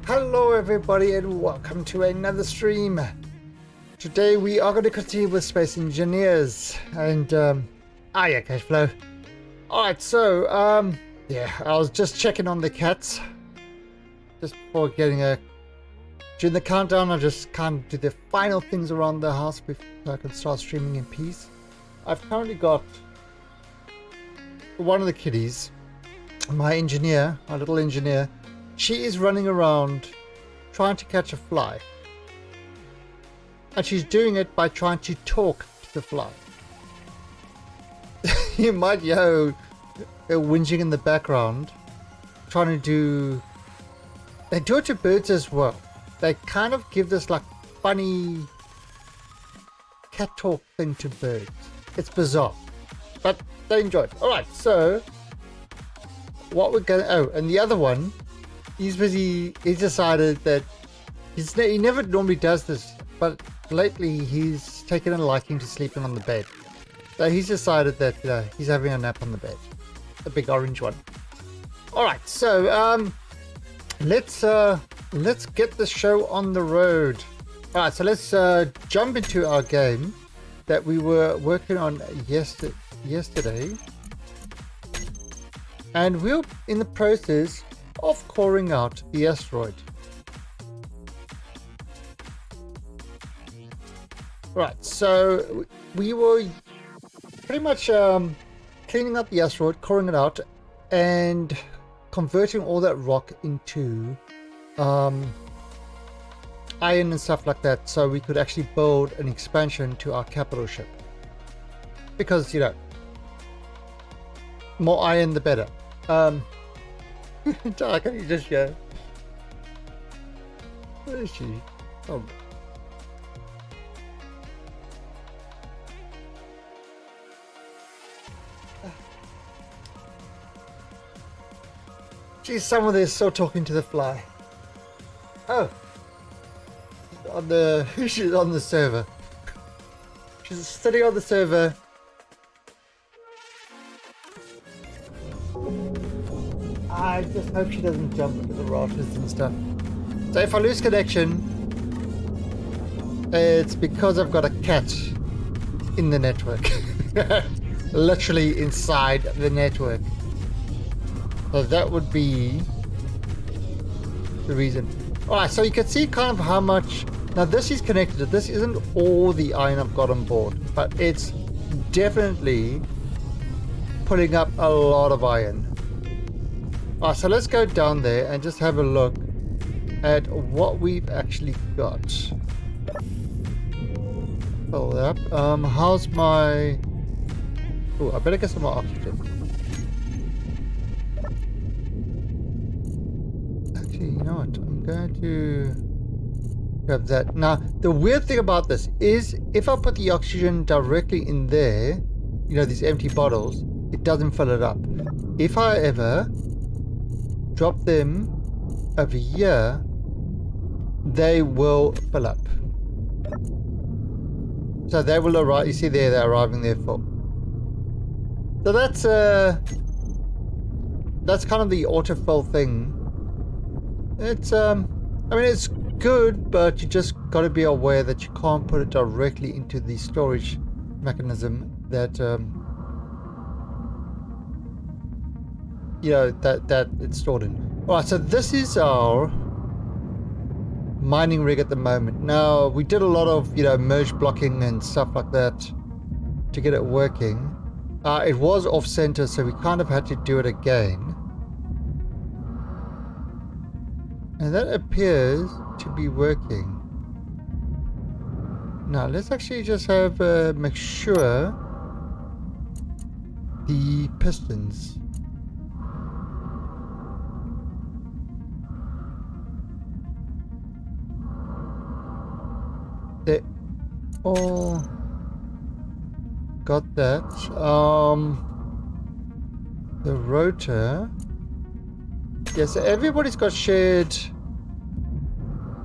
Hello everybody and welcome to another stream. Today we are going to continue with Space Engineers and yeah, Cashflow. Alright, so yeah, I was just checking on the cats just before during the countdown. I just can't do the final things around the house before I can start streaming in peace. I've currently got one of the kitties, my little engineer. She is running around trying to catch a fly. And she's doing it by trying to talk to the fly. You might hear her whinging in the background. Trying to do... They do it to birds as well. They kind of give this like funny cat talk thing to birds. It's bizarre. But they enjoy it. Alright, so... What we're going to... Oh, and the other one... He's decided that he never normally does this, but lately he's taken a liking to sleeping on the bed. So he's decided that he's having a nap on the bed, the big orange one. All right, so let's get the show on the road. All right, so let's jump into our game that we were working on yesterday, and we're in the process of coring out the asteroid. Right, so we were pretty much cleaning up the asteroid, coring it out, and converting all that rock into iron and stuff like that, so we could actually build an expansion to our capital ship. Because, you know, more iron the better. Dark, can you just go? Where is she? Oh. Geez, someone there's still talking to the fly. Oh. She's on the server. She's sitting on the server. I just hope she doesn't jump into the rafters and stuff. So if I lose connection, it's because I've got a cat in the network. Literally inside the network. So that would be the reason. Alright, so you can see kind of how much... Now this is connected. This isn't all the iron I've got on board, but it's definitely putting up a lot of iron. Alright, so let's go down there and just have a look at what we've actually got. Fill that up. How's my... Oh, I better get some more oxygen. Actually, you know what? I'm going to grab that. Now, the weird thing about this is if I put the oxygen directly in there, you know, these empty bottles, it doesn't fill it up. If I ever drop them over here, they will fill up. So they will arrive. You see there, they're arriving there full. So that's kind of the autofill thing. It's I mean, it's good, but you just got to be aware that you can't put it directly into the storage mechanism that you know, that it's stored in. Alright, so this is our mining rig at the moment. Now, we did a lot of, you know, merge blocking and stuff like that to get it working. It was off center, so we kind of had to do it again. And that appears to be working. Now, let's actually just have make sure the pistons. They all got that. The rotor. Yes, everybody's got shared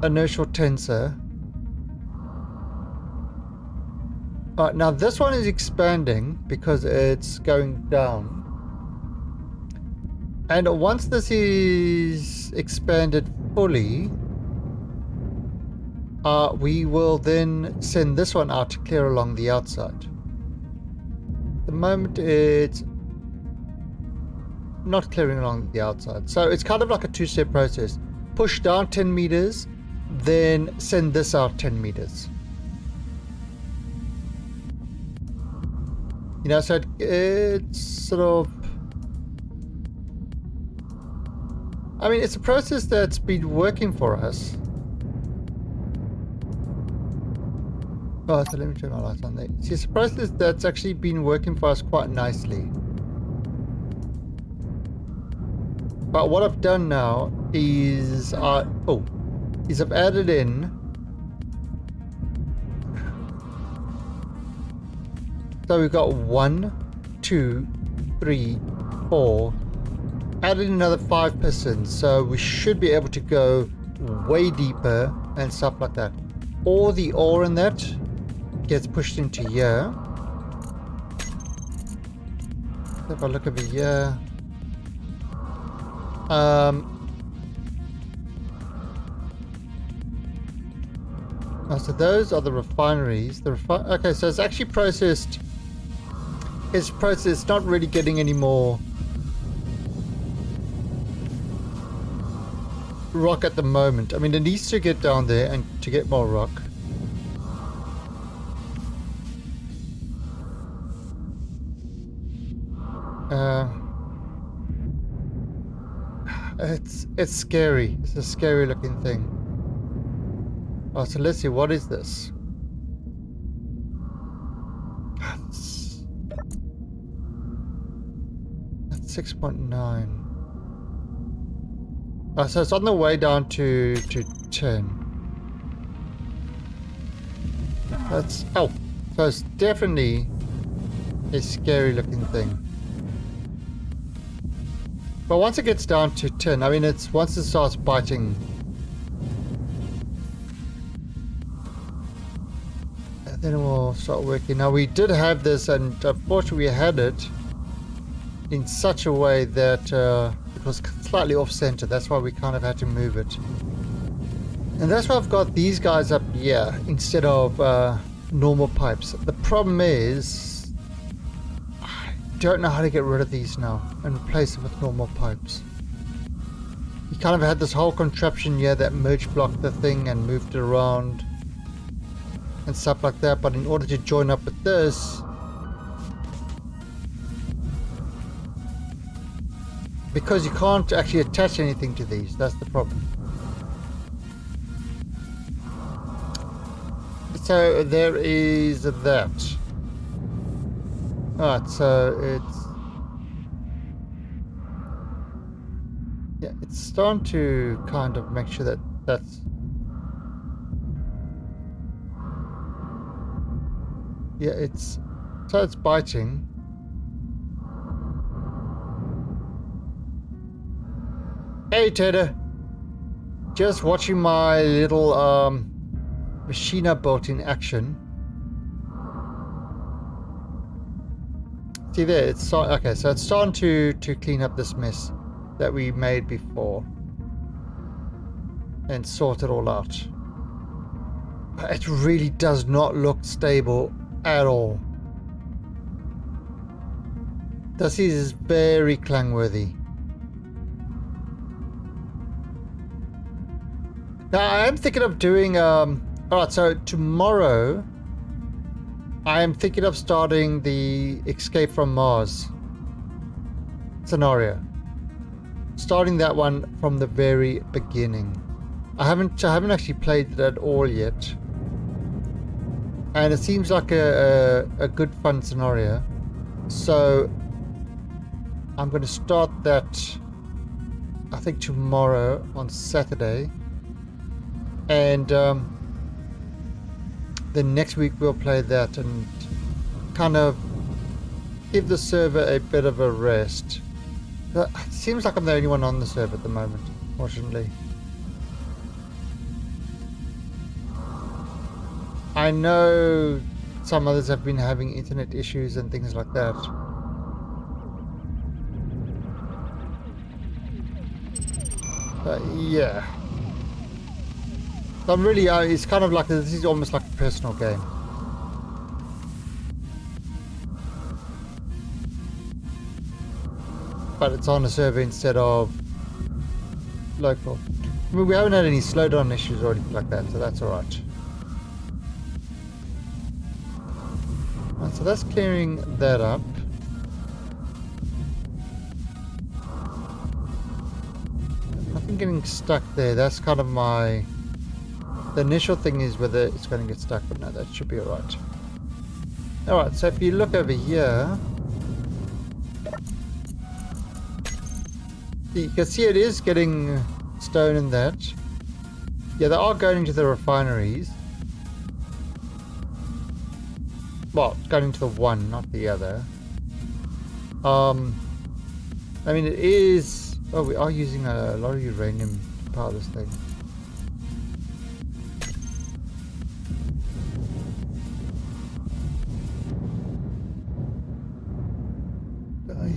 inertial tensor. Alright, now this one is expanding because it's going down. And once this is expanded fully, we will then send this one out to clear along the outside. At the moment it's not clearing along the outside. So it's kind of like a two-step process. Push down 10 meters, then send this out 10 meters. You know, so it's sort of... I mean, it's a process that's been working for us. Oh, so let me turn my lights on there. See, it's a process that's actually been working for us quite nicely. But what I've done now is I've added in. So we've got 1, 2, 3, 4. Added another 5 pistons, so we should be able to go way deeper and stuff like that. All the ore in that gets pushed into here. If I look over here. So those are the refineries. Okay, so it's actually processed. It's not really getting any more rock at the moment. I mean, it needs to get down there and to get more rock. It's scary. It's a scary looking thing. Oh, so let's see, what is this? That's 6.9. Oh, so it's on the way down to 10. That's... Oh! So it's definitely a scary looking thing. But once it gets down to 10, I mean, once it starts biting... then it will start working. Now, we did have this, and unfortunately we had it in such a way that it was slightly off-center. That's why we kind of had to move it. And that's why I've got these guys up here instead of normal pipes. The problem is I don't know how to get rid of these now and replace them with normal pipes. You kind of had this whole contraption here that merge blocked the thing and moved it around and stuff like that, but in order to join up with this, because you can't actually attach anything to these, that's the problem. So there is that. Alright, so it's starting to kind of make sure that that's... Yeah, it's biting. Hey, Tater. Just watching my little machine I built in action. See there, it's okay, so it's starting to clean up this mess that we made before and sort it all out. It really does not look stable at all. This is very clangworthy. Now I am thinking of doing alright, so tomorrow I am thinking of starting the Escape from Mars scenario. Starting that one from the very beginning. I haven't actually played it at all yet. And it seems like a good fun scenario. So I'm going to start that, I think, tomorrow on Saturday. And then next week we'll play that and kind of give the server a bit of a rest. It seems like I'm the only one on the server at the moment, fortunately. I know some others have been having internet issues and things like that. But yeah. I'm really, it's kind of like, this is almost like a personal game. But it's on a server instead of local. I mean, we haven't had any slowdown issues or anything like that, so that's alright. Right, so that's clearing that up. Nothing getting stuck there. That's kind of my... The initial thing is whether it's going to get stuck, but no, that should be alright. Alright, so if you look over here, you can see it is getting stone in that. Yeah, they are going into the refineries. Well, going into the one, not the other. I mean, it is... Oh, we are using a lot of uranium to power this thing.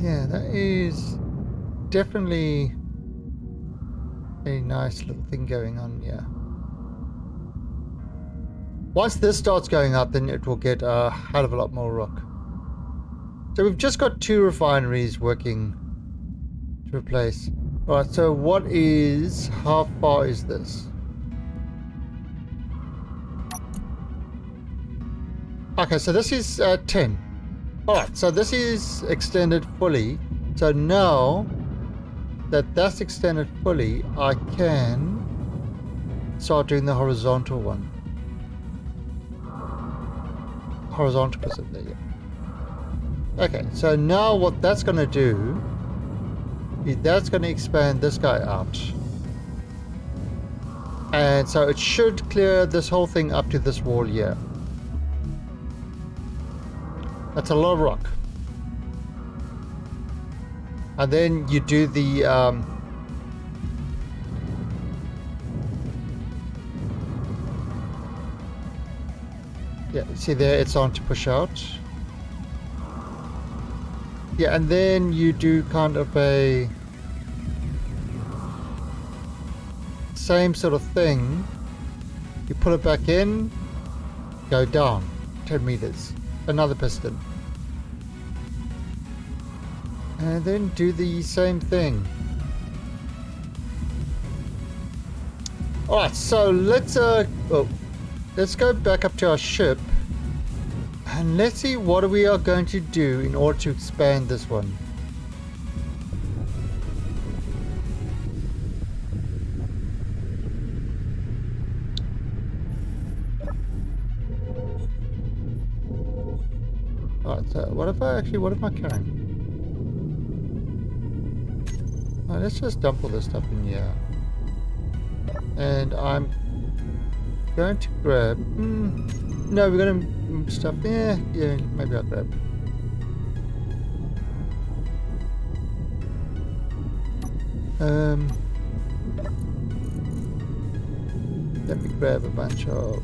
Yeah, that is definitely a nice little thing going on, yeah. Once this starts going up, then it will get a hell of a lot more rock. So we've just got 2 refineries working to replace. Alright, so what is... How far is this? Okay, so this is 10. Alright, so this is extended fully. So now that that's extended fully, I can start doing the horizontal one. Horizontal percent, there you go. Okay, so now what that's going to do is that's going to expand this guy out. And so it should clear this whole thing up to this wall here. That's a lot of rock. And then you do the yeah, see there, it's on to push out. Yeah, and then you do kind of a same sort of thing. You put it back in, go down 10 meters, another piston. And then do the same thing. Alright, so let's go back up to our ship and let's see what we are going to do in order to expand this one. Alright, so what am I carrying? Let's just dump all this stuff in here. And I'm going to grab... no, we're going to stuff... Yeah, maybe I'll grab. Let me grab a bunch of...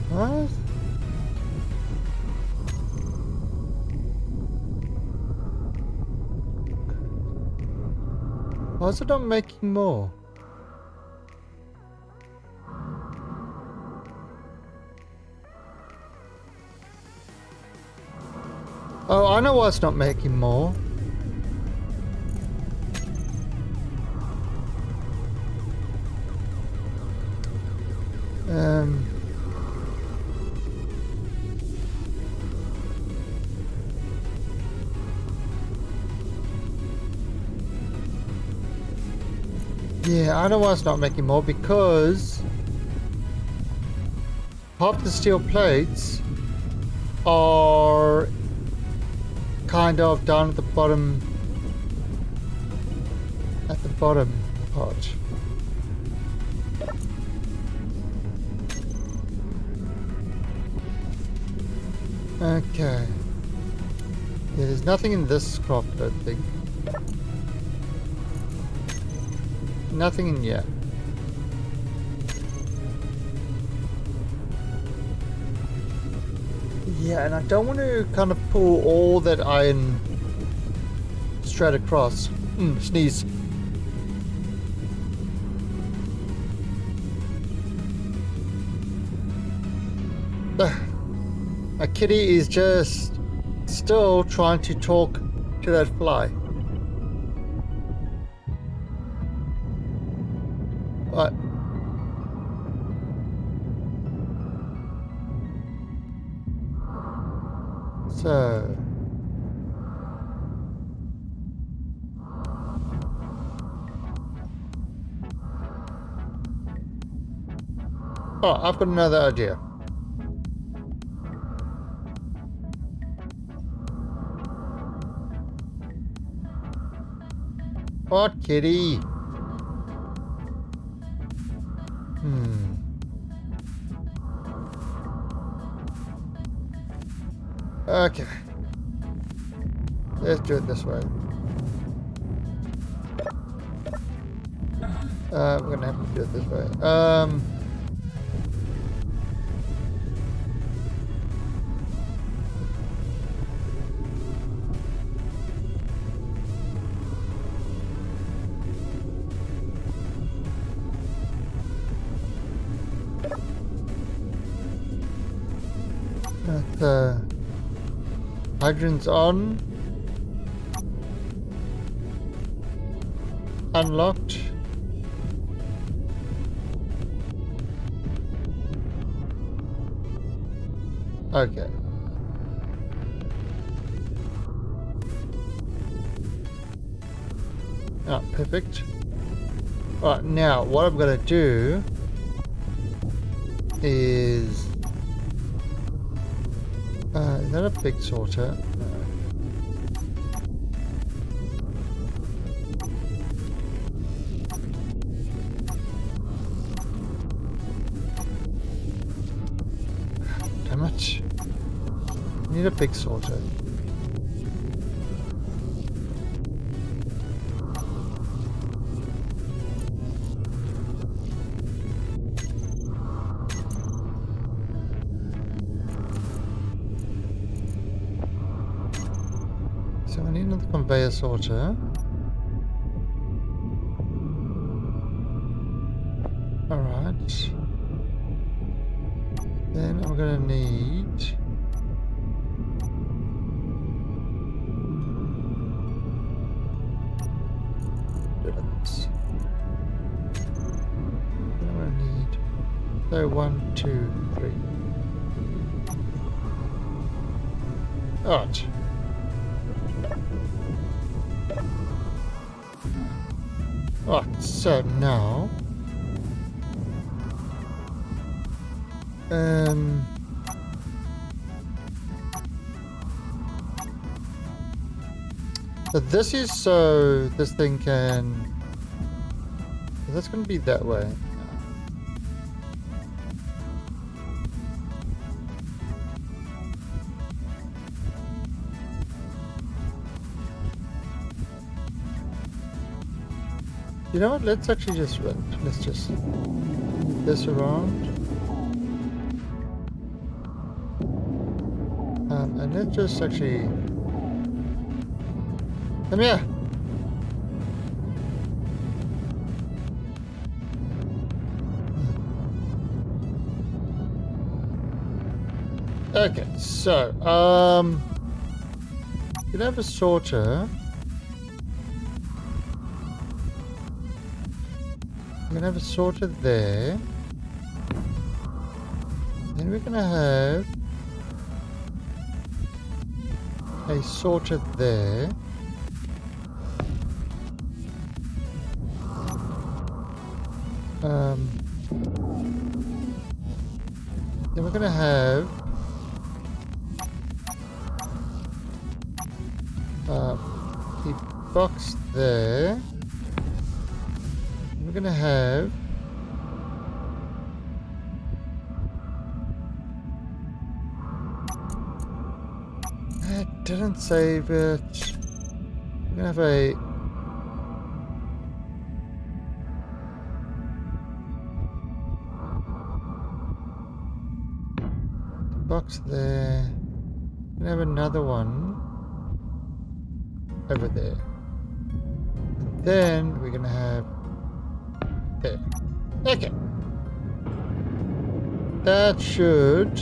What? Why is it not making more? Oh, I know why it's not making more. Yeah, I know why it's not making more, because half the steel plates are kind of down at the bottom part. Okay. Yeah, there's nothing in this craft, I don't think. Nothing in yet. Yeah, and I don't want to kind of pull all that iron straight across. Sneeze. My kitty is just still trying to talk to that fly. What? So... Oh, I've got another idea. What, kitty? Okay. Let's do it this way. We're gonna have to do it this way. The hydrants on. Unlocked. Okay. Oh, perfect. Alright, now what I'm gonna do is that a big sorter? No. Damn it. I need a big sorter. So I need another conveyor sorter. Alright. Then I'm gonna need ribbons. Then I'm gonna need so 1, 2, 3. Alright. Alright, so now so this is so this thing can, that's going to be that way. You know what? Let's actually just run. Let's just this around. And let's just actually come here. Okay, so you can have a sorter. We're gonna have a sorter there. Then we're gonna have a sorter there. Then we're gonna have the box there. We're gonna have that didn't save it. I'm gonna have a box there. I'm gonna have another one over there. And then we're gonna have there. Okay. That should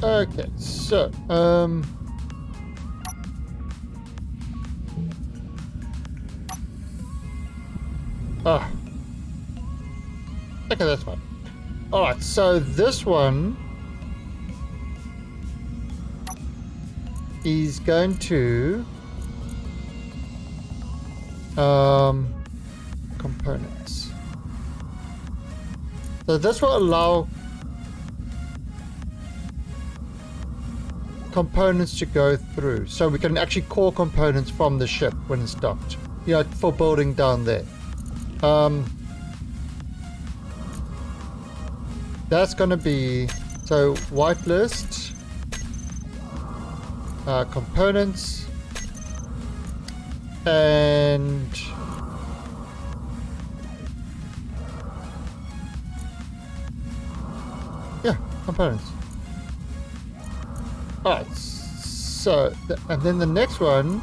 okay, so ah, okay, that's fine. All right, so this one is going to components. So this will allow components to go through, so we can actually call components from the ship when it's docked. You know, for building down there. That's going to be so whitelist components and yeah, components. Alright, so and then the next one,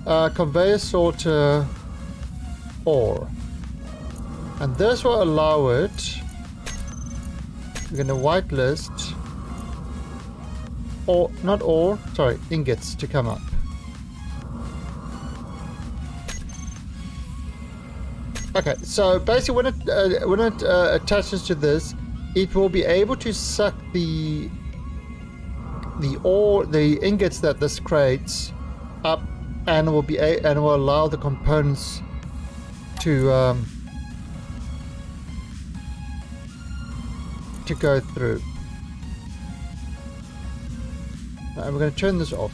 conveyor sorter ore, and this will allow it. We're going to whitelist or not ore, sorry, ingots to come up. Okay, so basically when it attaches to this, it will be able to suck the ore, the ingots that this creates up, and will allow the components to go through. And we're going to turn this off.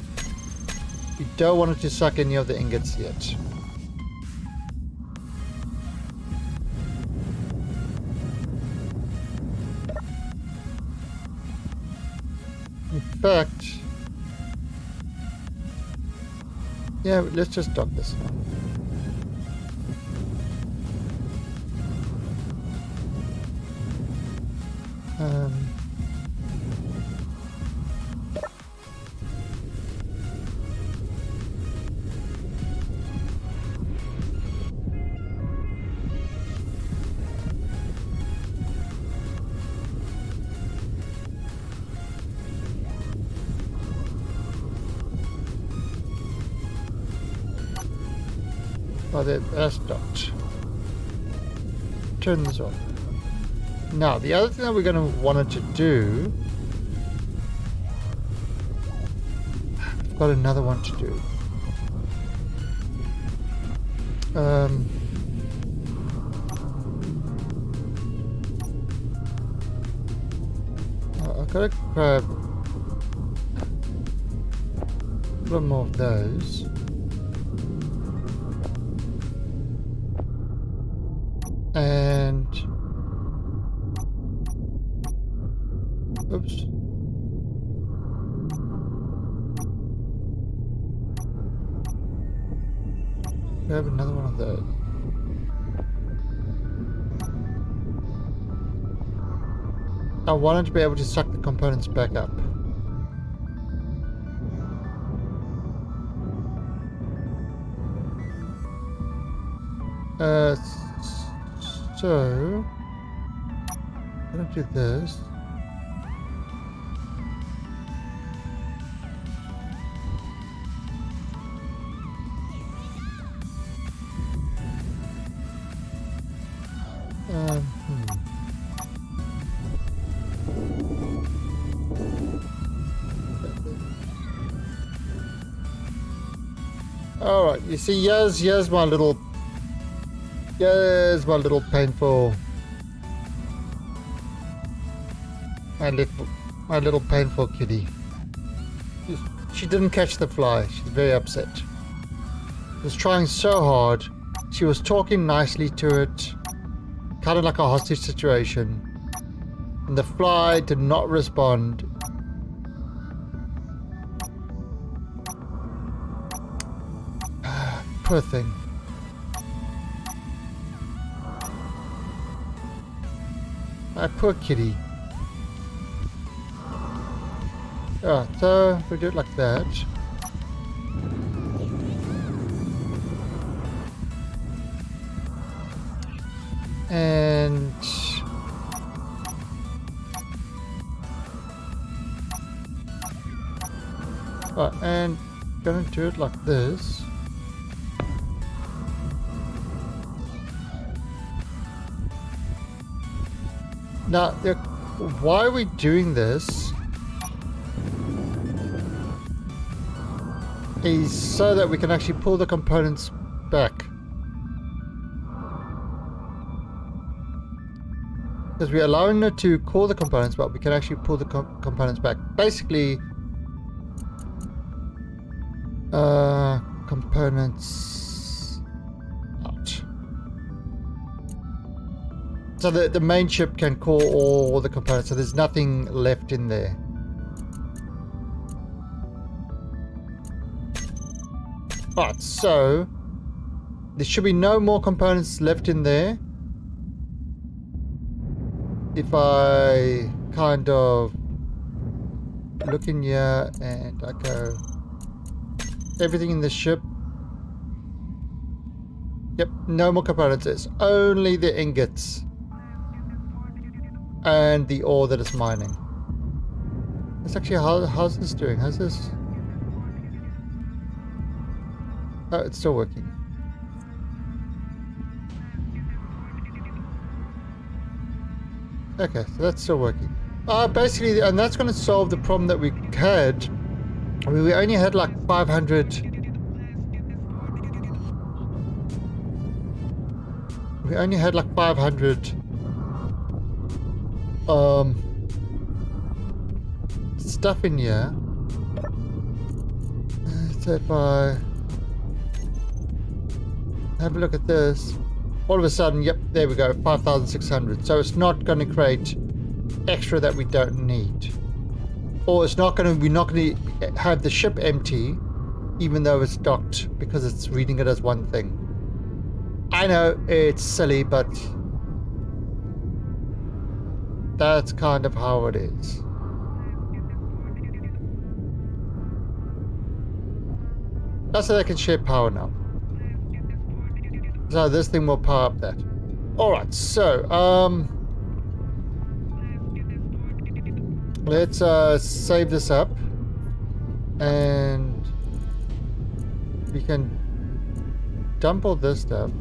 We don't want it to suck any of the ingots yet. In fact, yeah, let's just dock this one. Oh, that's docked. Turn this off. Now, the other thing that we're going to want it to do... I've got another one to do. I've got to grab a little more of those. And oops. Grab another one of those. I wanted to be able to suck the components back up. So I'm gonna do this. All right, you see, here's my little painful. My little painful kitty. She didn't catch the fly. She's very upset. She was trying so hard She was talking nicely to it, kind of like a hostage situation. And the fly did not respond. Poor thing. My poor kitty. Alright, so we do it like that. And and gonna do it like this. Now, why are we doing this? Is so that we can actually pull the components back. Because we're allowing it to call the components, but we can actually pull the components back. Basically, components out. So the main chip can call all the components, so there's nothing left in there. Right, so there should be no more components left in there. If I kind of look in here and I go everything in the ship. Yep, no more components. It's only the ingots and the ore that it's mining. It's actually, how's this doing? How's this? Oh, it's still working. Okay, so that's still working. Basically, and that's going to solve the problem that we had. I mean, we only had like 500. We only had like 500 stuff in here. So if I have a look at this, all of a sudden, yep, there we go, 5,600. So it's not going to create extra that we don't need. Or it's not going to, we're not going to have the ship empty, even though it's docked, because it's reading it as one thing. I know it's silly, but that's kind of how it is. That's how they can share power now. So this thing will power up that. Alright, so let's save this up, and we can dump all this stuff.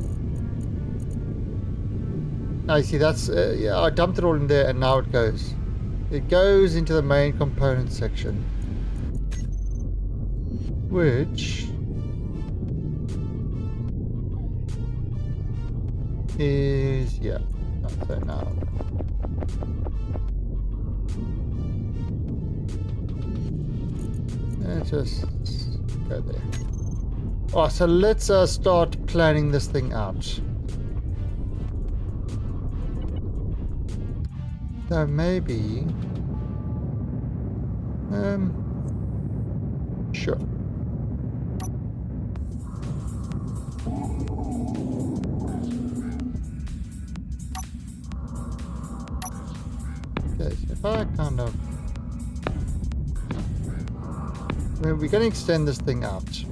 Now you see, that's yeah, I dumped it all in there, and now it goes into the main component section, which is, yeah, so now let's just go there. Oh, so let's start planning this thing out. So maybe sure. Okay, so if I kind of, I mean, we're going to extend this thing out.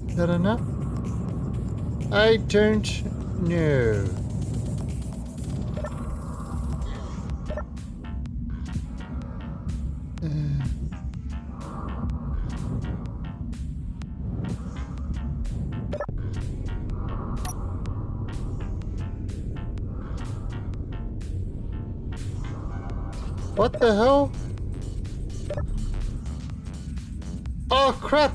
Is that enough? I don't know. What the hell? Oh crap!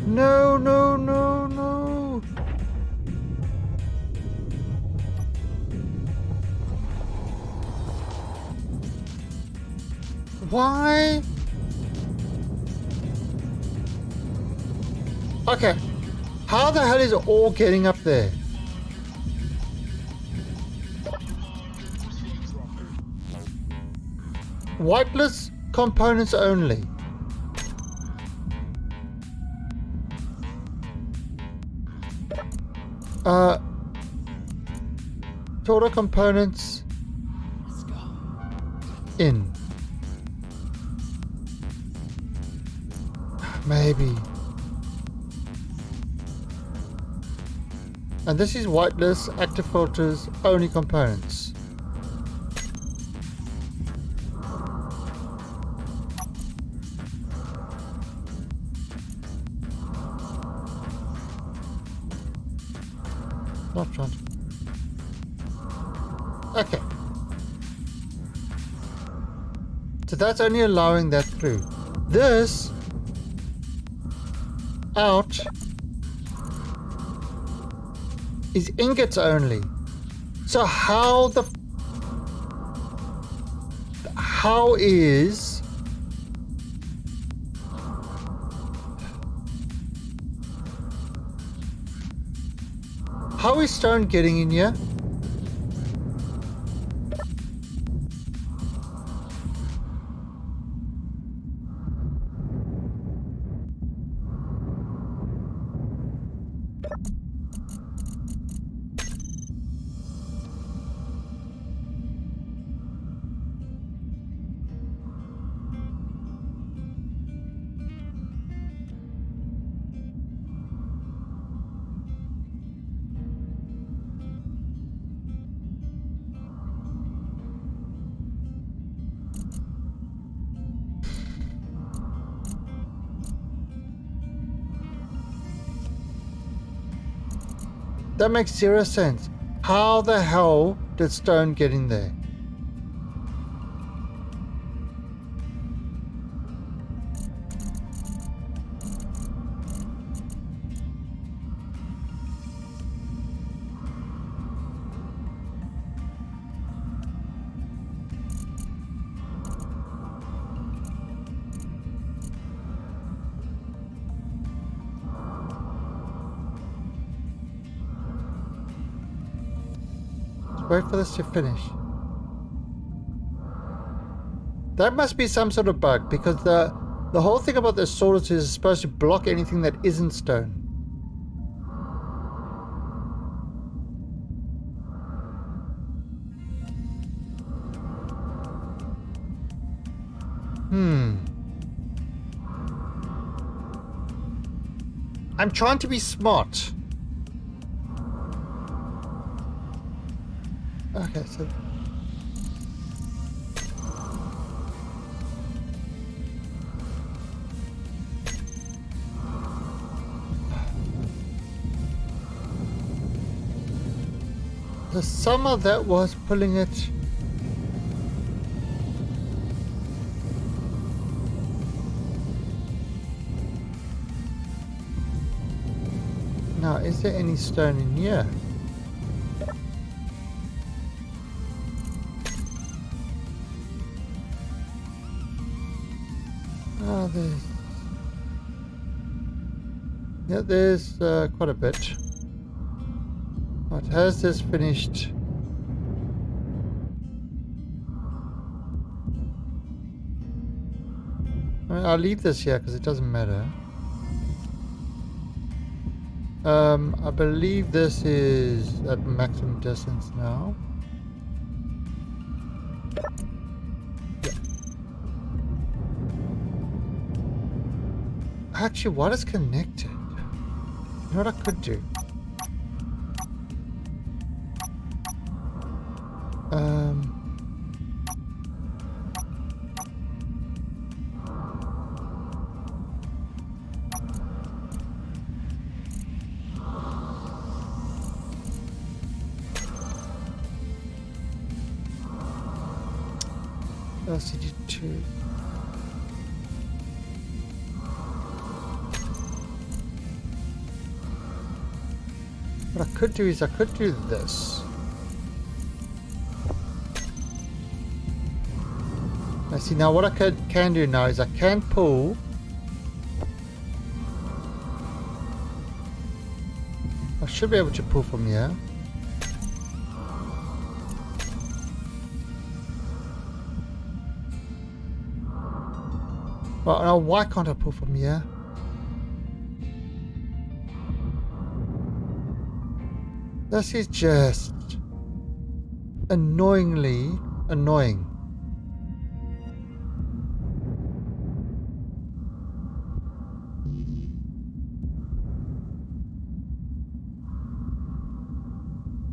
No, no, no, no! Why? Okay. How the hell is it all getting up there? Whitelist components only. Total components in. Maybe. And this is whitelist, active filters, only components. Not trying to. Okay. So that's only allowing that through. This out is ingots only. So how is stone getting in here? That makes zero sense. How the hell did stone get in there? Wait for this to finish. That must be some sort of bug, because the whole thing about the sorters is supposed to block anything that isn't stone. I'm trying to be smart. Okay, so the sum of that was pulling it. Now, is there any stone in here? There's quite a bit. Right, has this finished? I mean, I'll leave this here because it doesn't matter. I believe this is at maximum distance now. Actually, what is connected? You know what I could do? LCD2. What I could do is I could do this. I see, now what I can do now is I can pull I should be able to pull from here. Well, now why can't I pull from here? This is just annoyingly annoying.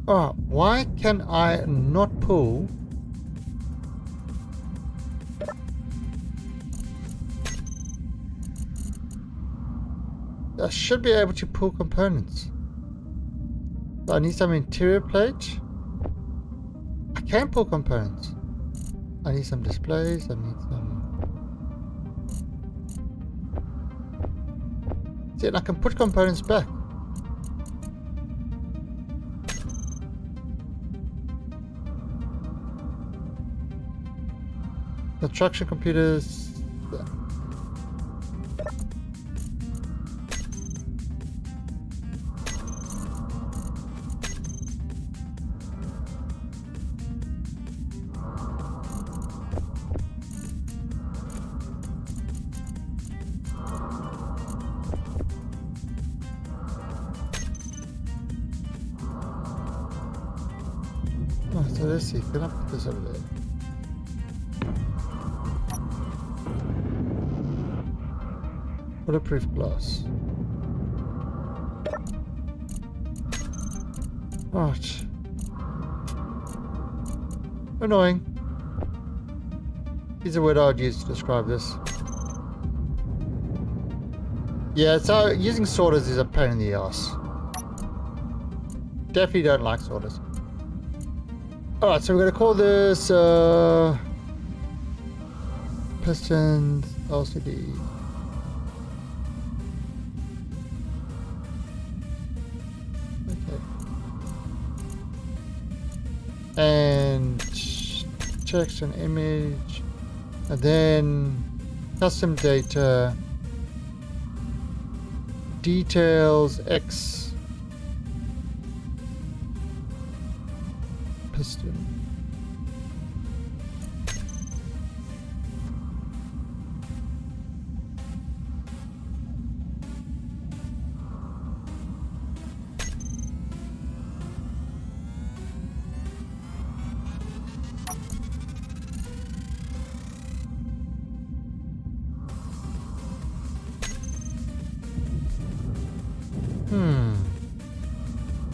Oh, why can I not pull? I should be able to pull components. But I need some interior plate. I can pull components. I need some displays. I need some... See, and I can put components back. The traction computers. Oh, so let's see. Can I put this over there? Bulletproof glass. Right. Annoying. Is a word I would use to describe this. Yeah, so using sorters is a pain in the ass. Definitely don't like sorters. Alright, so we're going to call this pistons LCD. And text and image, and then custom data, details X piston.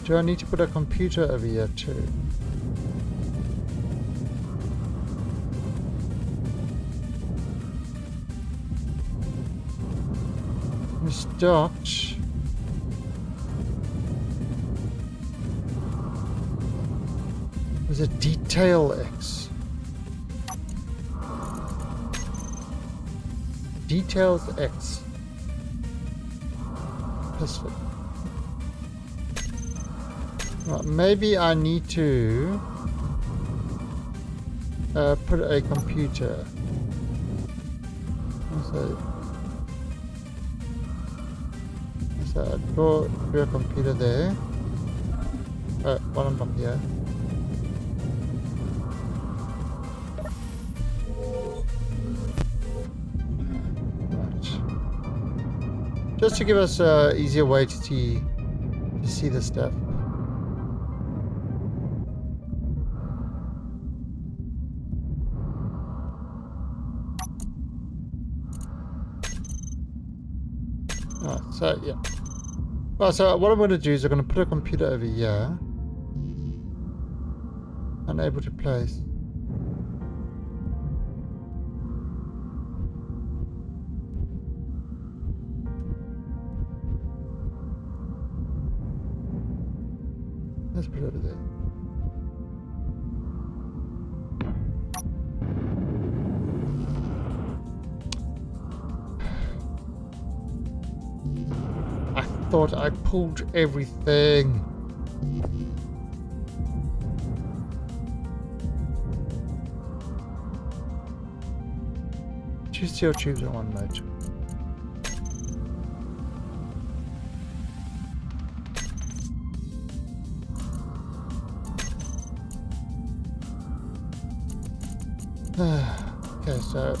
Do I need to put a computer over here too? It's docked. There's a detail X. Details X. Piston. Right, maybe I need to put a computer. So draw a computer there. One up here. Right. Just to give us an easier way to see the stuff. So yeah. Well, so what I'm going to do is I'm going to put a computer over here. Unable to place. Let's put it over there. thought I pulled everything. Two steel tubes and one motor. Okay, so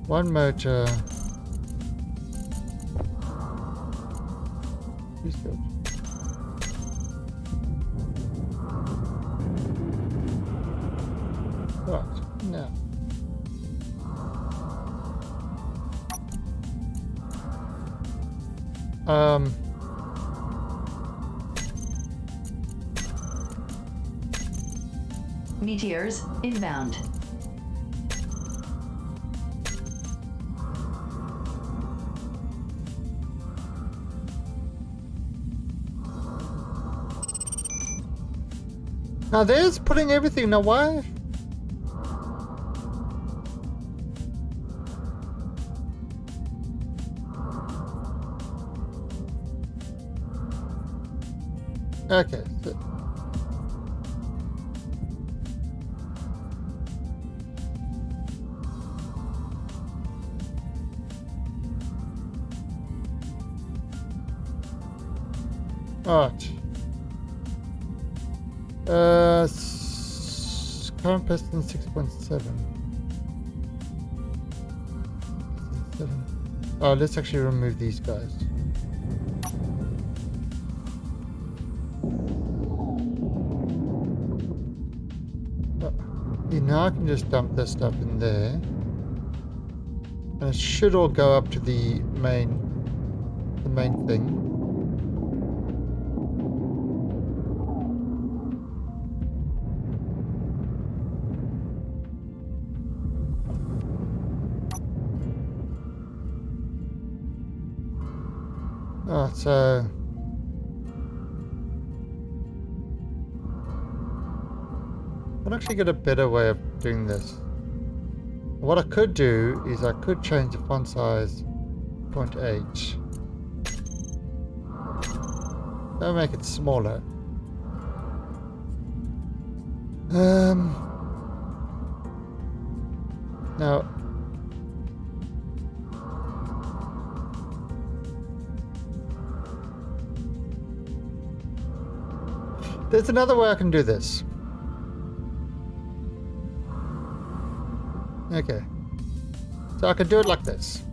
one motor. Two steel tubes. Right, now. Meteors inbound. Now there's putting everything. Now why? Okay. So alright. Current piston 6.7. Oh, let's actually remove these guys. See, now I can just dump this stuff in there. And it should all go up to the main thing. Oh, so I'll actually get a better way of doing this. What I could do is I could change the font size 0.8. That'll make it smaller. Now there's another way I can do this. Okay. So I can do it like this.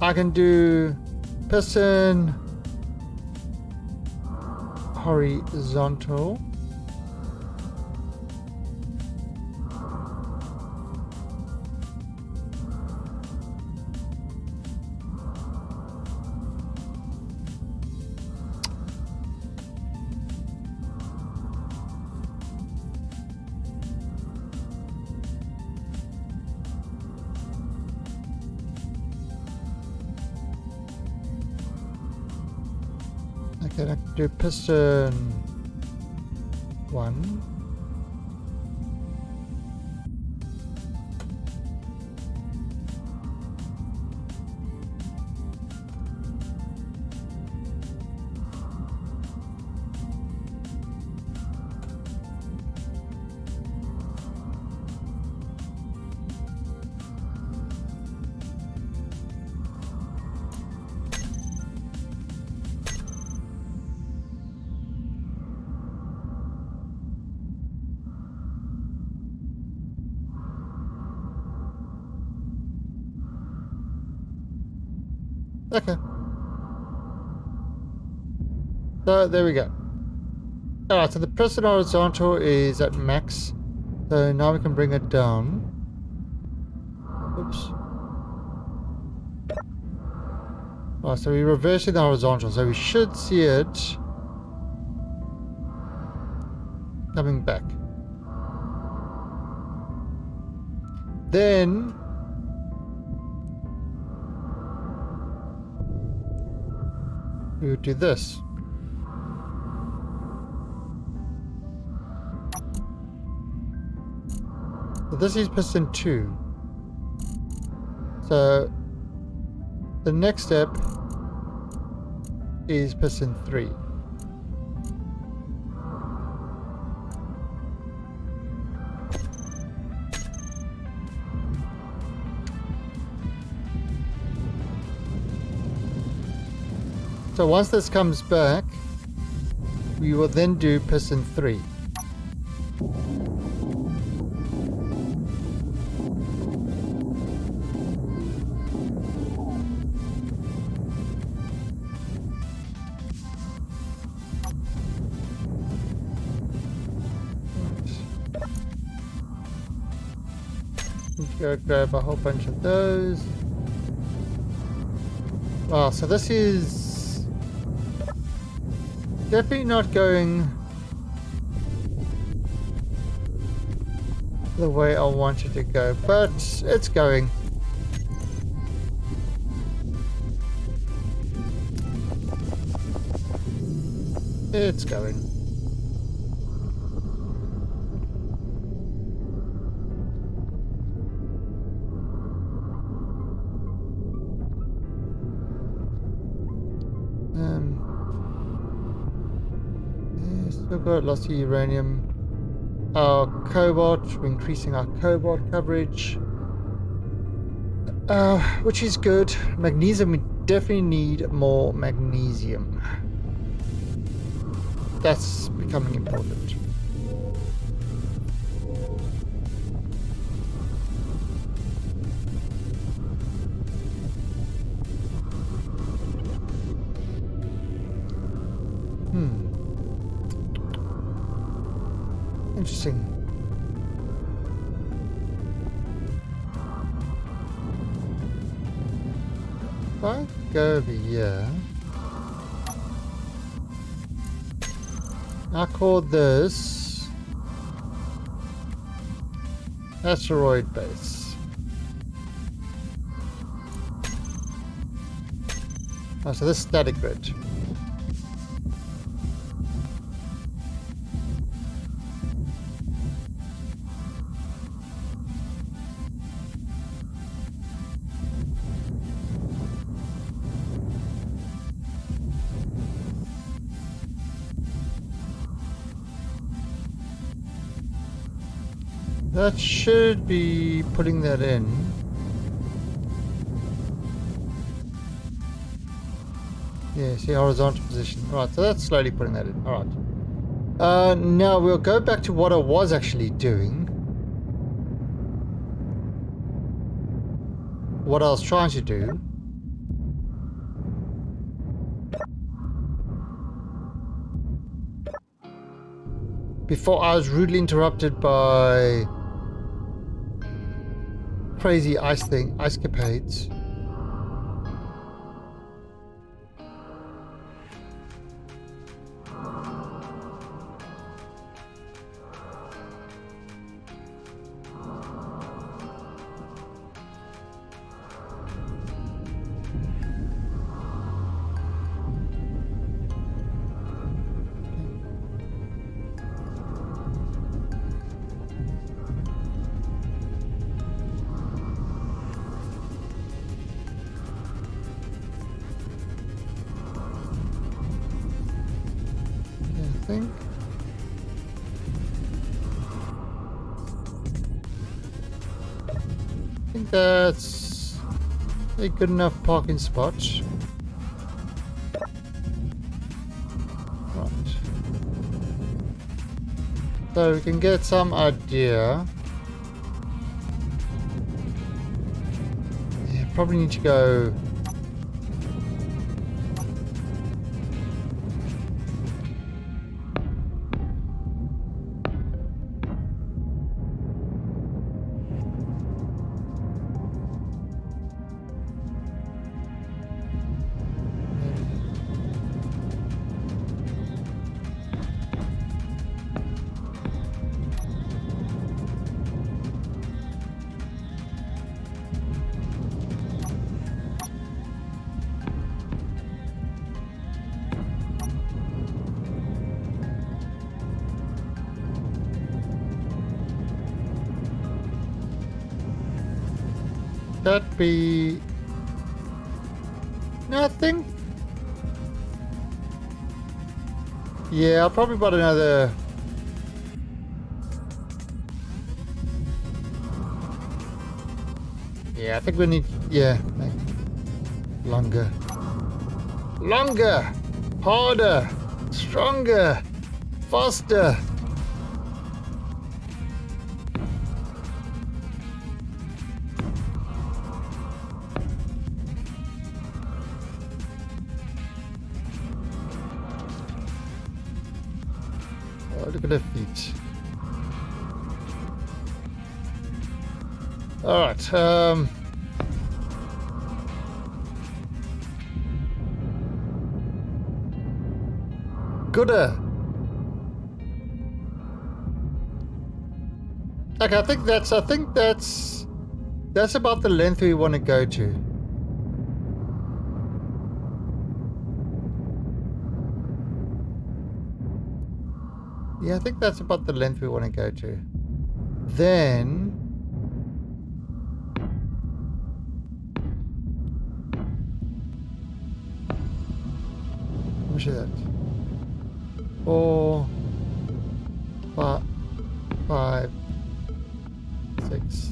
I can do piston horizontal. Okay, I can do piston 1. Okay. So there we go. Alright, so the piston horizontal is at max. So now we can bring it down. Oops. Alright, so we're reversing the horizontal, so we should see it coming back. Then we would do this. So this is piston 2. So The next step is piston 3. So once this comes back, we will then do piston 3. Go grab a whole bunch of those. Wow, so this is definitely not going the way I want it to go, but it's going. It's going. Still got lots of uranium. Our cobalt, we're increasing our cobalt coverage, which is good. Magnesium, we definitely need more magnesium. That's becoming important. Interesting. If I go over here, I call this Asteroid base. Oh, so this is static grid. That should be putting that in. Yeah, see, horizontal position. Alright, so that's slowly putting that in. Alright. Now we'll go back to what I was actually doing. What I was trying to do. Before I was rudely interrupted by crazy ice capades. I think that's a good enough parking spot. Right. So we can get some idea. Yeah, probably need to go. That be No, I think. Yeah, I'll probably buy another. Yeah, I think we need. Yeah, longer. Longer! Harder! Stronger! Faster! Oh, look at her feet. Alright, gooder. Okay, I think that's about the length we want to go to. Yeah, I think that's about the length we want to go to. Then let me show that. 4, 5, 6.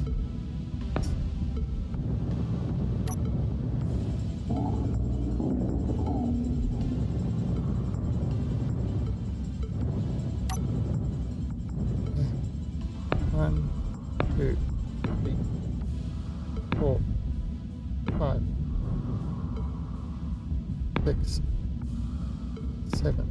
One, 2, 3, 4, 5, 6, 7.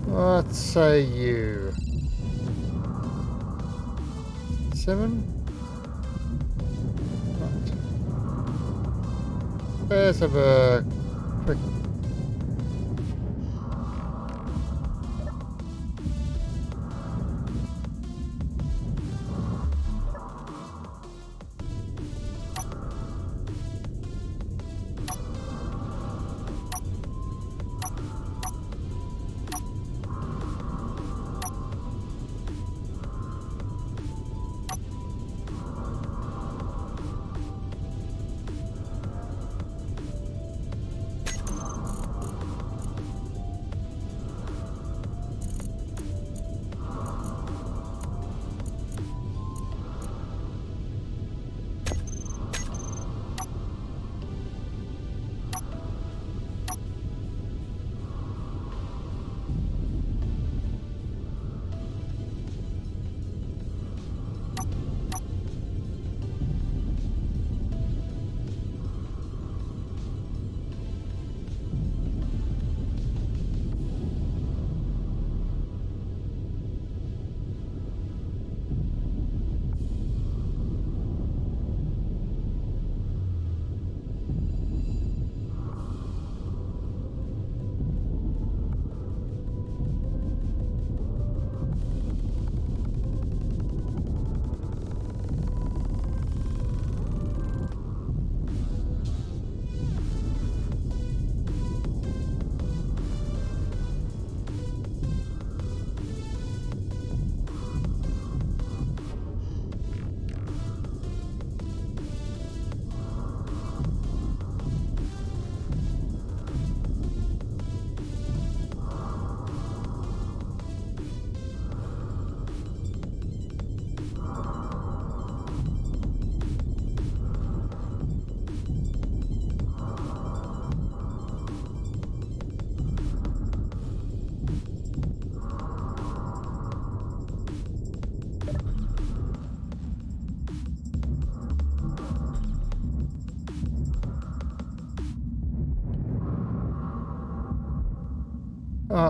What say you? 7? Right. Let's have a quick.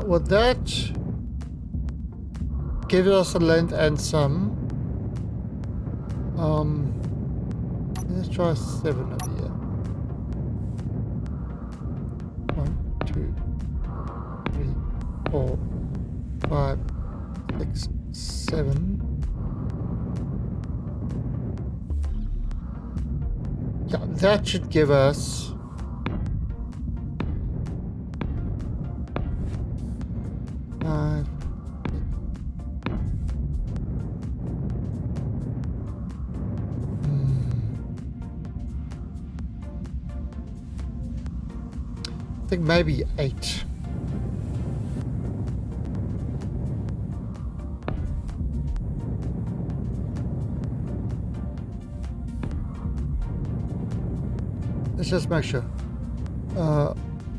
Well, that gives us a length and some. Let's try 7 over here. 1, 2, 3, 4, 5, 6, 7. Yeah, that should give us think maybe 8. Let's just make sure.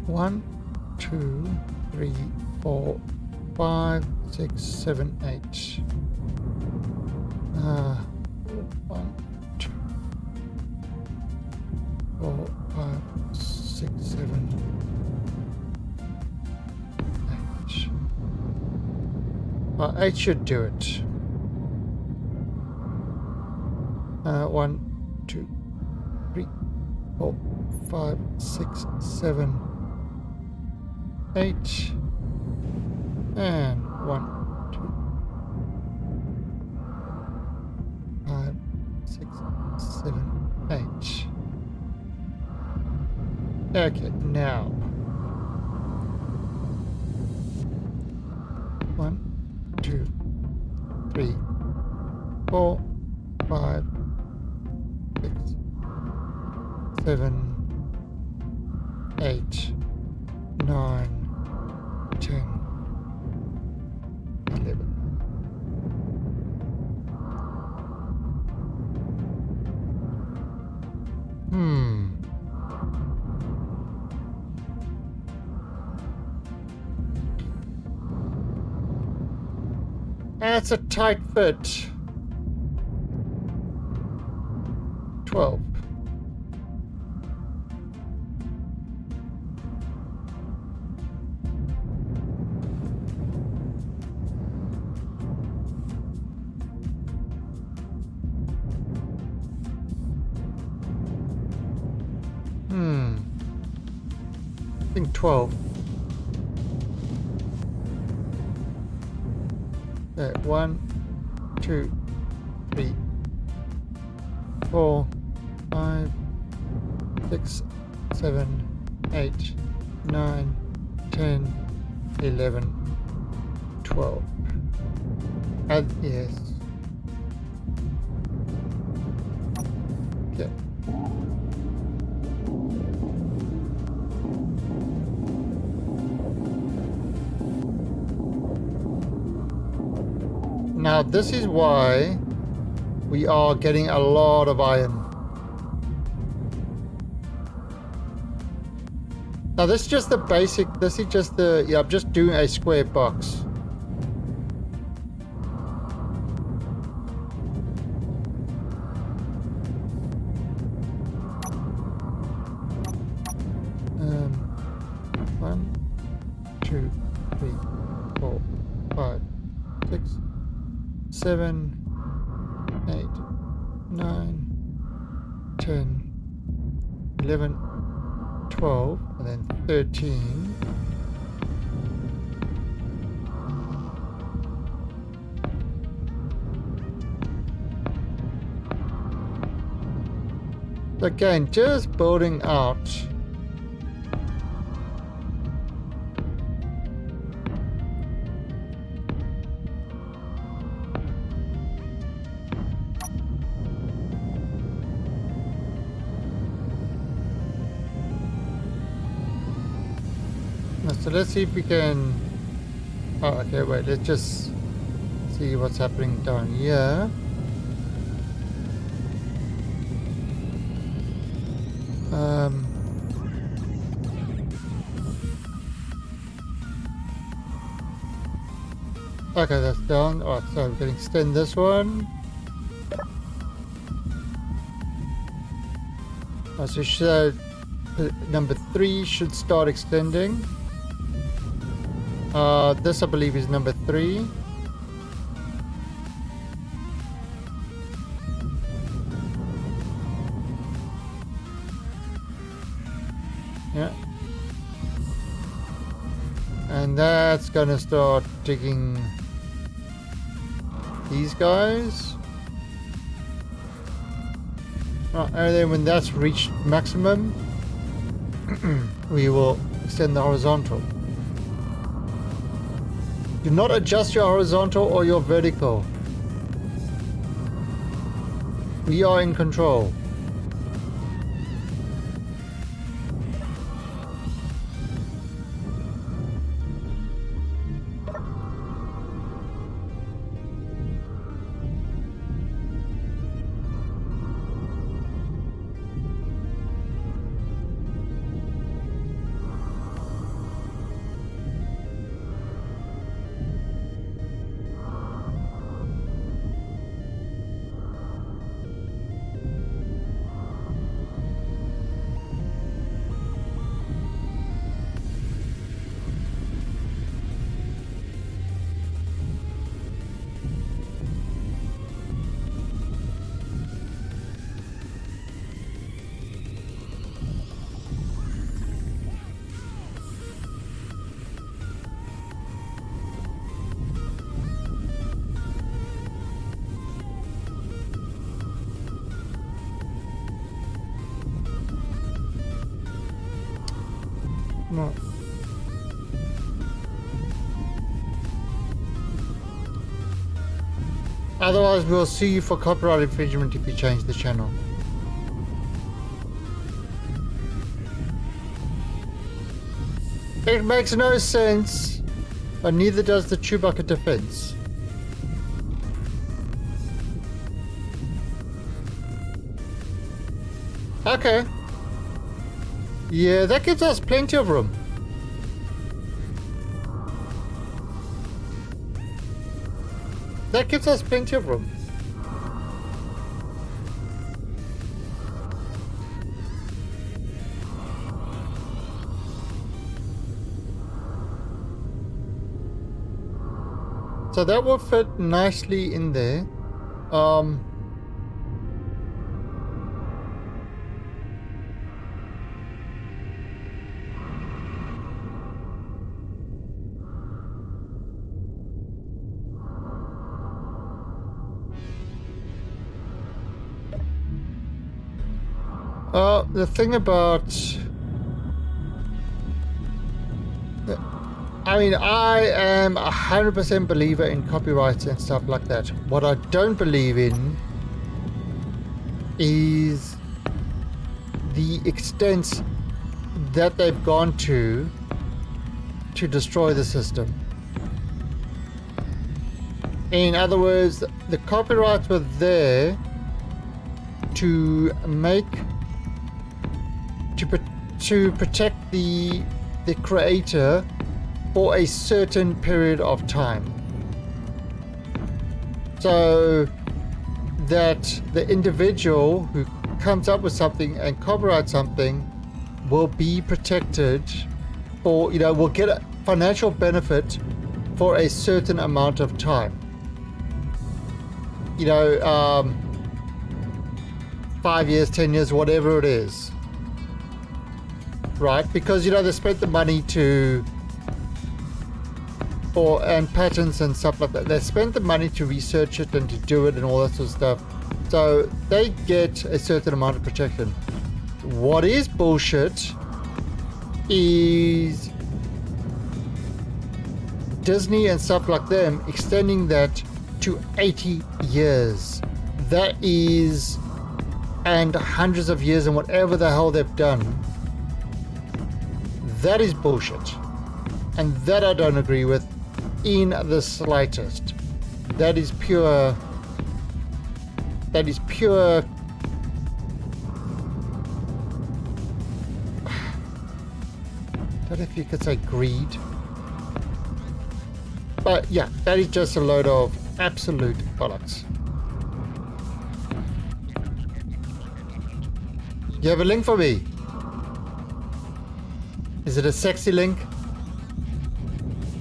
1, 2, 3, 4, 5, 6, 7, 8. 1, 2, 4, 5, 6, 7, 8. 8 should do it. 1, 2, 3, 4, 5, 6, 7, 8. And 1, 2, 5, 6, 7, 8. Okay, now 1, 2, 3, 4, 5, 6, 7, 8, 9, 10, 11. That's a tight fit. 12. I think 12. 1, 2, 3, 4, 5, 6, 7, 8, 9, 10, 11, 12. Yes. Okay. Now this is why we are getting a lot of iron. Now this is just the basic, this is just the, yeah, I'm just doing a square box. One, 2, 3, 4, 5, 6, 7, 8, 9, 10, 11, 12, and then 13. Again, just building out. So let's see if we can. Oh, okay, wait, let's just see what's happening down here. Okay, that's done. Alright, so we can extend this one. So should, number 3 should start extending. This I believe is number 3. Yeah. And that's gonna start digging these guys. Right, and then when that's reached maximum, we will extend the horizontal. Do not adjust your horizontal or your vertical. We are in control. No. Otherwise, we'll sue you for copyright infringement if you change the channel. It makes no sense, but neither does the Chewbacca defense. Okay. Yeah, that gives us plenty of room. That gives us plenty of room. So that will fit nicely in there. The thing about... I mean, I am 100% believer in copyrights and stuff like that. What I don't believe in is the extent that they've gone to destroy the system. In other words, the copyrights were there to make... to protect the creator for a certain period of time, so that the individual who comes up with something and copyrights something will be protected, or will get a financial benefit for a certain amount of time. 5 years, 10 years, whatever it is, right? Because they spent the money and patents and stuff like that. They spent the money to research it and to do it and all that sort of stuff. So they get a certain amount of protection. What is bullshit is Disney and stuff like them extending that to 80 years. That is, and hundreds of years and whatever the hell they've done. That is bullshit. And that I don't agree with in the slightest. That is pure... I don't know if you could say greed. But yeah, that is just a load of absolute bollocks. You have a link for me? Is it a sexy link?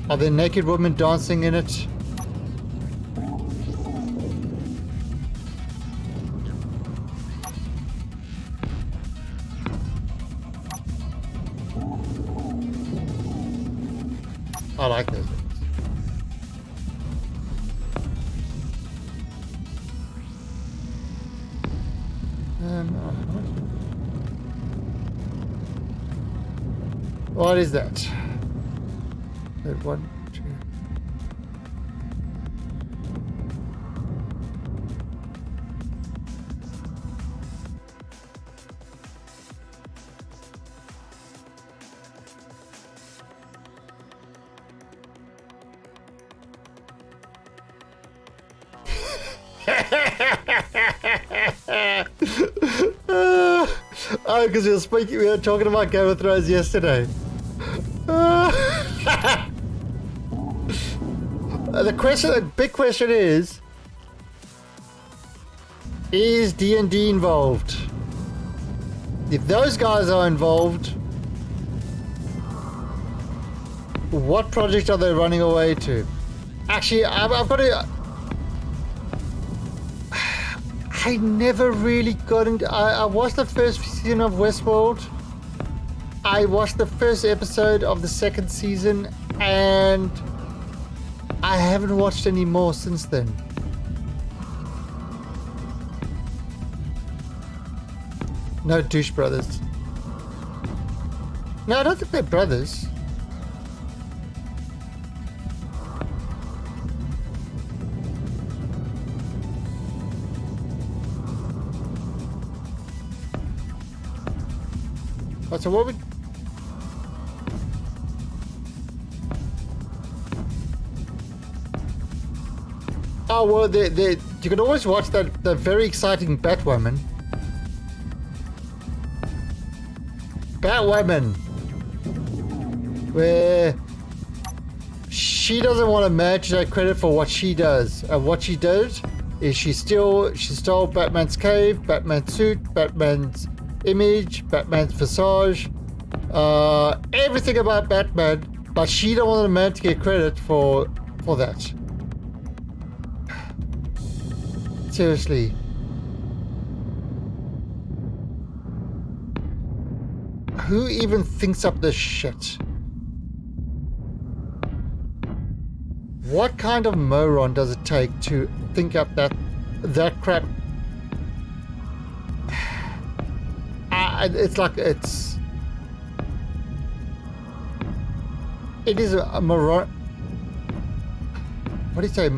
Are there naked women dancing in it? I like those links. What is that? One, two. Oh, because we were talking about Game of Thrones yesterday. The big question is D&D involved? If those guys are involved, what project are they running away to? Actually, I've got to... I never really got into... I watched the first season of Westworld. I watched the first episode of the second season, and I haven't watched any more since then. No Douche Brothers. No, I don't think they're brothers. Oh, so what we... Oh, well, you can always watch that very exciting Batwoman. Batwoman! Where she doesn't want a man to take credit for what she does. And what she did is she stole Batman's cave, Batman's suit, Batman's image, Batman's visage, everything about Batman, but she don't want a man to get credit for that. Seriously. Who even thinks up this shit? What kind of moron does it take to think up that crap? It's like it is a moron. What do you say?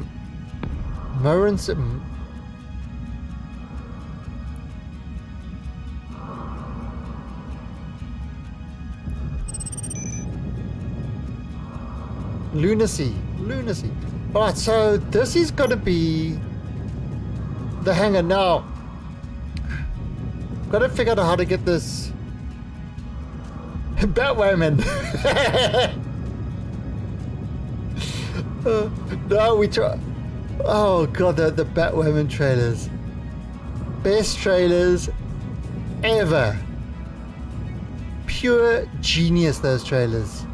Morons. Lunacy. Alright, so this is gonna be the hangar now. Gotta figure out how to get this Batwoman. No, we try. Oh god, the Batwoman trailers. Best trailers ever. Pure genius, those trailers.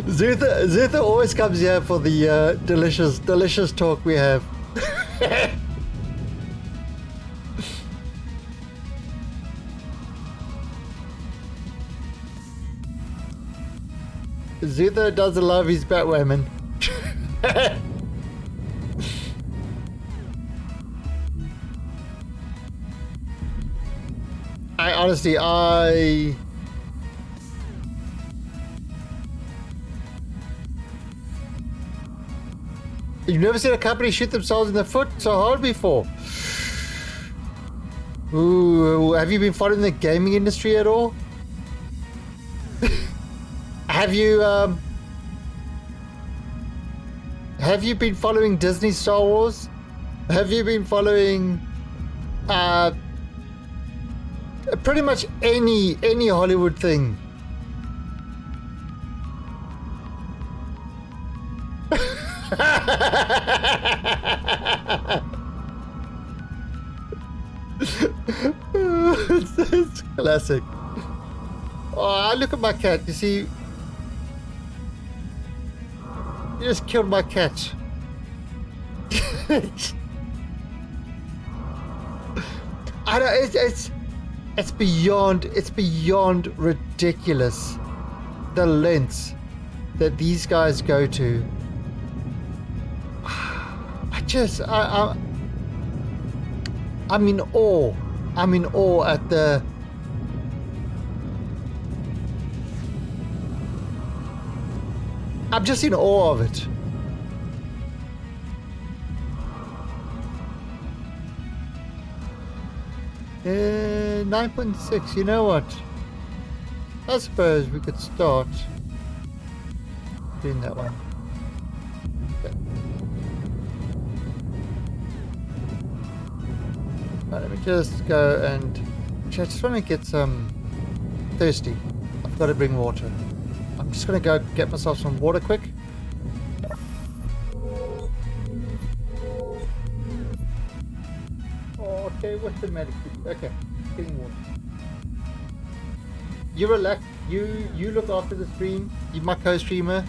Zutha always comes here for the delicious talk we have. Zutha doesn't love his Batwoman. You've never seen a company shoot themselves in the foot so hard before. Ooh, have you been following the gaming industry at all? Have you been following Disney Star Wars? Have you been following pretty much any Hollywood thing? it's classic. Oh, look at my cat. You see, you just killed my cat. I know it's beyond ridiculous the lengths that these guys go to. I'm in awe. I'm in awe at the... I'm just in awe of it. Uh, 9.6, you know what? I suppose we could start doing that one. Okay. Right, let me just go and... I just want to get some... thirsty. I've got to bring water. I'm just going to go get myself some water quick. Oh, okay, what's the medic? Okay, getting water. You relax. You look after the stream. You're my co-streamer.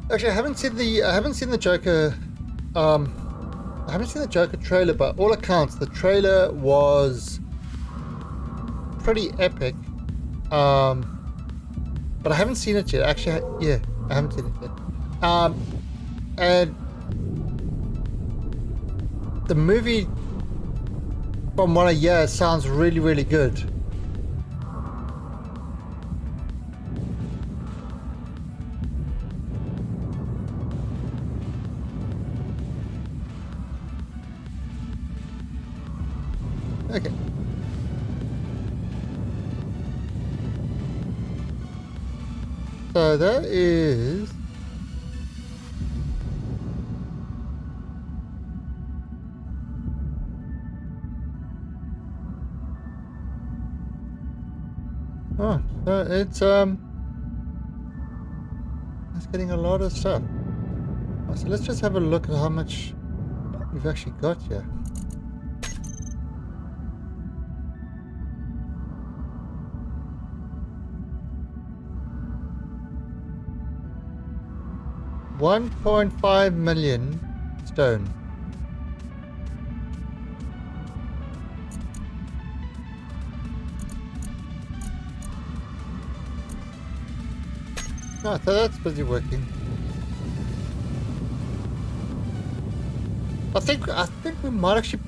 Actually, I haven't seen the Joker. I haven't seen the Joker trailer, but all accounts, the trailer was pretty epic. But I haven't seen it yet. Actually, yeah, I haven't seen it yet. And the movie, from what I hear, sounds really, really good. Okay. So that is... Oh, so it's getting a lot of stuff. Oh, so let's just have a look at how much we've actually got here. $1.5 million stone. Oh, so that's busy working. I think we might actually...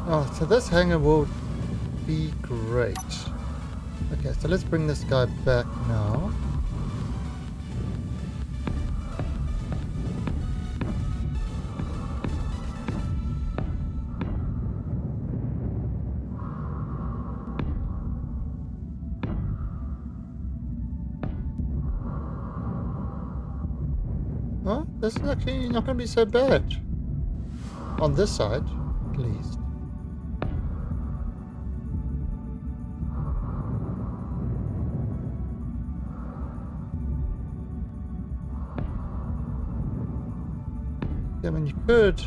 Oh, so this hangar will be great. Okay, so let's bring this guy back now. Oh, this is actually not going to be so bad. On this side, at least. I mean, you could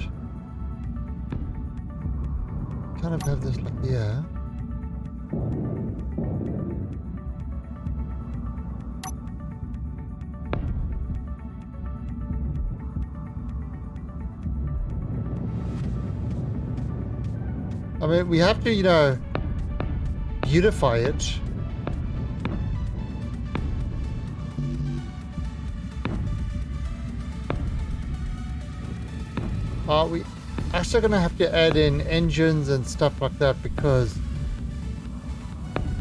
kind of have this like here. I mean, we have to, you know, beautify it. We actually going to have to add in engines and stuff like that because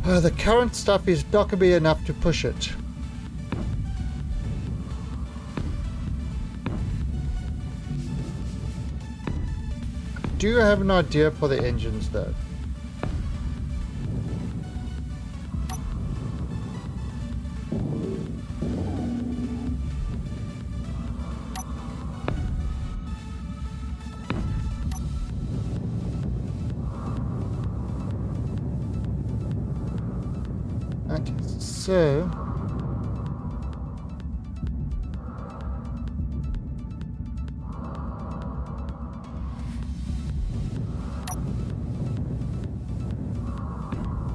the current stuff is not going to be enough to push it. Do you have an idea for the engines though? Okay, so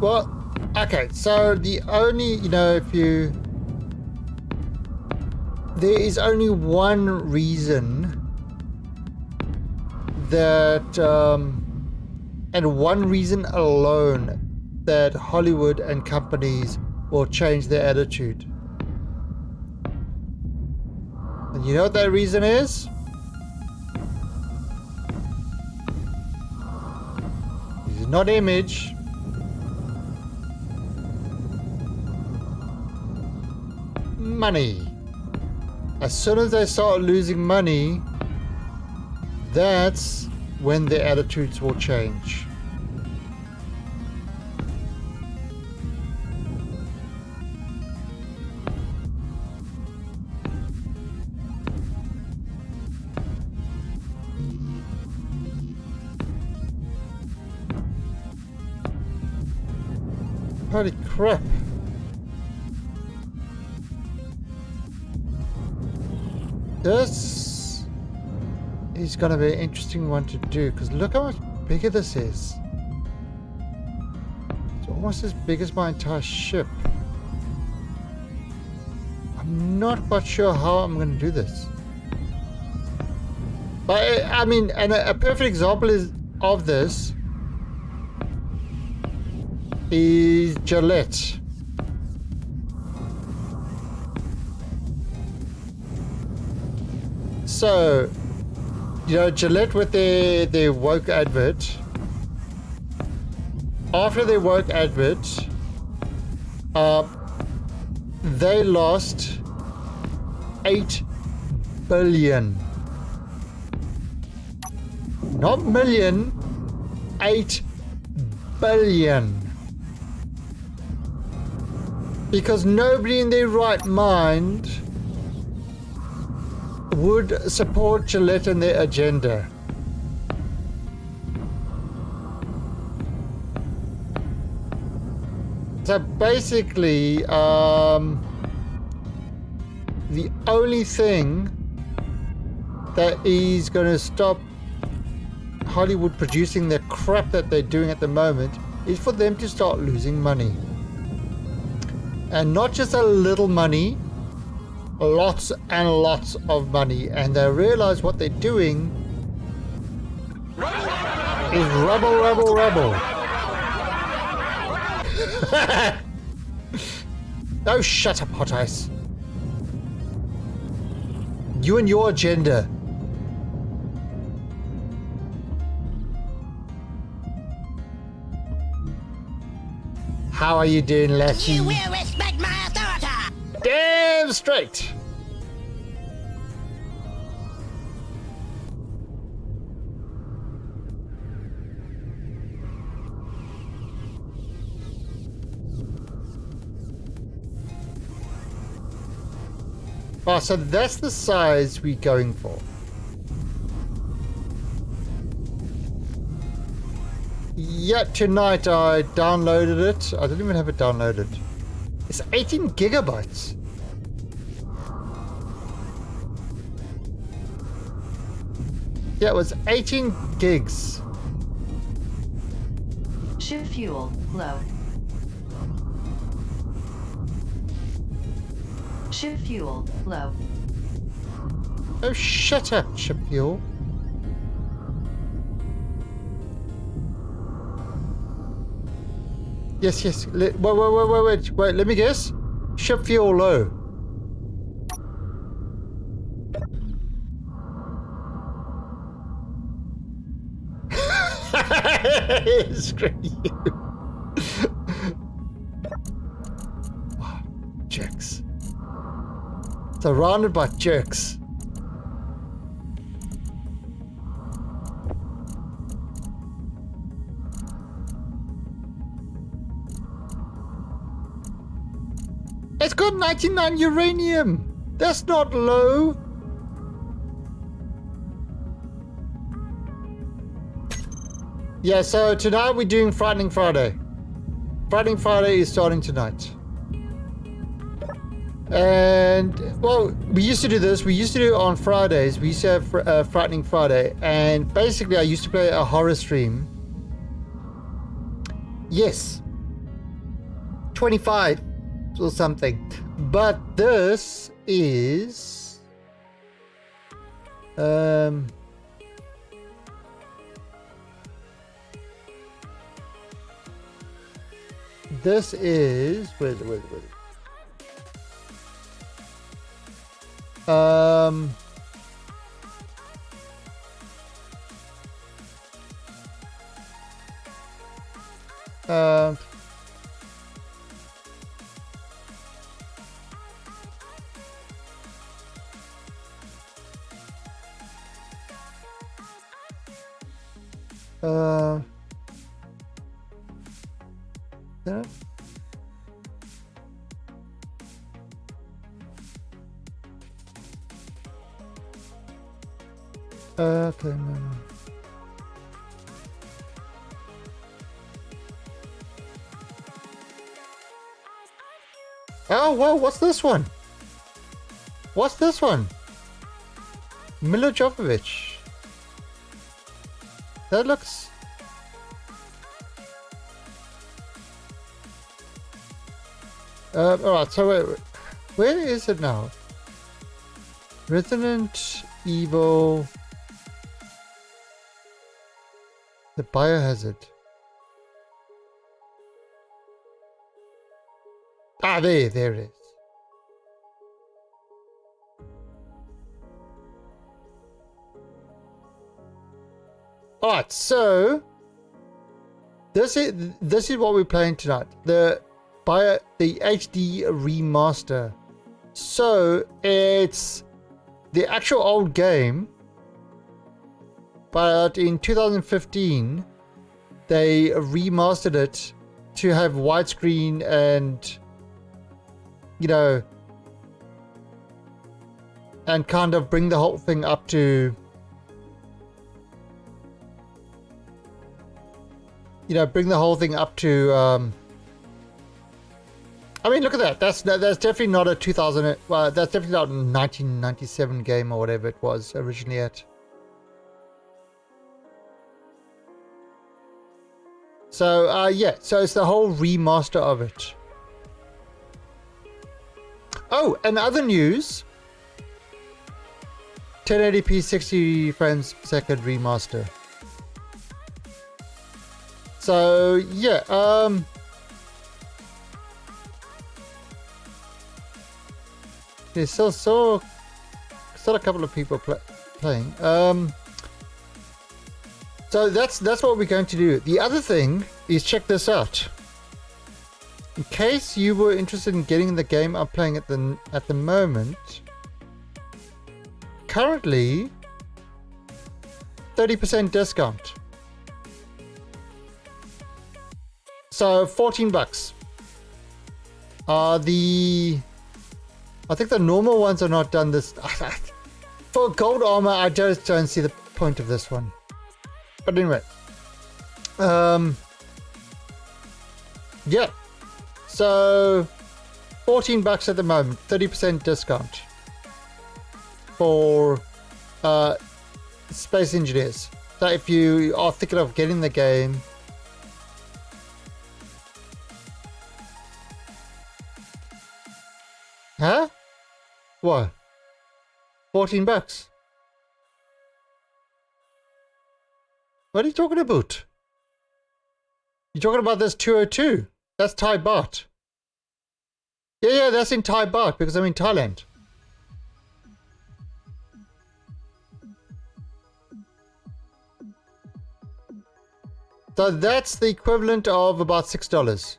well, okay, so the only, you know, there is only one reason that, and one reason alone that Hollywood and companies will change their attitude. And you know what that reason is? It's not image. Money. As soon as they start losing money, that's when their attitudes will change. Holy crap. This is going to be an interesting one to do, because look how much bigger this is. It's almost as big as my entire ship. I'm not quite sure how I'm going to do this. But I mean, and a perfect example of this is Gillette. So, you know, Gillette with their woke advert. After their woke advert, they lost 8 billion. Not million, 8 billion. Because nobody in their right mind would support Gillette and their agenda. So basically, the only thing that is going to stop Hollywood producing the crap that they're doing at the moment is for them to start losing money. And not just a little money, lots and lots of money. And they realize what they're doing is rebel, rebel, rebel. Oh, shut up, Hot Ice. You and your agenda. How are you doing, Lassie? You will respect my authority! Damn straight! Oh, so that's the size we're going for. Yeah, tonight I downloaded it. I didn't even have it downloaded. It's 18 gigabytes. Yeah, it was 18 gigs. Ship fuel low. Ship fuel low. Oh, shut up, ship fuel. Yes, yes. Wait, let me guess. Ship fuel low. Screw you. Wow, jerks. Surrounded by jerks. It's got 99 uranium. That's not low. Yeah, so tonight we're doing Frightening Friday. Frightening Friday is starting tonight. And, well, we used to do this. We used to do it on Fridays. We used to have Frightening Friday. And basically, I used to play a horror stream. Yes. 25 or something. But this is... this is... Where is it? Yeah. Okay, no. Oh, whoa, what's this one? What's this one? Milo Jovovich. That looks... Alright, so where is it now? Resident Evil... The Biohazard. Ah, there it is. Alright, so this is what we're playing tonight. The HD remaster. So it's the actual old game, but in 2015 they remastered it to have widescreen and, you know, and kind of bring the whole thing up to, you know, bring the whole thing up to, I mean, look at that. That's definitely not a 2000, well, that's definitely not a 1997 game or whatever it was originally at. So, yeah, so it's the whole remaster of it. Oh, and other news, 1080p 60 frames per second remaster. So, yeah, there's still a couple of people playing. So that's what we're going to do. The other thing is, check this out. In case you were interested in getting the game I'm playing at the moment, currently 30% discount. So $14. I think the normal ones are not done this. For gold armor, I just don't see the point of this one. But anyway, yeah. So $14 at the moment, 30% discount for Space Engineers. So if you are thinking of getting the game, huh? What? $14? What are you talking about? You're talking about this 202. That's Thai baht. Yeah, that's in Thai baht because I'm in Thailand. So that's the equivalent of about $6.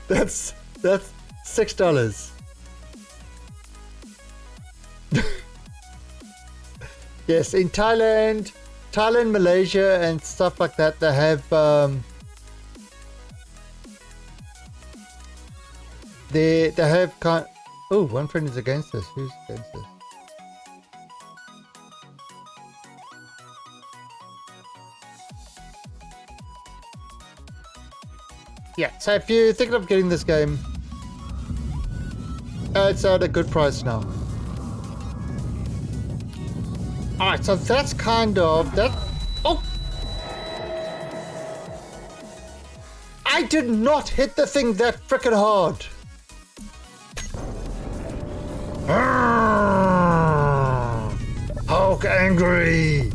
that's $6. Yes, in Thailand, Malaysia, and stuff like that, they have they have kind. Oh, one friend is against this. Who's against this? Yeah, so if you're thinking of getting this game, it's at a good price now. Alright, so that's kind of that. Oh! I did not hit the thing that frickin' hard. Hulk angry.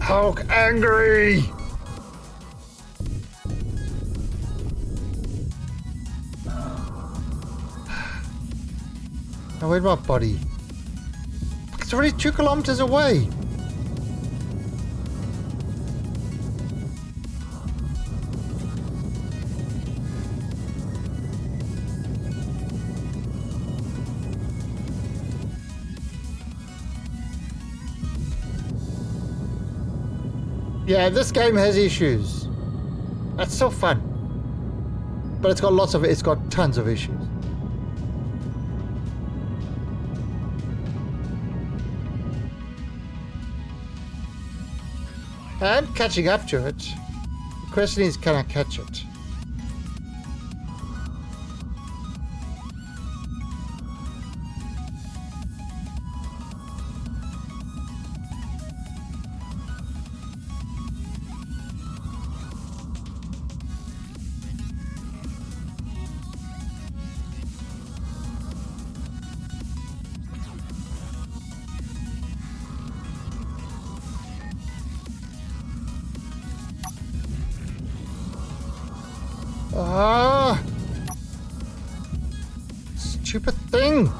Hulk angry. Now where's my body? It's already 2 kilometers away. Yeah, this game has issues. That's so fun. But it's got tons of issues. And catching up to it. The question is, can I catch it? Ah! Stupid thing!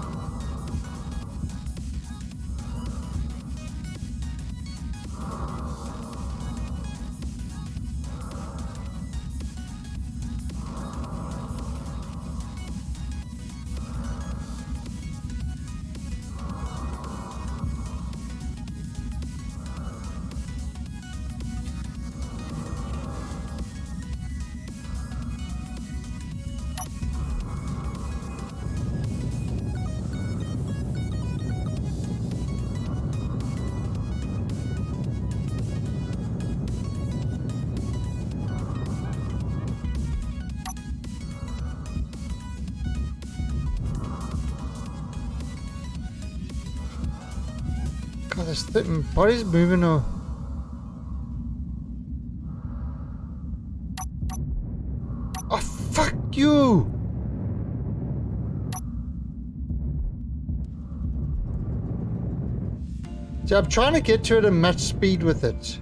God, this thing, body's moving or... Oh, fuck you! See, I'm trying to get to it and match speed with it.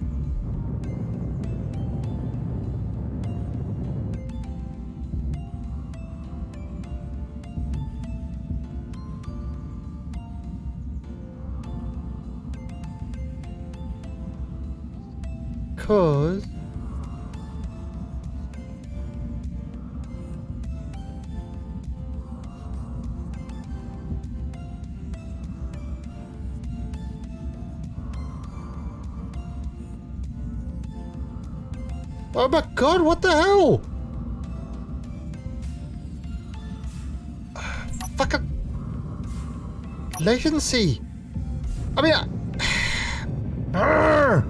Cause... Oh my god, what the hell? Fucking latency. I mean, Arrgh.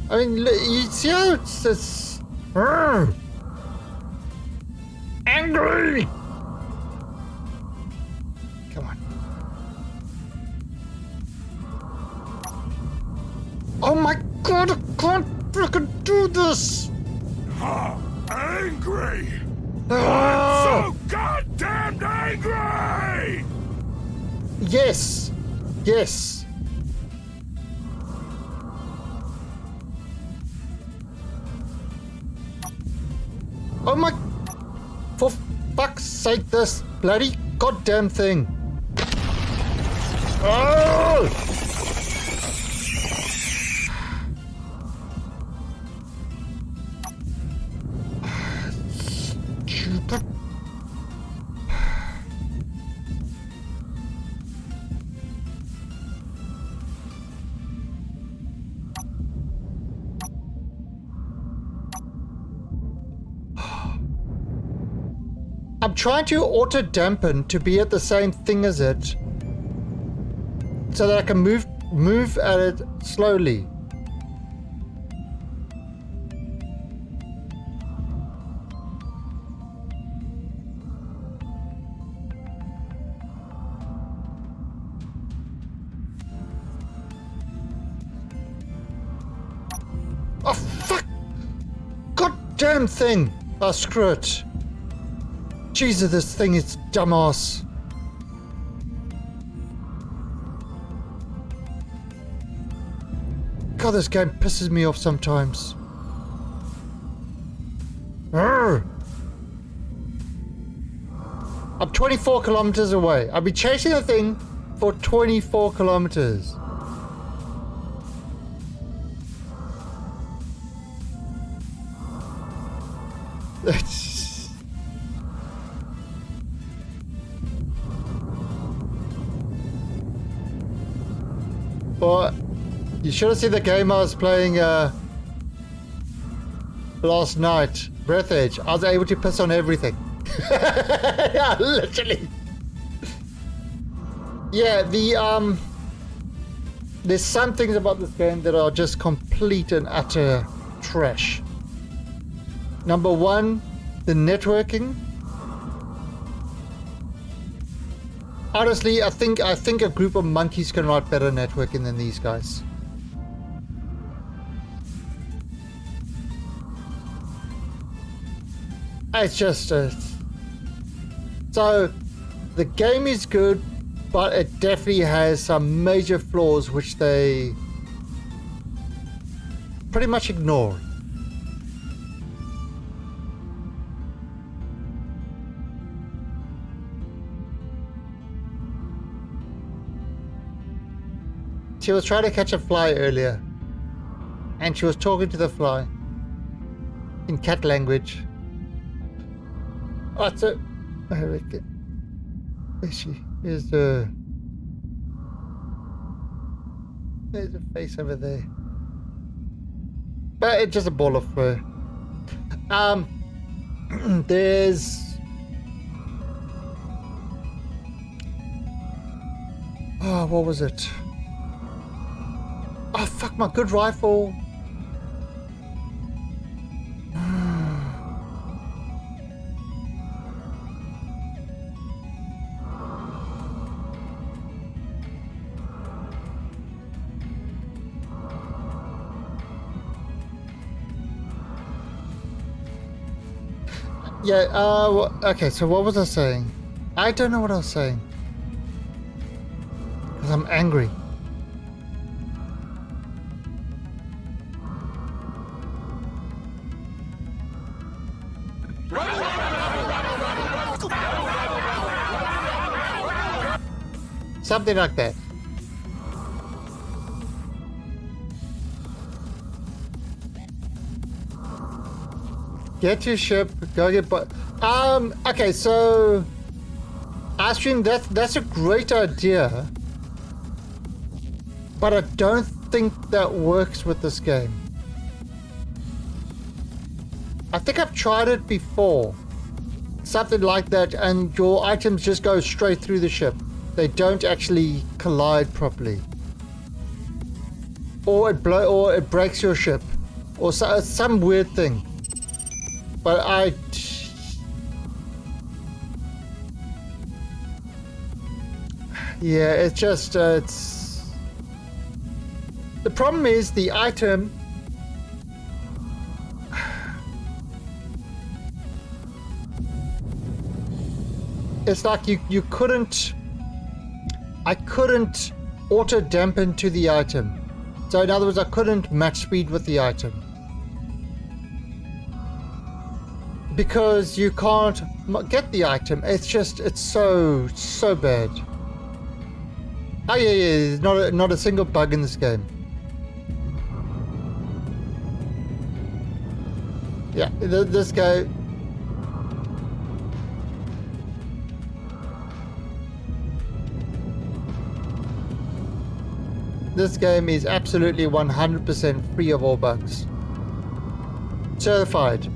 I mean, you see how it's just angry. Come on. Oh my god, I can't freaking do this. Angry! Ah! So goddamn angry! Yes. Yes. Oh my... For fuck's sake, this bloody goddamn thing. Oh! Stupid. I'm trying to auto dampen to be at the same thing as it so that I can move at it slowly. Oh fuck! Goddamn thing! Oh screw it. Jesus, this thing is dumbass. God, this game pisses me off sometimes. Arrgh. I'm 24 kilometers away. I've been chasing the thing for 24 kilometers. Well, you should have seen the game I was playing last night, Breath Edge. I was able to piss on everything. Yeah, literally. Yeah, there's some things about this game that are just complete and utter trash. Number one, the networking. Honestly, I think a group of monkeys can write better networking than these guys. It's just so the game is good, but it definitely has some major flaws which they pretty much ignore. She was trying to catch a fly earlier, and she was talking to the fly in cat language. Oh, so where's she? There's a face over there, but it's just a ball of fur. There's what was it? Oh, fuck, my good rifle. Yeah, okay, so what was I saying? I don't know what I was saying. Because I'm angry. Something like that. Get your ship, go get okay, so I assume that's a great idea, but I don't think that works with this game. I think I've tried it before. Something like that, and your items just go straight through the ship. They don't actually collide properly. Or it breaks your ship. Or some weird thing. But yeah, it's just, it's... The problem is the item... It's like you couldn't... I couldn't auto dampen to the item. So in other words, I couldn't match speed with the item. Because you can't get the item. It's just, it's so bad. Oh yeah, there's not a single bug in this game. Yeah, this guy... This game is absolutely 100% free of all bugs. Certified.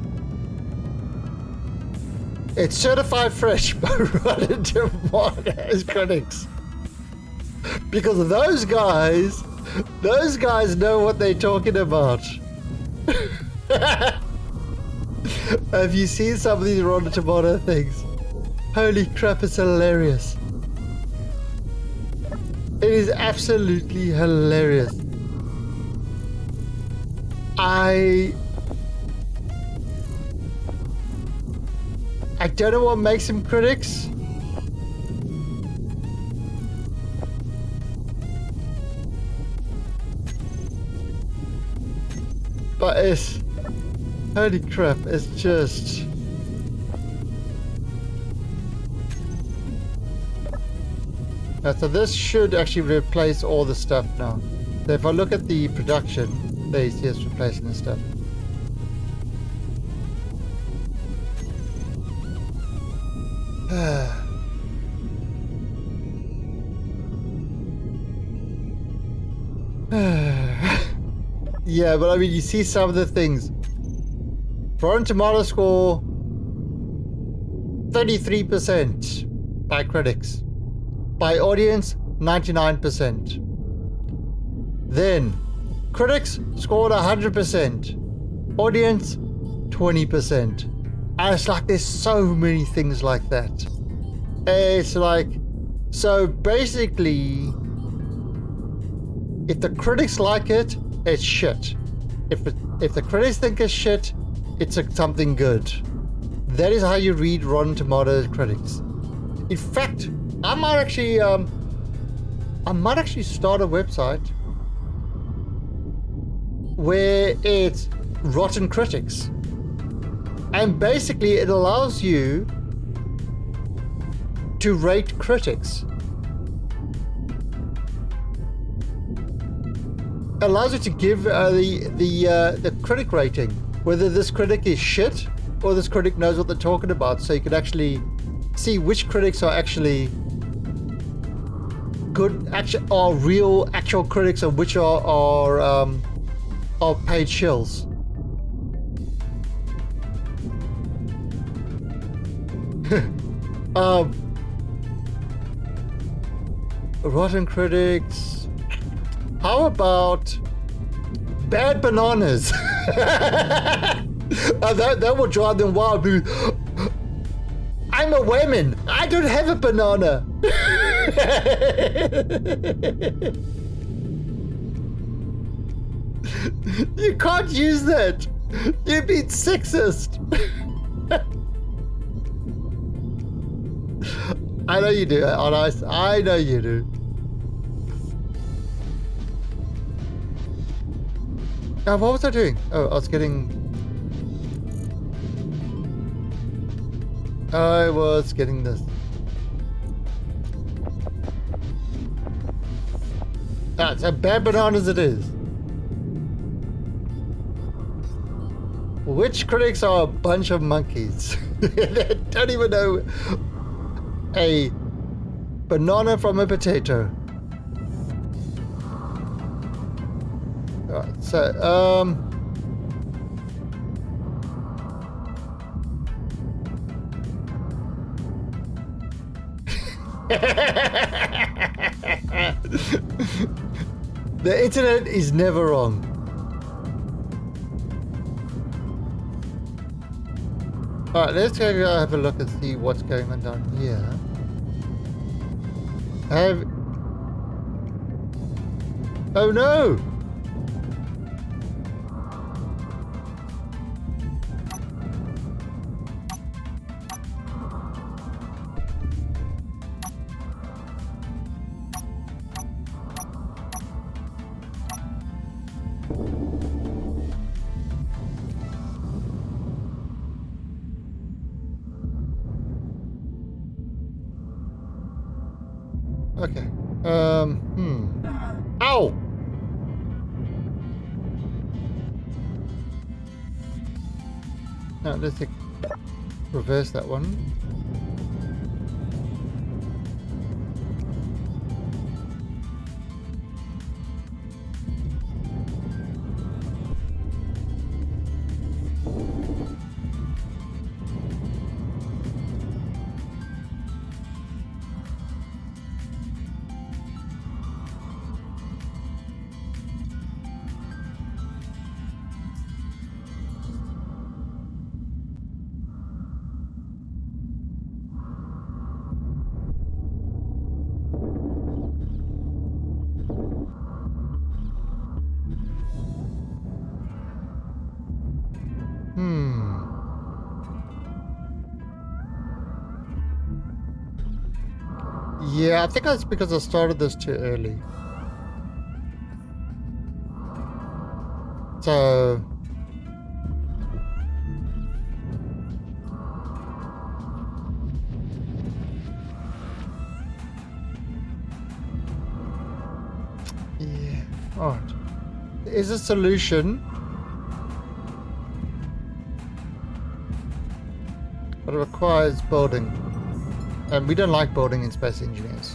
It's certified fresh by Rotten Tomatoes critics. Because those guys know what they're talking about. Have you seen some of these Rotten Tomato things? Holy crap, it's hilarious. It is absolutely hilarious. I don't know what makes them critics. But it's... Holy crap, it's just... So this should actually replace all the stuff now. So if I look at the production, there you see it's replacing the stuff. Yeah, but I mean, you see some of the things. Rotten Tomato score 33% by critics. By audience, 99%. Then, critics scored 100%. Audience, 20%. And it's like there's so many things like that. It's like, so basically, if the critics like it, it's shit. If the critics think it's shit, it's something good. That is how you read Rotten Tomatoes critics. In fact, I might actually I might actually start a website where it's Rotten Critics. And basically it allows you to rate critics. Allows you to give the critic rating, whether this critic is shit or this critic knows what they're talking about, so you can actually see which critics are actually good, are real actual critics, and which are paid shills. Rotten critics. How about bad bananas? That will drive them wild. I'm a woman. I don't have a banana. You can't use that. You're being sexist. I know you do, honest. I know you do. What was I doing? Oh, I was getting this. That's a bad bananas it is. Which critics are a bunch of monkeys? They don't even know a banana from a potato. Alright, so, the internet is never wrong. Alright, let's go have a look and see what's going on down here. Oh no! Okay. Ow! Now let's reverse that one. Yeah, I think that's because I started this too early. So... yeah, alright. There is a solution. But it requires building. And we don't like building in Space Engineers.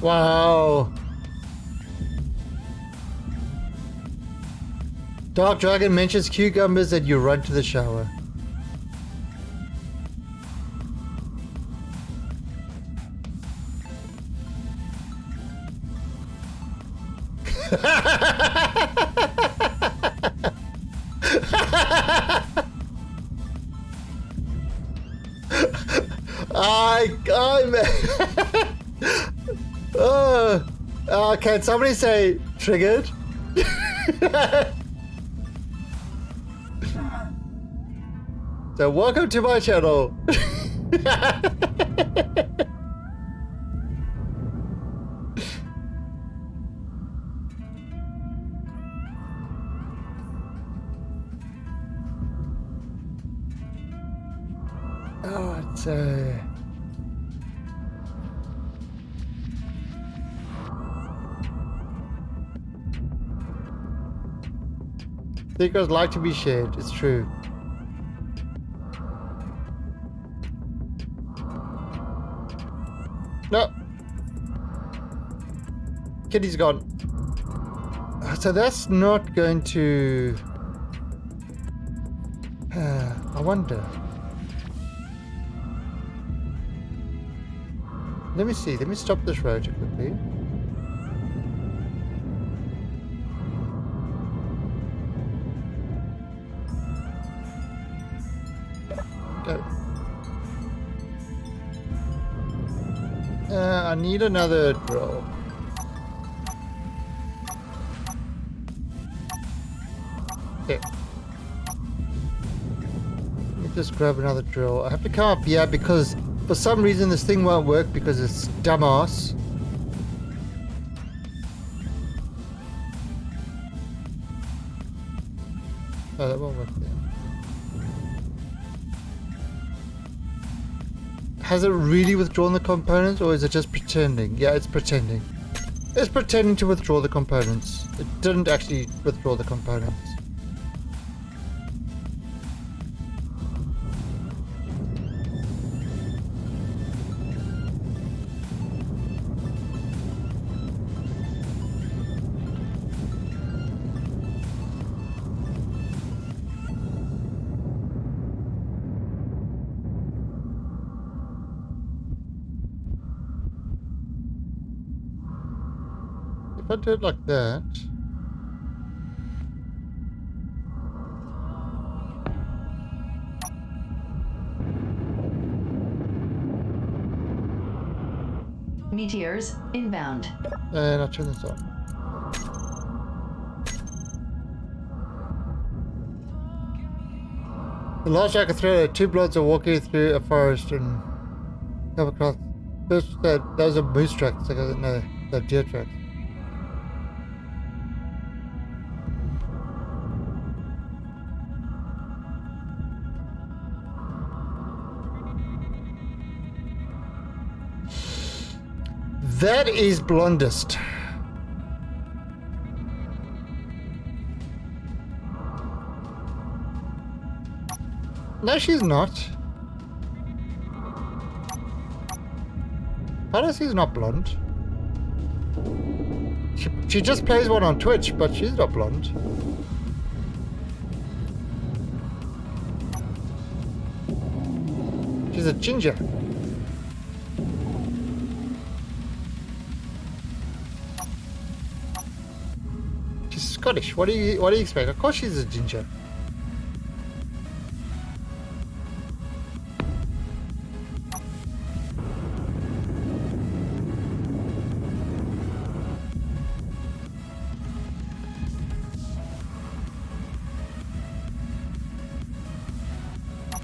Wow. Dark Dragon mentions cucumbers and you run to the shower. I'm. Can somebody say triggered? So welcome to my channel. Oh, it's Secrets like to be shared. It's true. No. Kitty's gone. So that's not going to... I wonder. Let me see. Let me stop this rotor quickly. Go. I need another drill. Okay. Let me just grab another drill. I have to come up here because for some reason this thing won't work because it's dumbass. Oh, that won't work there. Has it really withdrawn the components or is it just pretending? Yeah, it's pretending. It's pretending to withdraw the components. It didn't actually withdraw the components. If I do it like that... Meteors inbound. And I'll turn this on. The last I could throw 2 bloods are walking through a forest and come across... First, those are moose tracks. No, they're deer tracks. That is blondest. No, she's not. Odyssey's not blonde. She just plays one on Twitch, but she's not blonde. She's a ginger. She's Scottish. What do you expect? Of course she's a ginger.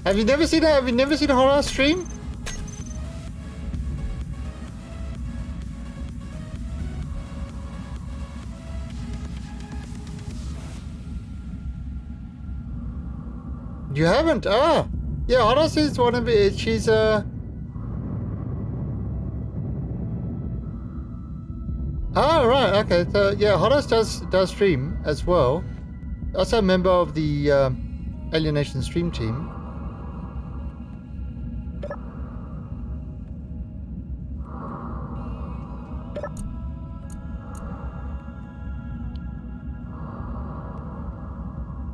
Have you never seen a horror stream? You haven't? Ah, yeah. Horace is one of it. She's Ah, right. Okay. So yeah, Horace does stream as well. Also a member of the Alienation stream team.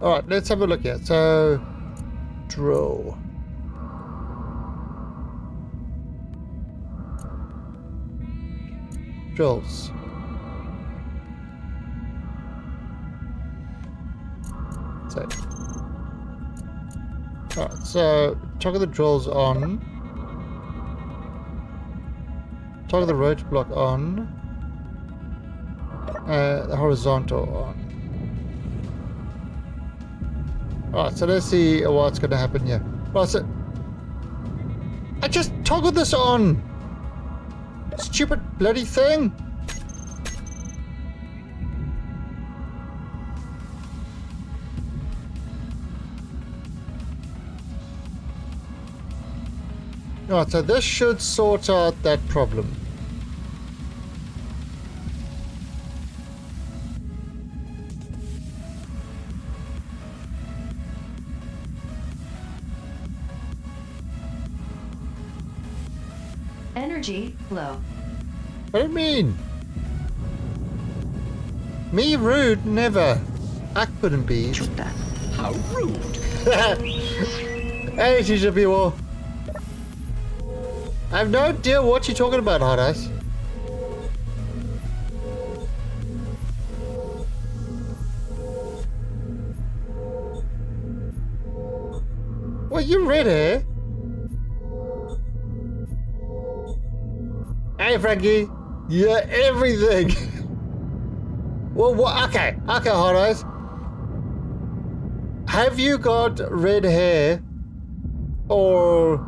All right. Let's have a look here. So. Drill. Drills. So. Alright, so chuck the drills on. Toggle the roadblock on. The horizontal on. Alright, so let's see what's going to happen here. Right, so I just toggled this on. Stupid bloody thing. Alright, so this should sort out that problem. Energy low. What do you mean? Me rude? Never. I couldn't be. How rude. Hey, teacher people. I have no idea what you're talking about, Hot Ice. Well, you red hair. Hey, Frankie. Yeah, everything. Well, what? Okay, Hot Eyes. Have you got red hair, or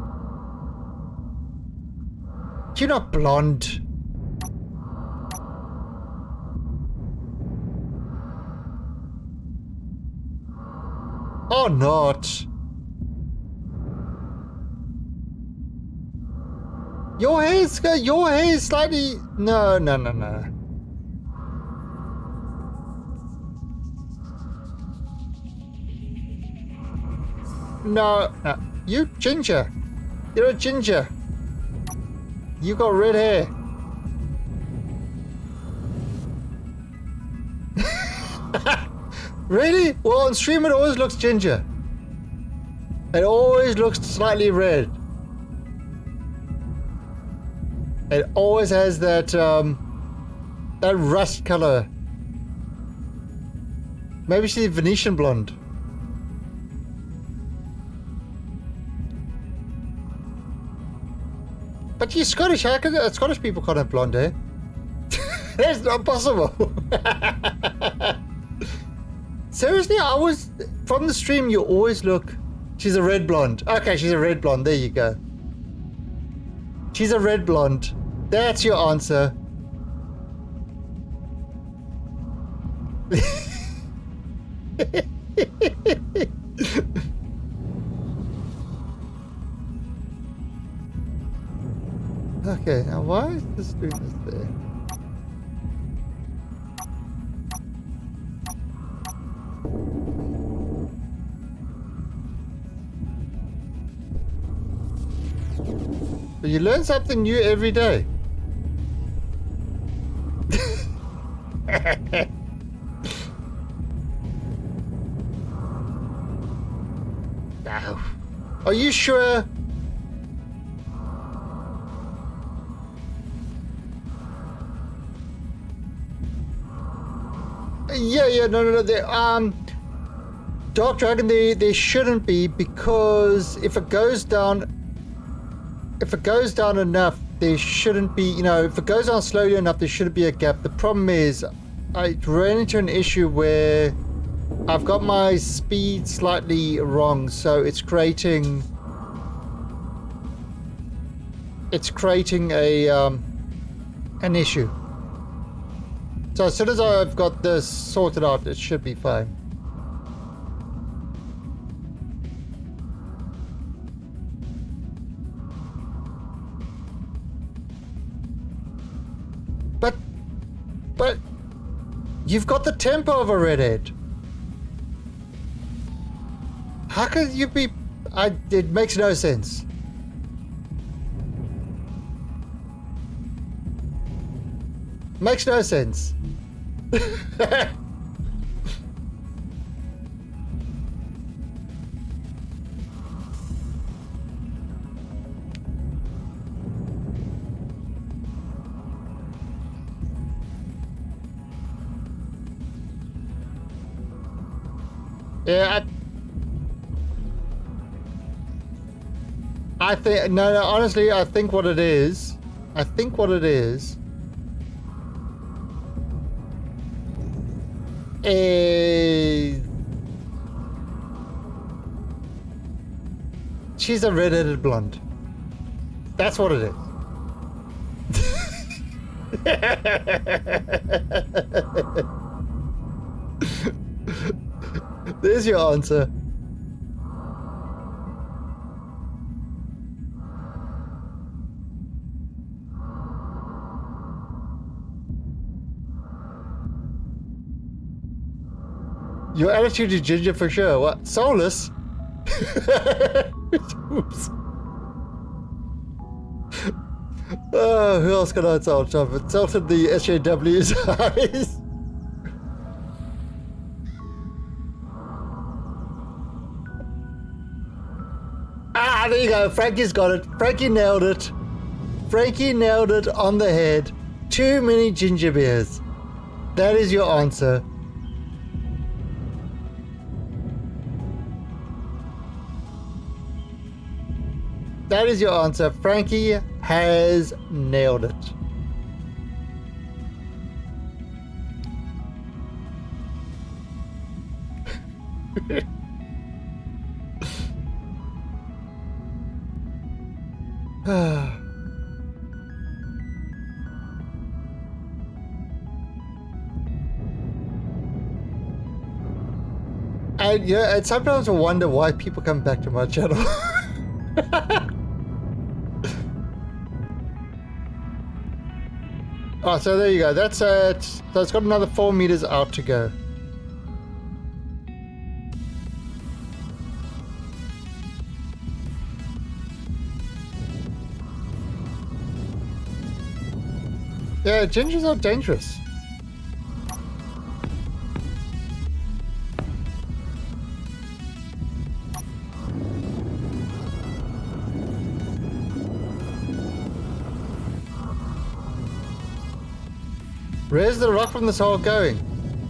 you're not blonde? Or not? Your hair is slightly... No. No. You ginger. You're a ginger. You got red hair. Really? Well, on stream it always looks ginger. It always looks slightly red. It always has that that rust color. Maybe she's Venetian blonde. But you're Scottish. How can Scottish people can't have blonde hair? That's not possible. Seriously, I was from the stream. You always look. She's a red blonde. Okay, she's a red blonde. There you go. She's a red blonde. That's your answer. Okay, now why is this doing this there? But you learn something new every day. No. Are you sure? Yeah, no. Dark Dragon, there shouldn't be, because if it goes down enough, there shouldn't be, if it goes down slowly enough, there shouldn't be a gap. The problem is, I ran into an issue where I've got my speed slightly wrong, so it's creating a an issue. So as soon as I've got this sorted out, it should be fine. But you've got the tempo of a redhead. How could you be... it makes no sense. Makes no sense. Yeah, I think... No, honestly, I think what it is... I think what it is she's a red-headed blonde. That's what it is. There's your answer. Your attitude is ginger for sure. What? Soulless? Oops. Oh, who else can I insult? I've insulted the SJW's eyes. Ah, there you go. Frankie's got it. Frankie nailed it. Frankie nailed it on the head. Too many ginger beers. That is your answer. That is your answer. Frankie has nailed it. And yeah, and sometimes I wonder why people come back to my channel. Oh, so there you go. That's it. So it's got another 4 meters out to go. Yeah, gingers are dangerous. Where's the rock from this hole going?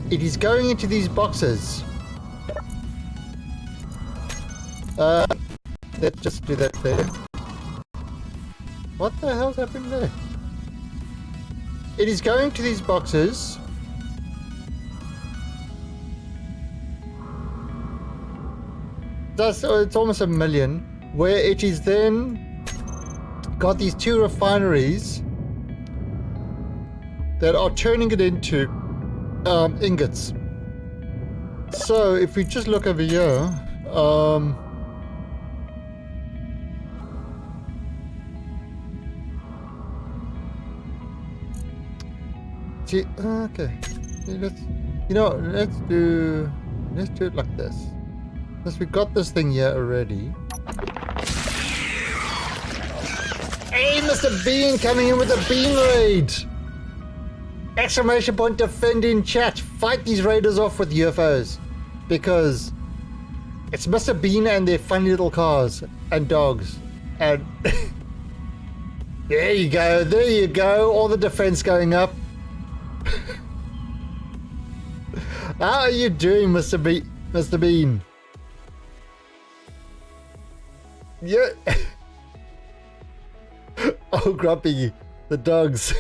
It is going into these boxes. Let's just do that there. What the hell's happening there? It is going to these boxes. It's almost 1 million. Where it is then got these 2 refineries that are turning it into ingots. So if we just look over here, see, okay, let's do it like this. Because we got this thing here already. Hey, Mr. Bean coming in with a bean raid! Exclamation point defend in chat. Fight these raiders off with UFOs. Because it's Mr. Bean and their funny little cars and dogs. And there you go. There you go. All the defense going up. How are you doing, Mr. Bean? Yeah. Oh, Grumpy. The dogs.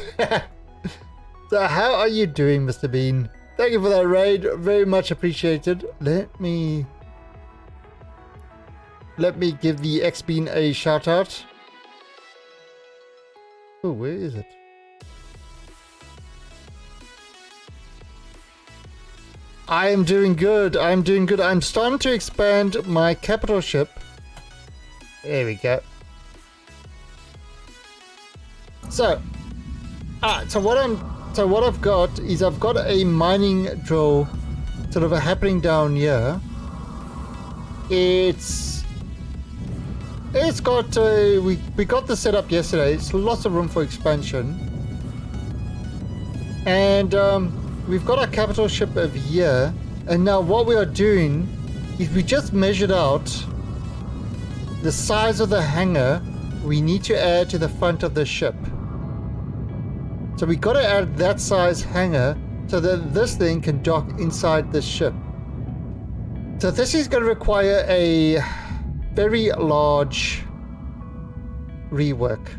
So how are you doing, Mr. Bean? Thank you for that raid. Very much appreciated. Let me give the X-Bean a shout out. Oh, where is it? I am doing good. I'm doing good. I'm starting to expand my capital ship. There we go. So what I've got is I've got a mining drill sort of happening down here. It's got we got this set up yesterday. It's lots of room for expansion. And we've got our capital ship over here. And now what we are doing is we just measured out the size of the hangar we need to add to the front of the ship. So we got to add that size hangar so that this thing can dock inside this ship. So this is going to require a very large rework.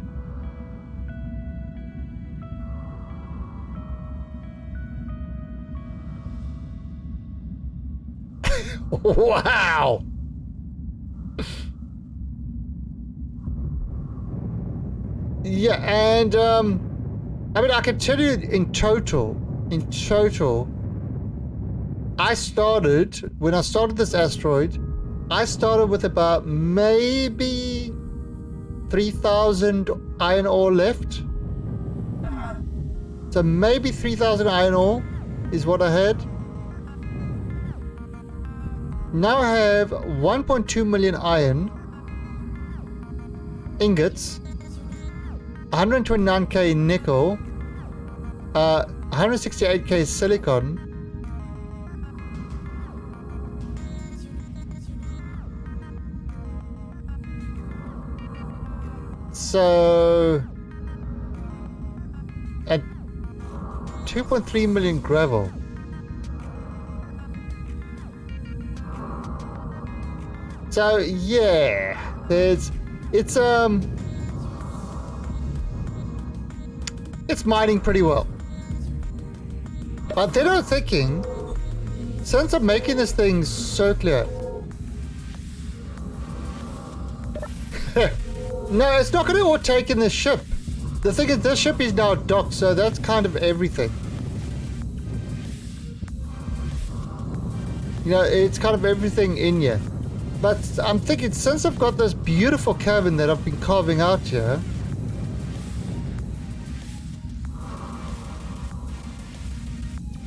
Wow! Yeah, and I mean, I can tell you in total, I started, when I started this asteroid, I started with about maybe 3,000 iron ore left. So maybe 3,000 iron ore is what I had. Now I have 1.2 million iron ingots, 129k nickel, 168k silicon, so, and 2.3 million gravel. So yeah, it's mining pretty well. But then I was thinking, since I'm making this thing circular, no, it's not going to overtake in the ship. The thing is, this ship is now docked, so that's kind of everything. You know, it's kind of everything in here. But I'm thinking, since I've got this beautiful cabin that I've been carving out here,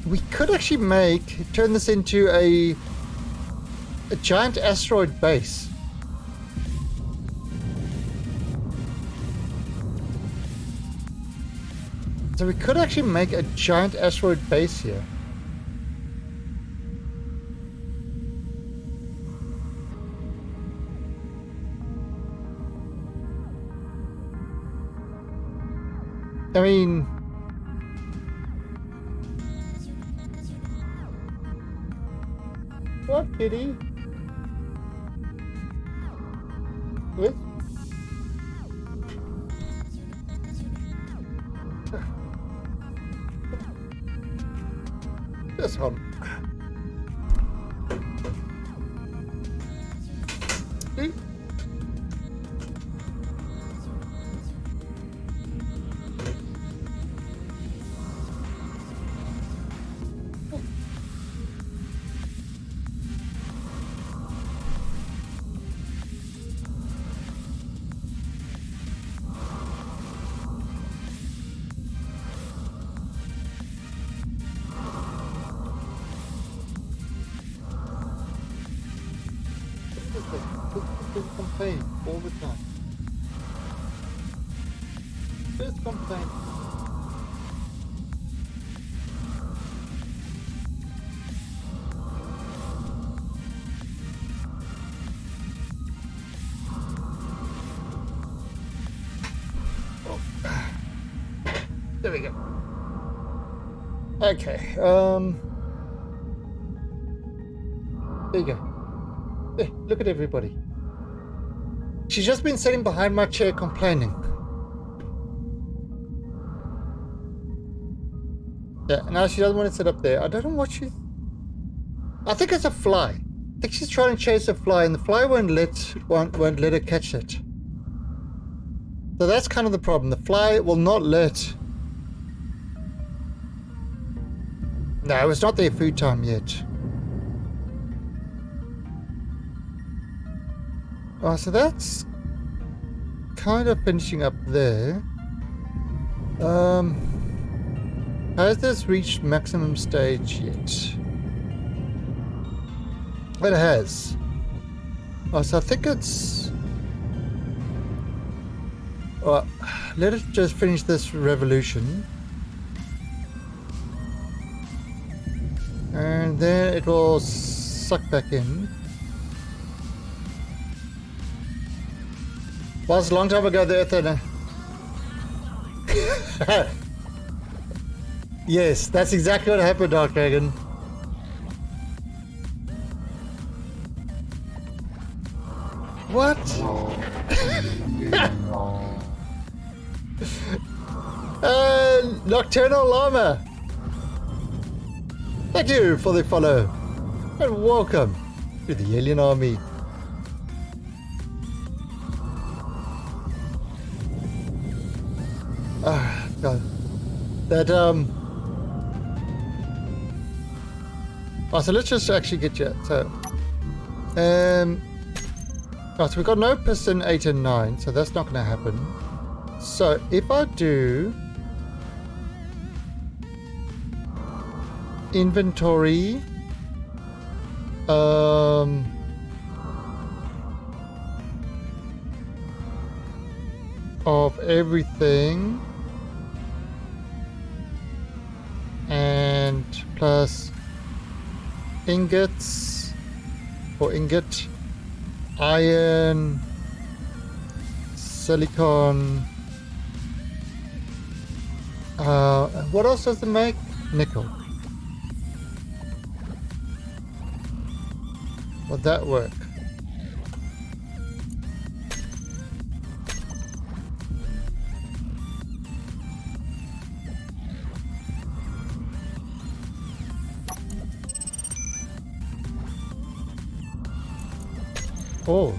we could actually turn this into a giant asteroid base. So we could actually make a giant asteroid base here. I mean, what, kitty? What? This one. Complain all the time. Just complain. Oh. There we go. Okay. There you go. Hey, look at everybody. She's just been sitting behind my chair complaining. Yeah, now she doesn't want to sit up there. I don't know what she... I think it's a fly. I think she's trying to chase a fly and the fly won't let her catch it. So that's kind of the problem. The fly will not let... No, it's not their food time yet. Oh, so that's kind of finishing up there. Has this reached maximum stage yet? It has. Oh, so I think it's... Well, let it just finish this revolution. And then it will suck back in. Was a long time ago the Earth had Yes, that's exactly what happened, Dark Dragon. What? Nocturnal Llama. Thank you for the follow. And welcome. To the alien army. Ah, God. That, Oh, so let's just actually get you. So, oh, so we've got no piston 8 and 9, so that's not going to happen. So, if I do inventory, of everything, and plus ingots or ingot, iron, silicon, what else does it make? Nickel. Would that work? Oh.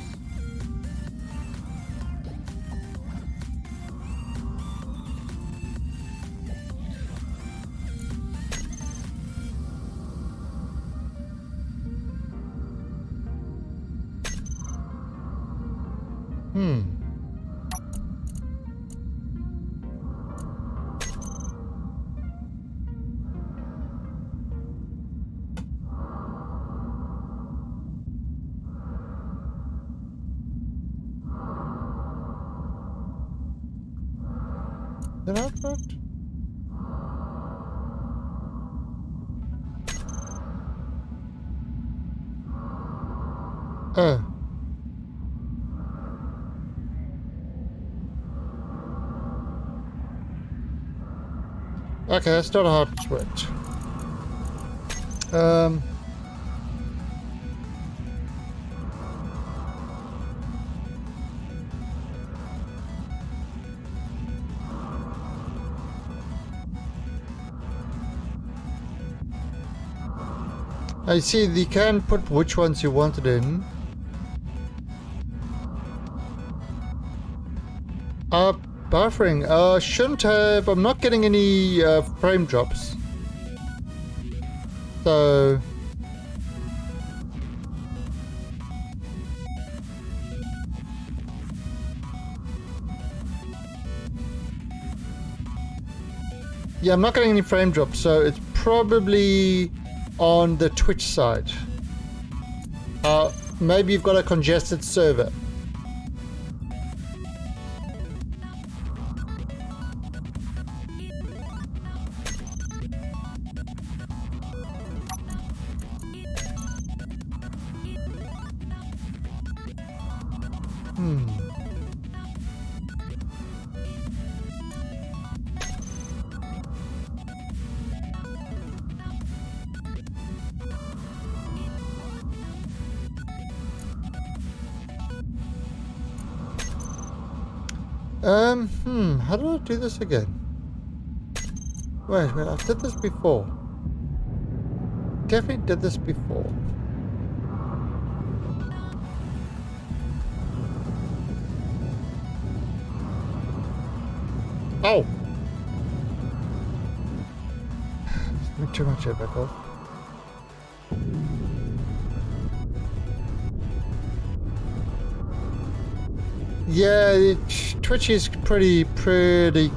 Did that work? Oh. Okay, that's not a hard switch. I see you can put which ones you wanted in. Buffering. Shouldn't have. I'm not getting any frame drops. So. Yeah, I'm not getting any frame drops, so it's probably on the Twitch side. Maybe you've got a congested server. How do I do this again? Wait, I did this before. Definitely did this before. Oh! Make too much of it back off. Yeah, Twitch is pretty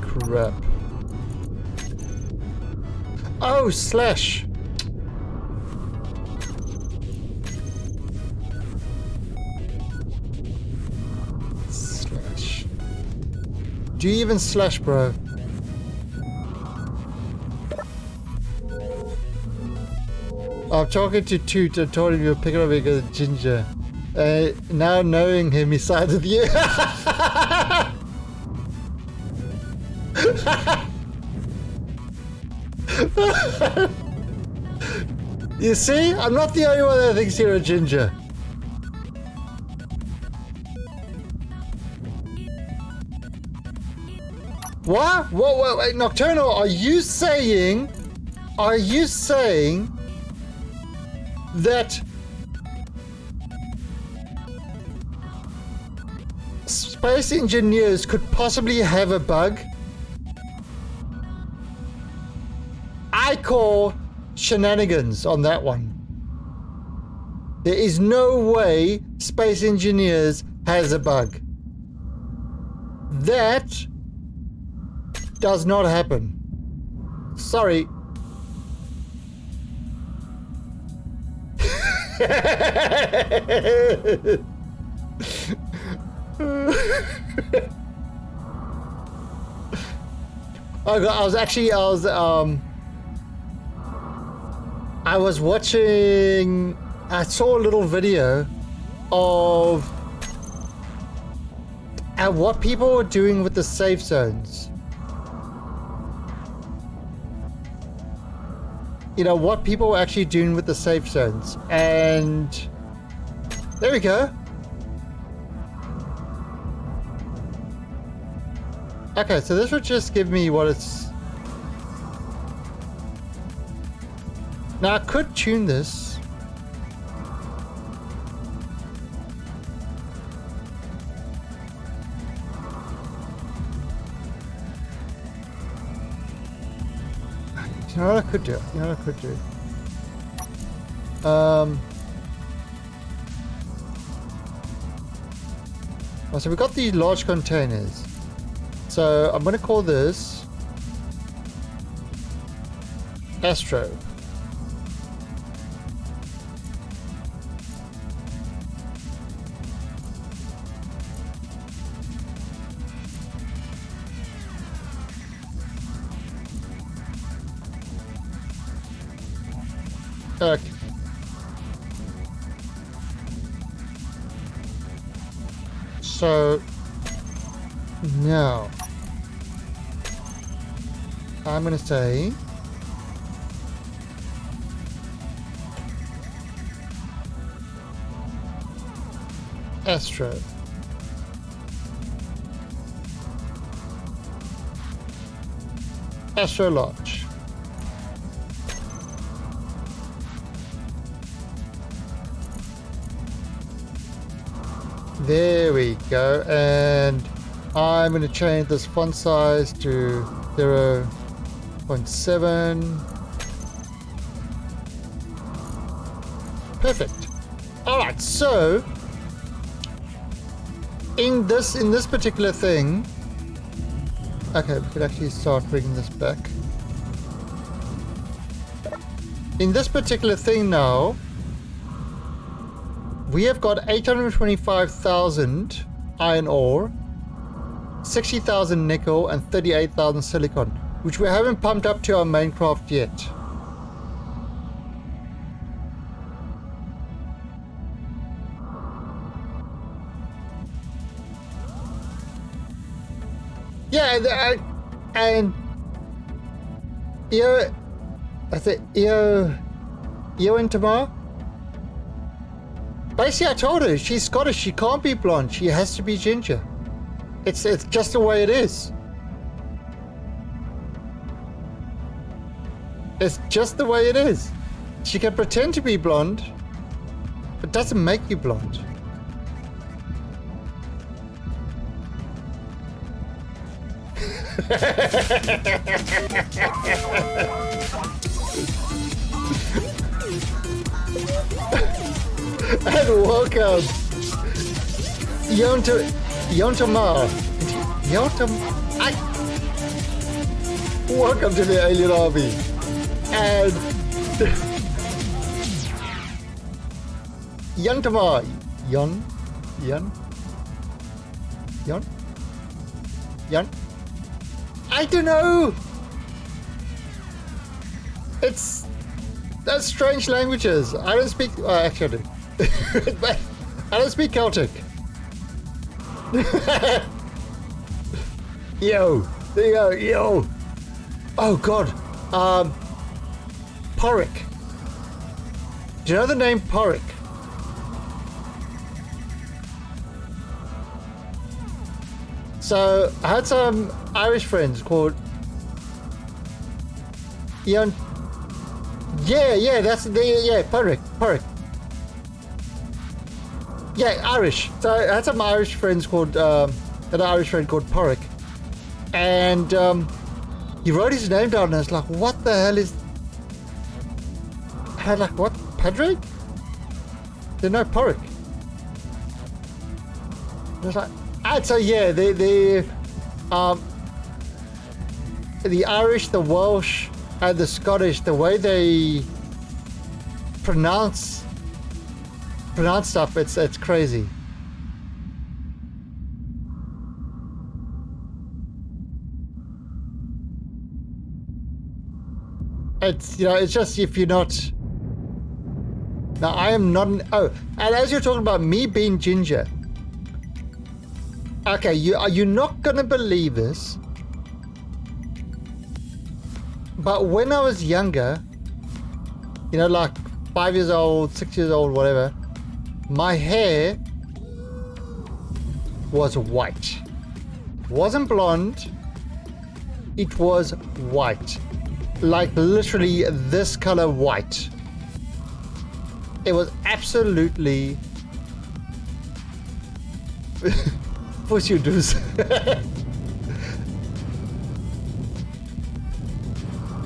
crap. Oh, slash. Slash. Do you even slash, bro? I'm talking to Toot. I told him you're picking up a ginger. Now knowing him, he sided with you. You see? I'm not the only one that thinks you're a ginger. What? Wait, Nocturnal, are you saying that space engineers could possibly have a bug, I call shenanigans on that one. There is no way space engineers has a bug. That does not happen. Sorry. I was watching, I saw a little video of what people were doing with the safe zones. You know, what people were actually doing with the safe zones. And there we go. Okay, so this would just give me what it's... Now I could tune this. You know what I could do? You know what I could do? Oh, so we got these large containers. So I'm going to call this Asteroid. Okay. So now I'm going to say Asteroid. Astro Lodge. There we go, and I'm going to change this font size to 0.7. Perfect. All right, so in this particular thing, okay, we could actually start bringing this back. In this particular thing now, we have got 825,000 iron ore, 60,000 nickel, and 38,000 silicon, which we haven't pumped up to our main craft yet. Yeah, and Io, I think Io and Tamar. Basically, I told her she's Scottish. She can't be blonde. She has to be ginger. It's just the way it is. It's just the way it is. She can pretend to be blonde, but doesn't make you blonde. And welcome, Yontamar. Welcome to the Alien Army. And Yontamar. Yon? I don't know. That's strange languages. I don't speak. Actually, I do. But I don't speak Celtic. Yo. Oh God. Porrick. Do you know the name Porrick? So I had some Irish friends called Ian. Yeah, that's Porrick. Yeah, Irish. So I had some Irish friends called an Irish friend called Porrick, and he wrote his name down, and I was like, what the hell is... I was like, what? Padraig? There's no Porrick. I was like, so yeah, the Irish, the Welsh, and the Scottish, the way they pronounce stuff, it's crazy. It's, you know, it's just if you're not... Now, I am not an... Oh, and as you're talking about me being ginger... Okay, you're not gonna believe this, but when I was younger, you know, like 5 years old, 6 years old, whatever, my hair was white. It wasn't blonde, it was white. Like literally this color white. It was absolutely... Push you dudes.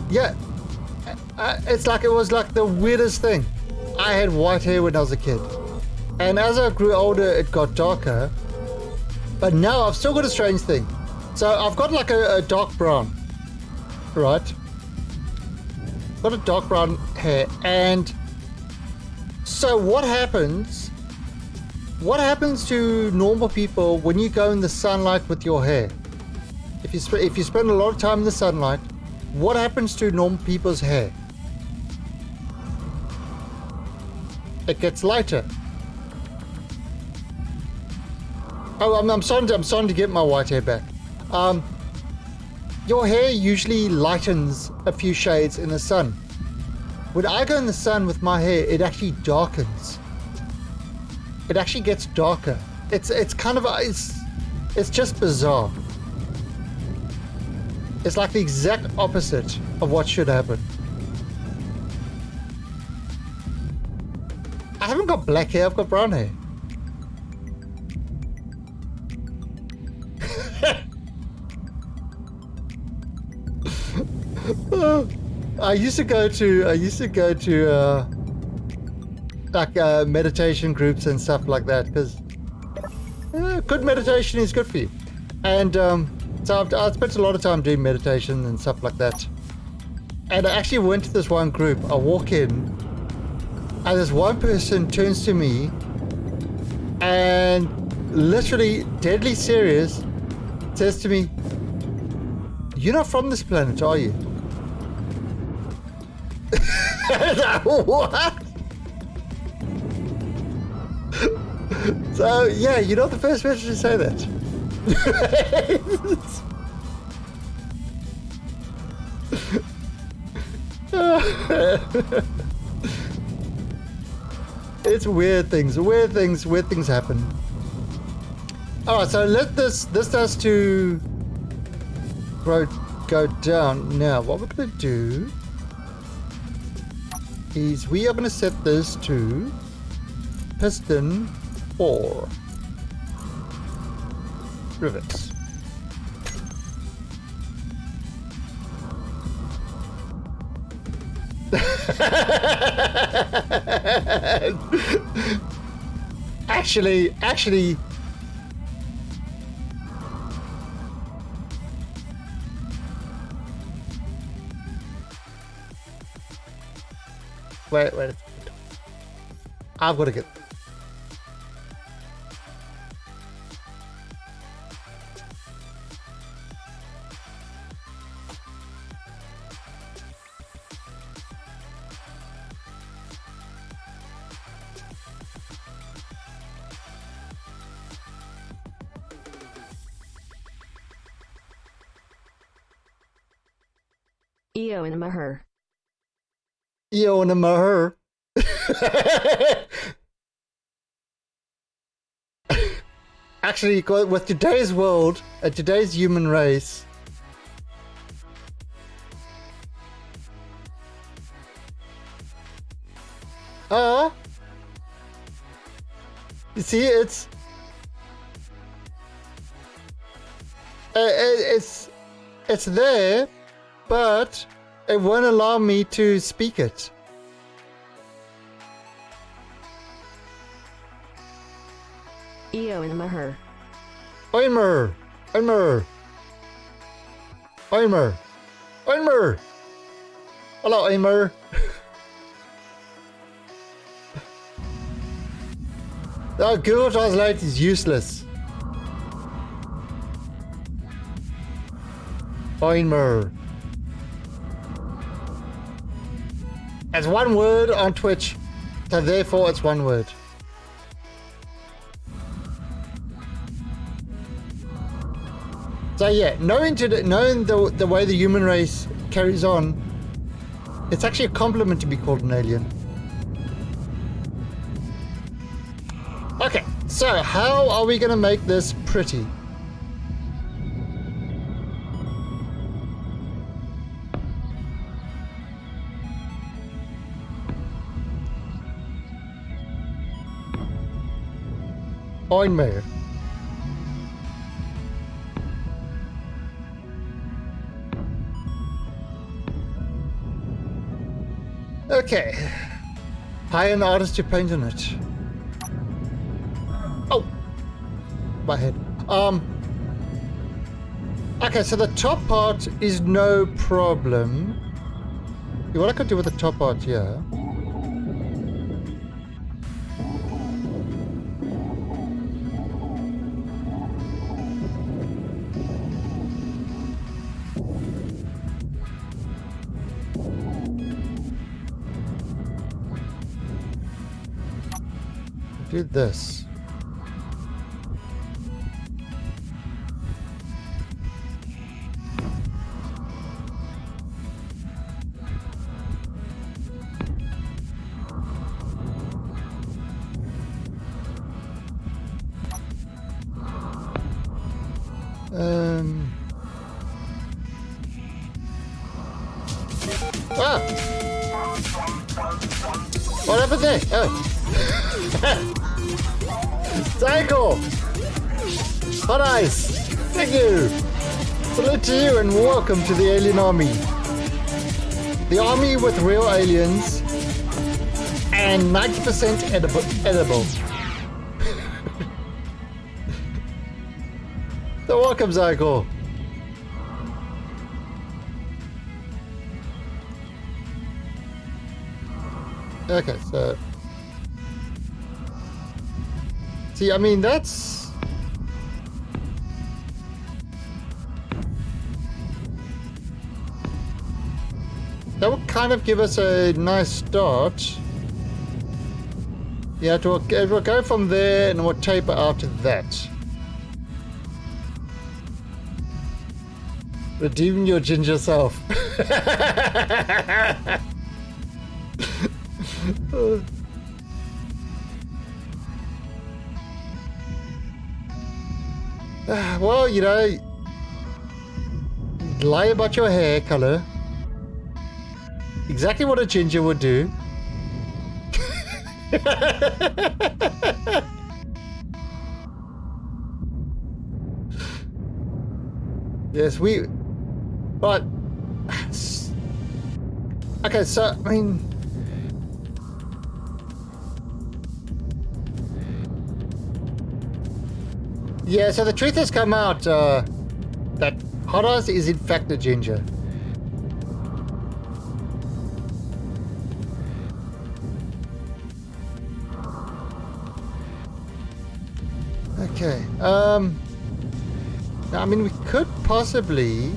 Yeah, it's like, it was like the weirdest thing. I had white hair when I was a kid, and as I grew older it got darker, but now I've still got a strange thing. So I've got like a dark brown, right? Got a dark brown hair, and so what happens to normal people when you go in the sunlight with your hair? If you spend a lot of time in the sunlight, what happens to normal people's hair? It gets lighter. Oh, I'm starting to get my white hair back. Your hair usually lightens a few shades in the sun. When I go in the sun with my hair, it actually darkens. It actually gets darker. It's kind of it's just bizarre. It's like the exact opposite of what should happen. I haven't got black hair, I've got brown hair. I used to go to like meditation groups and stuff like that, because good meditation is good for you. And so I spent a lot of time doing meditation and stuff like that. And I actually went to this one group. I walk in, and this one person turns to me and literally deadly serious says to me, "You're not from this planet, are you?" What? So yeah, you're not the first person to say that. It's weird things happen. Alright, so let this has to go down. Now what we're gonna do is we are gonna set this to piston 4 rivets. Actually, wait. I've got to get. Eo and Maher. Eo and Maher. Actually, with today's world and today's human race, you see, It's there, but it won't allow me to speak it. Eo and Maher. Oimer! Oimer! Oimer! Oimer! Hello, Oimer! Oh, Google Translate is useless. Oimer. It's one word on Twitch, so therefore it's one word. So yeah, knowing the way the human race carries on, it's actually a compliment to be called an alien. Okay, so how are we gonna make this pretty? Oinmer. Okay. Hire an artist to paint on it. Oh! My head. Okay, so the top part is no problem. What I could do with the top part here. Do this. Ah! What happened there? Oh. Psycho! Hot Ice! Thank you! Salute to you and welcome to the alien army. The army with real aliens and 90% edible. So welcome, Psycho. Okay, so... See, I mean, that's... That would kind of give us a nice start. Yeah, it will go from there and we'll taper out to that. Redeem your ginger self. Well, you know, lie about your hair color. Exactly what a ginger would do. Yes, but okay, so I mean, yeah, so the truth has come out that Hot Ice is in fact a ginger. Okay. I mean, we could possibly.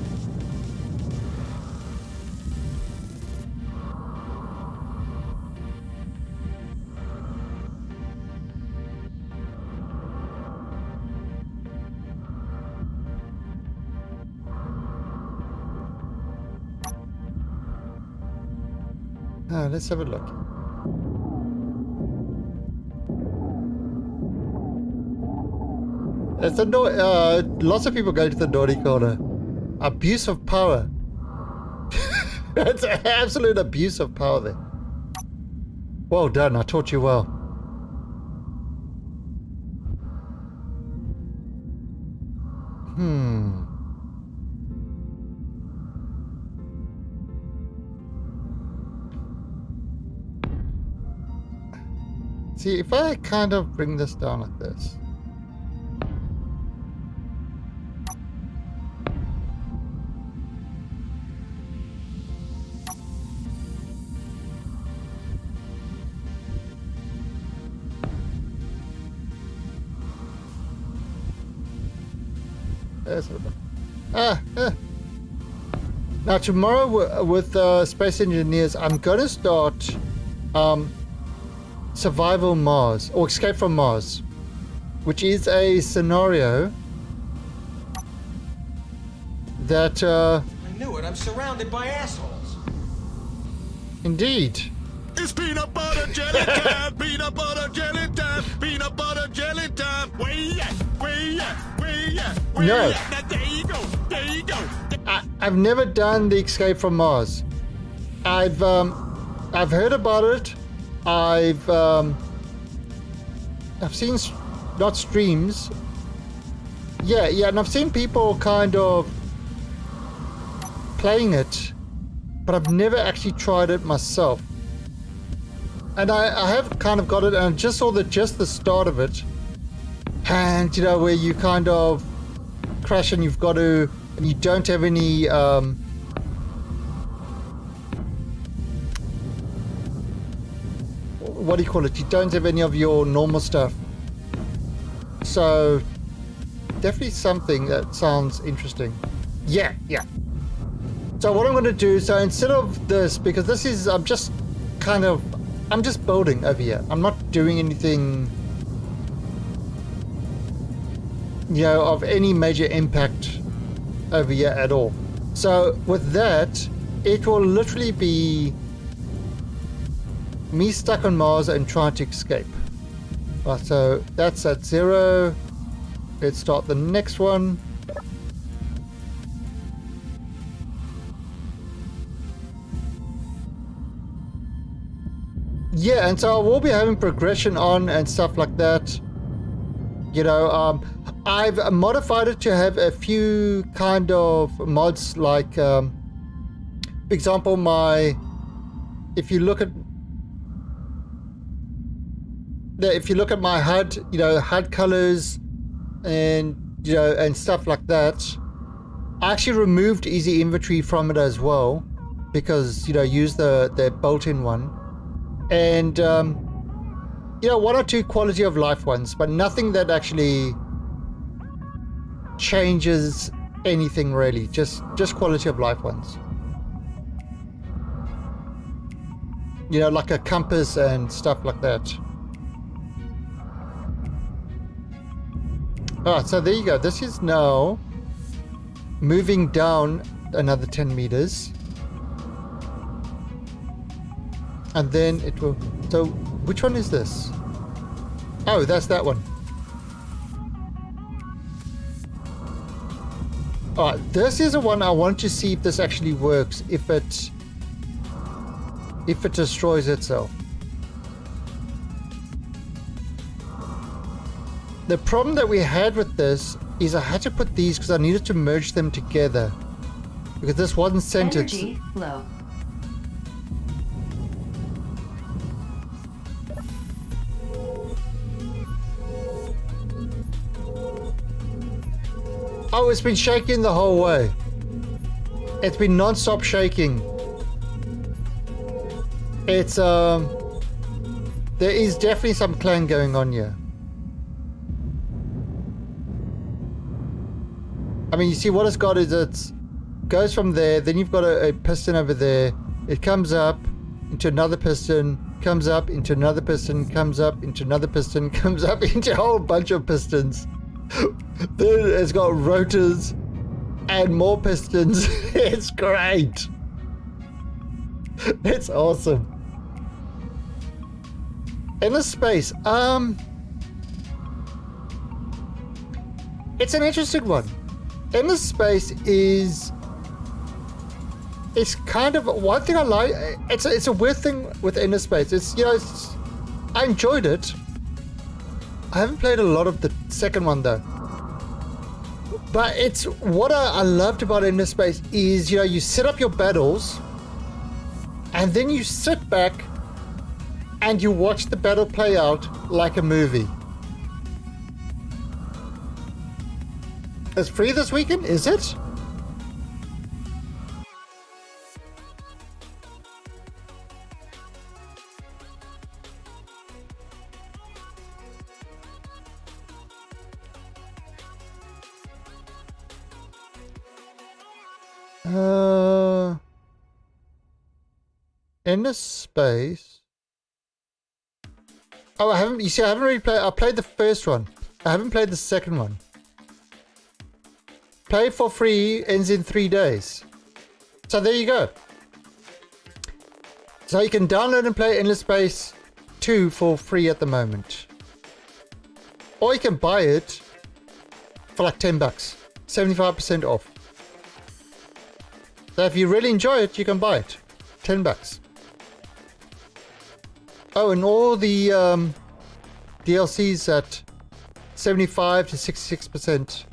Let's have a look. It's lots of people go to the naughty corner. Abuse of power. It's an absolute abuse of power there. Well done, I taught you well. See, if I kind of bring this down like this. Now tomorrow with Space Engineers, I'm going to start Survival Mars, or Escape from Mars, which is a scenario that... I knew it. I'm surrounded by assholes. Indeed. It's peanut butter jelly time, peanut butter jelly time, peanut butter jelly time. Way at, way at, way at, way No. at. Now, there you go, there you go. I've never done the Escape from Mars. I've heard about it. I've seen not streams. Yeah, and I've seen people kind of playing it, but I've never actually tried it myself. And I have kind of got it, and I just saw just the start of it. And, you know, where you kind of crash and you've got to, and you don't have any, what do you call it? You don't have any of your normal stuff. So, definitely something that sounds interesting. Yeah. So what I'm going to do, so instead of this, because this is, I'm just building over here. I'm not doing anything, you know, of any major impact over here at all. So with that, it will literally be me stuck on Mars and trying to escape. Right, so that's at 0. Let's start the next one. Yeah, and so I will be having progression on and stuff like that. You know, I've modified it to have a few kind of mods, like, for example, if you look at my HUD, you know, HUD colors and, you know, and stuff like that, I actually removed easy inventory from it as well, because, you know, use the built-in one. And you know, 1 or 2 quality of life ones, but nothing that actually changes anything really, just quality of life ones, you know, like a compass and stuff like that. Alright, so there you go. This is now moving down another 10 meters. And then it will... So, which one is this? Oh, that's that one. Alright, this is the one I want to see if this actually works, if it destroys itself. The problem that we had with this is I had to put these because I needed to merge them together, because this wasn't centered. Energy low. Oh, it's been shaking the whole way. It's been non-stop shaking. It's there is definitely some clang going on here. I mean, you see what it's got is it goes from there, then you've got a piston over there. It comes up into another piston, comes up into another piston, comes up into another piston, comes up into a whole bunch of pistons. Then it's got rotors and more pistons. It's great. It's awesome. Inner space. It's an interesting one. Inner space is... It's kind of... One thing I like... It's a weird thing with inner space. It's, you know, I enjoyed it. I haven't played a lot of the second one though. But it's... What I loved about inner space is, you know, you set up your battles and then you sit back and you watch the battle play out like a movie. It's free this weekend, is it? In this space. Oh, I haven't. You see, I haven't really played. I played the first one. I haven't played the second one. Play for free, ends in 3 days. So there you go. So you can download and play Endless Space 2 for free at the moment. Or you can buy it for like $10. 75% off. So if you really enjoy it, you can buy it. $10. Oh, and all the DLCs at 75 to 66%.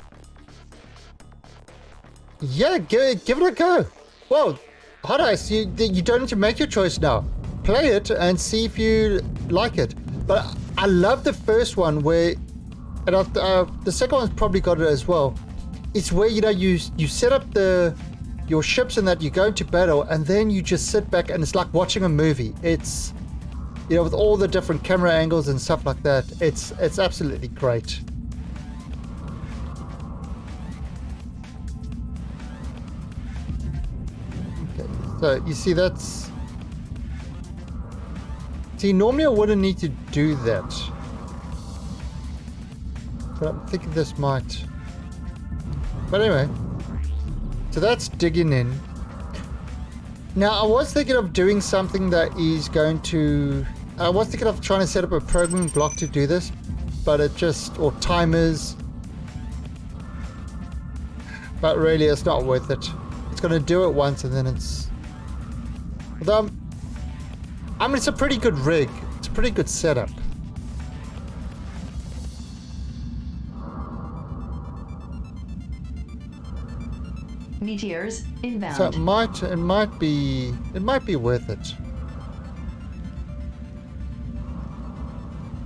Yeah, give it a go. Well, Hot Ice, you don't need to make your choice now. Play it and see if you like it. But I love the first one where, and the second one's probably got it as well. It's where, you know, you set up your ships and that, you go into battle, and then you just sit back and it's like watching a movie. It's, you know, with all the different camera angles and stuff like that. It's absolutely great. Okay, so you see that's... See, normally I wouldn't need to do that. But I'm thinking this might... But anyway. So that's digging in. Now, I was thinking of doing something that is going to... I was thinking of trying to set up a programming block to do this, but it just... or timers. But really, it's not worth it. It's going to do it once and then it's... Although, I mean, it's a pretty good rig. It's a pretty good setup. Meteors inbound. So it might be worth it.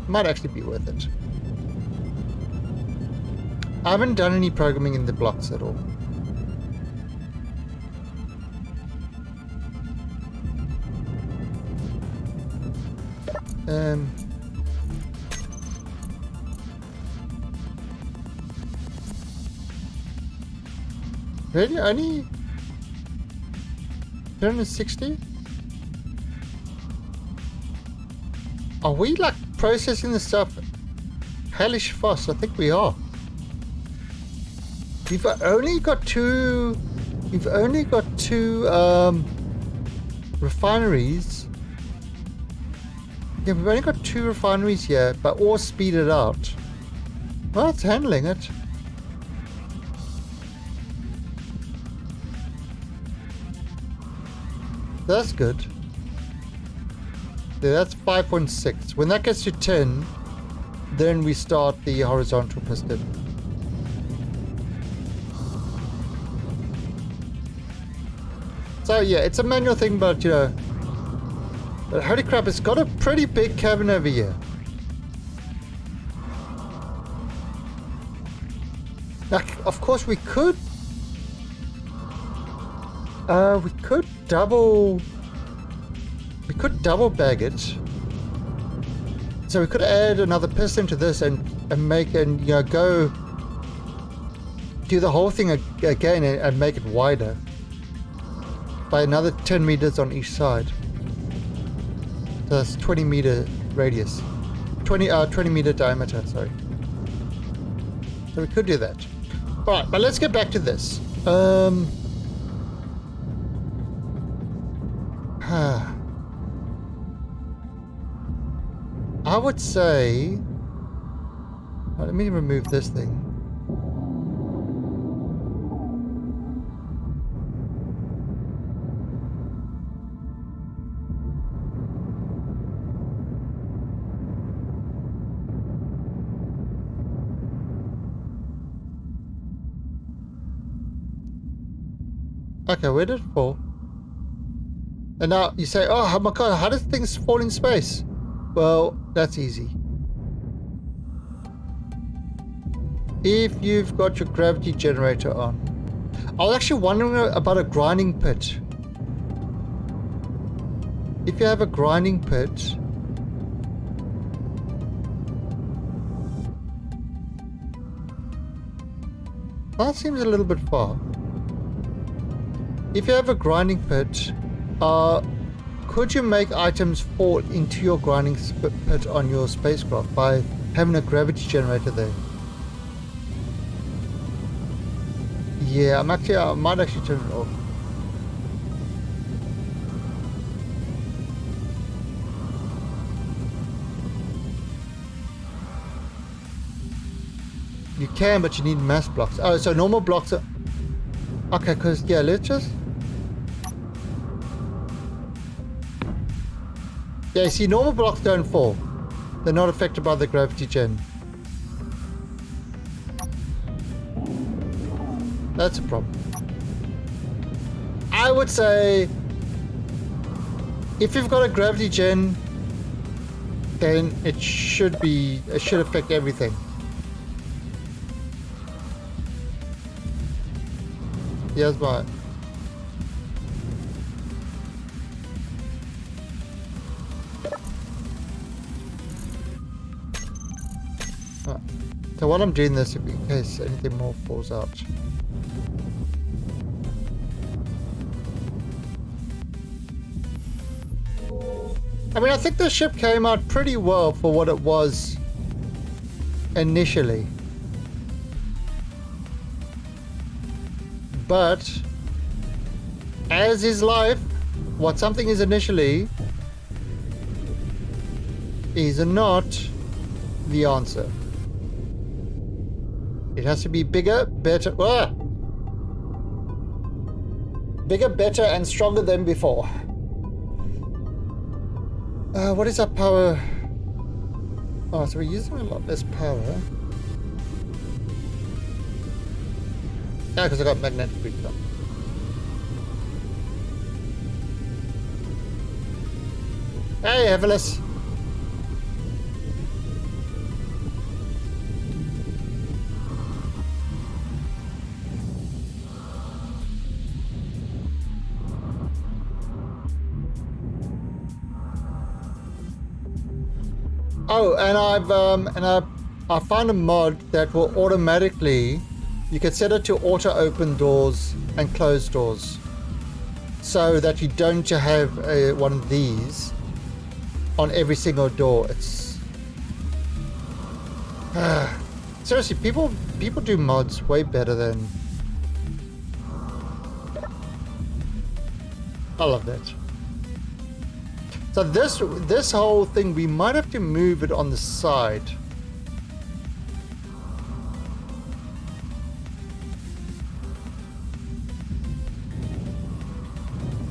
Might actually be worth it. I haven't done any programming in the blocks at all. Really? Only 260? Are we like processing the stuff hellish fast? I think we are. We've only got two refineries. Yeah, we've only got 2 refineries here, but all speeded out. Well, it's handling it. That's good. Yeah, that's 5.6. When that gets to 10, then we start the horizontal piston. So yeah, it's a manual thing, but you know, but holy crap, it's got a pretty big cabin over here. Now, of course, we could double bag it. So we could add another piston to this and make, and you know, go do the whole thing again and make it wider by another 10 meters on each side. So that's 20 meter radius, 20 meter diameter, sorry. So we could do that. All right, but let's get back to this. I would say, well, let me remove this thing. Okay, where did it fall? And now you say, oh my god, how does things fall in space? Well, that's easy. If you've got your gravity generator on. I was actually wondering about a grinding pit. If you have a grinding pit, that seems a little bit far. If you have a grinding pit, could you make items fall into your grinding pit on your spacecraft by having a gravity generator there? Yeah, I might actually turn it off. You can, but you need mass blocks. Oh, so normal blocks are... Okay, because, yeah, let's just... Yeah, you see, normal blocks don't fall. They're not affected by the gravity gen. That's a problem. I would say... if you've got a gravity gen, then it should affect everything. Here's my... So while I'm doing this, in case anything more falls out. I mean, I think the ship came out pretty well for what it was initially. But, as is life, what something is initially is not the answer. It has to be bigger, better, bigger, better, and stronger than before. What is our power? Oh, so we're using a lot less power. Yeah, because I got magnetic freedom. Hey, Evelys. Oh, and I found a mod that will automatically, you can set it to auto open doors and close doors, so that you don't have one of these on every single door. It's seriously, people do mods way better than... I love that. So this whole thing, we might have to move it on the side.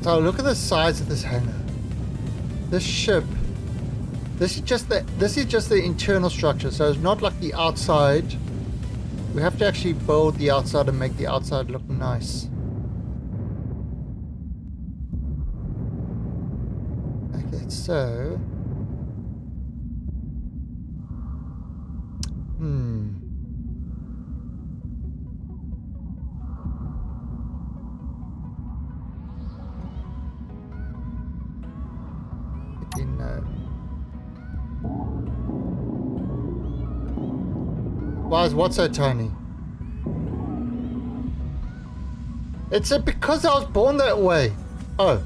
So look at the size of this hangar. This ship. This is just the internal structure. So it's not like the outside. We have to actually build the outside and make the outside look nice. So, why is what so tiny? It's because I was born that way. Oh.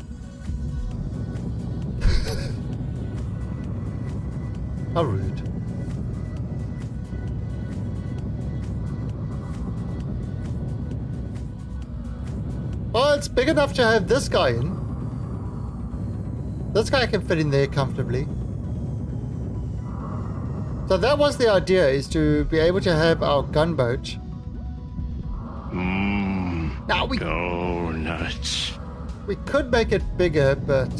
How rude. Well, it's big enough to have this guy in. This guy can fit in there comfortably. So that was the idea, is to be able to have our gunboat. Now Go nuts. We could make it bigger, but...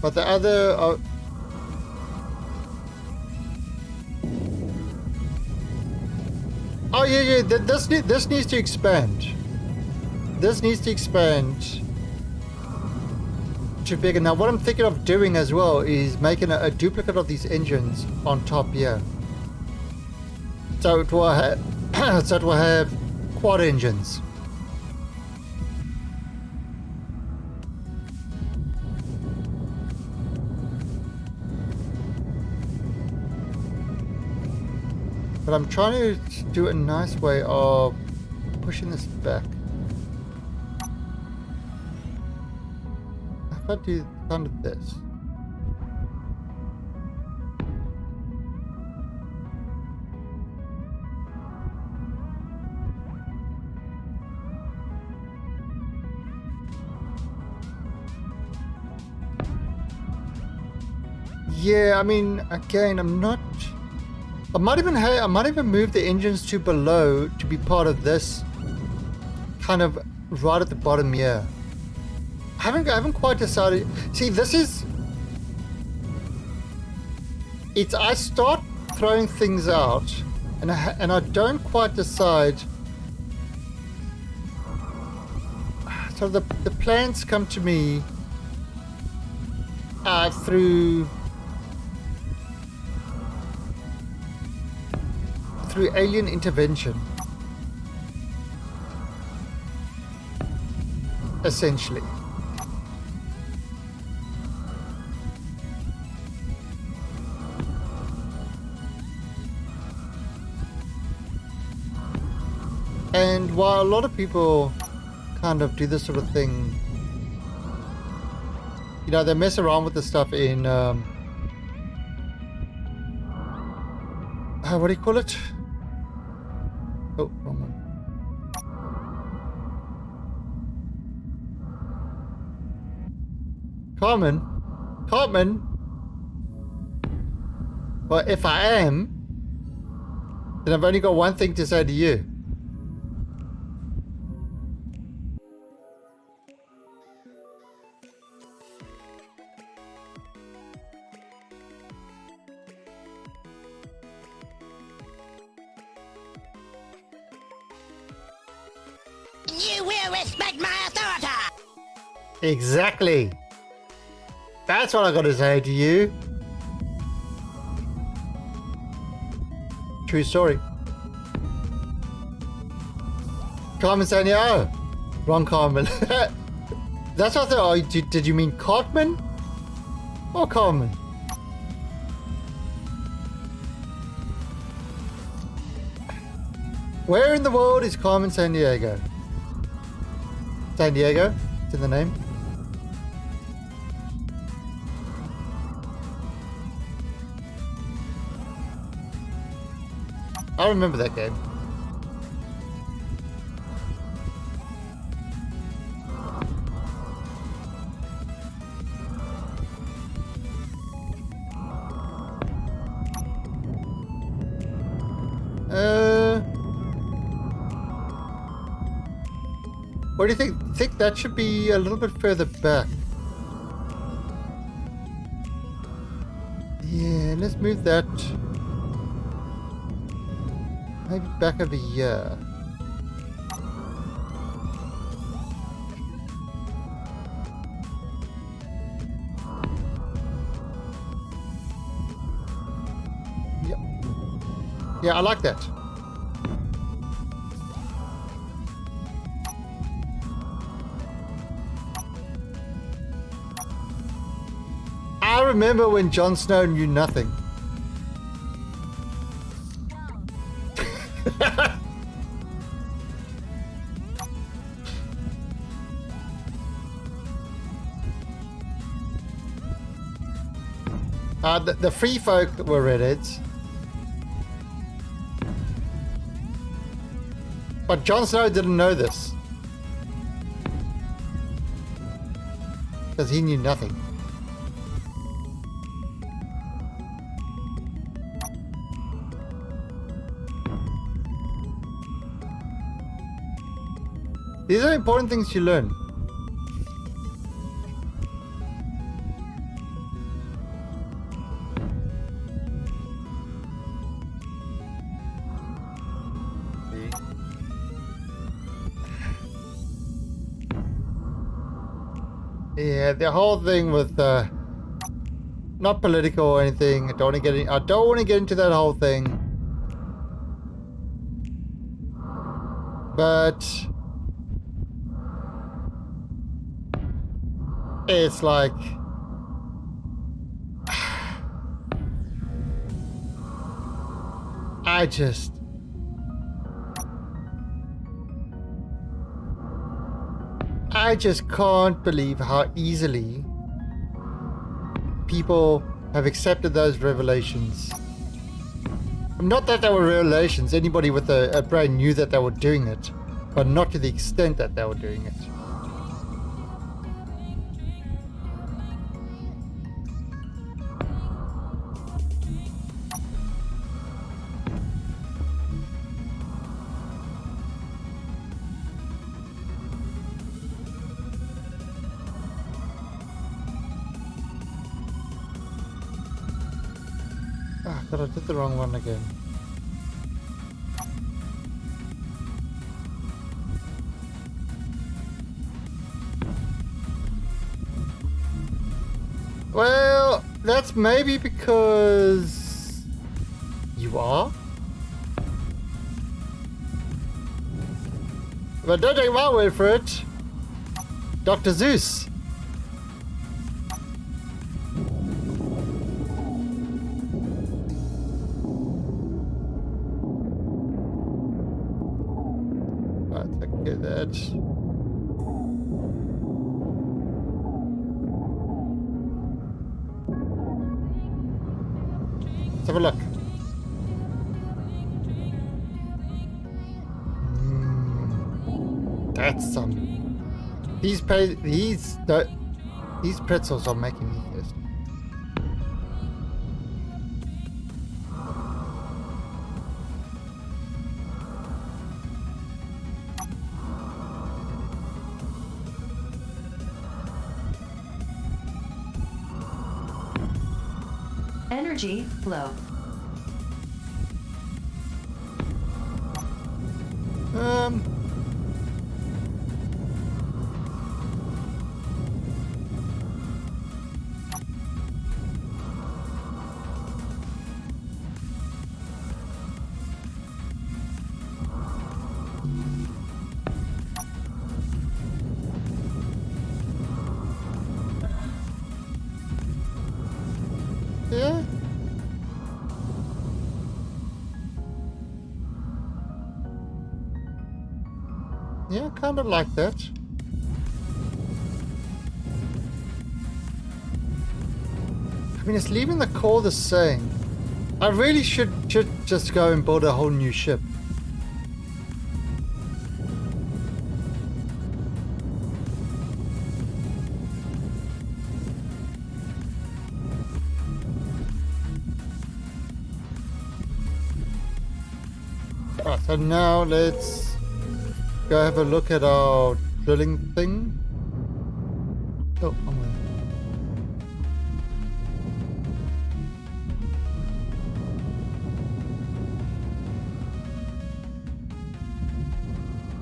But the other... Oh yeah. This needs to expand. This needs to expand to bigger. Now, what I'm thinking of doing as well is making a duplicate of these engines on top here. So it will have, so it will have quad engines. But I'm trying to do a nice way of pushing this back. If I do kind of this. Yeah, I mean, again, I might even move the engines to below to be part of this, kind of right at the bottom here. I haven't quite decided. See, this is. I start throwing things out, and I don't quite decide. So the plans come to me through alien intervention, essentially. And while a lot of people kind of do this sort of thing, you know, they mess around with the stuff in what do you call it? Oh, wrong one. Cartman. Well, if I am, then I've only got one thing to say to you. You will respect my authority! Exactly. That's what I got to say to you. True story. Carmen saying, oh, wrong Carmen. That's what I thought. Oh, did you mean Cartman or Carmen? Where in the world is Carmen San Diego? San Diego? It's in the name. I remember that game. What do you think? Think that should be a little bit further back. Yeah, let's move that maybe back over here. Yep. Yeah, I like that. I remember when Jon Snow knew nothing. The free folk were Reddits. But Jon Snow didn't know this. Because he knew nothing. These are important things you learn. Yeah, the whole thing with not political or anything. I don't want to get into that whole thing. But it's like I just can't believe how easily people have accepted those revelations. Not that they were revelations, anybody with a brain knew that they were doing it, but not to the extent that they were doing it. Ah, God, I did the wrong one again. Well, that's maybe because you are. But don't take my word for it. Dr. Zeus. That. Let's have a look. That's some. These pretzels are making me thirsty. Energy low. Yeah. Yeah, kind of like that. I mean, it's leaving the core the same. I really should just go and build a whole new ship. Alright, so now let's go have a look at our drilling thing. Oh, I'm gonna...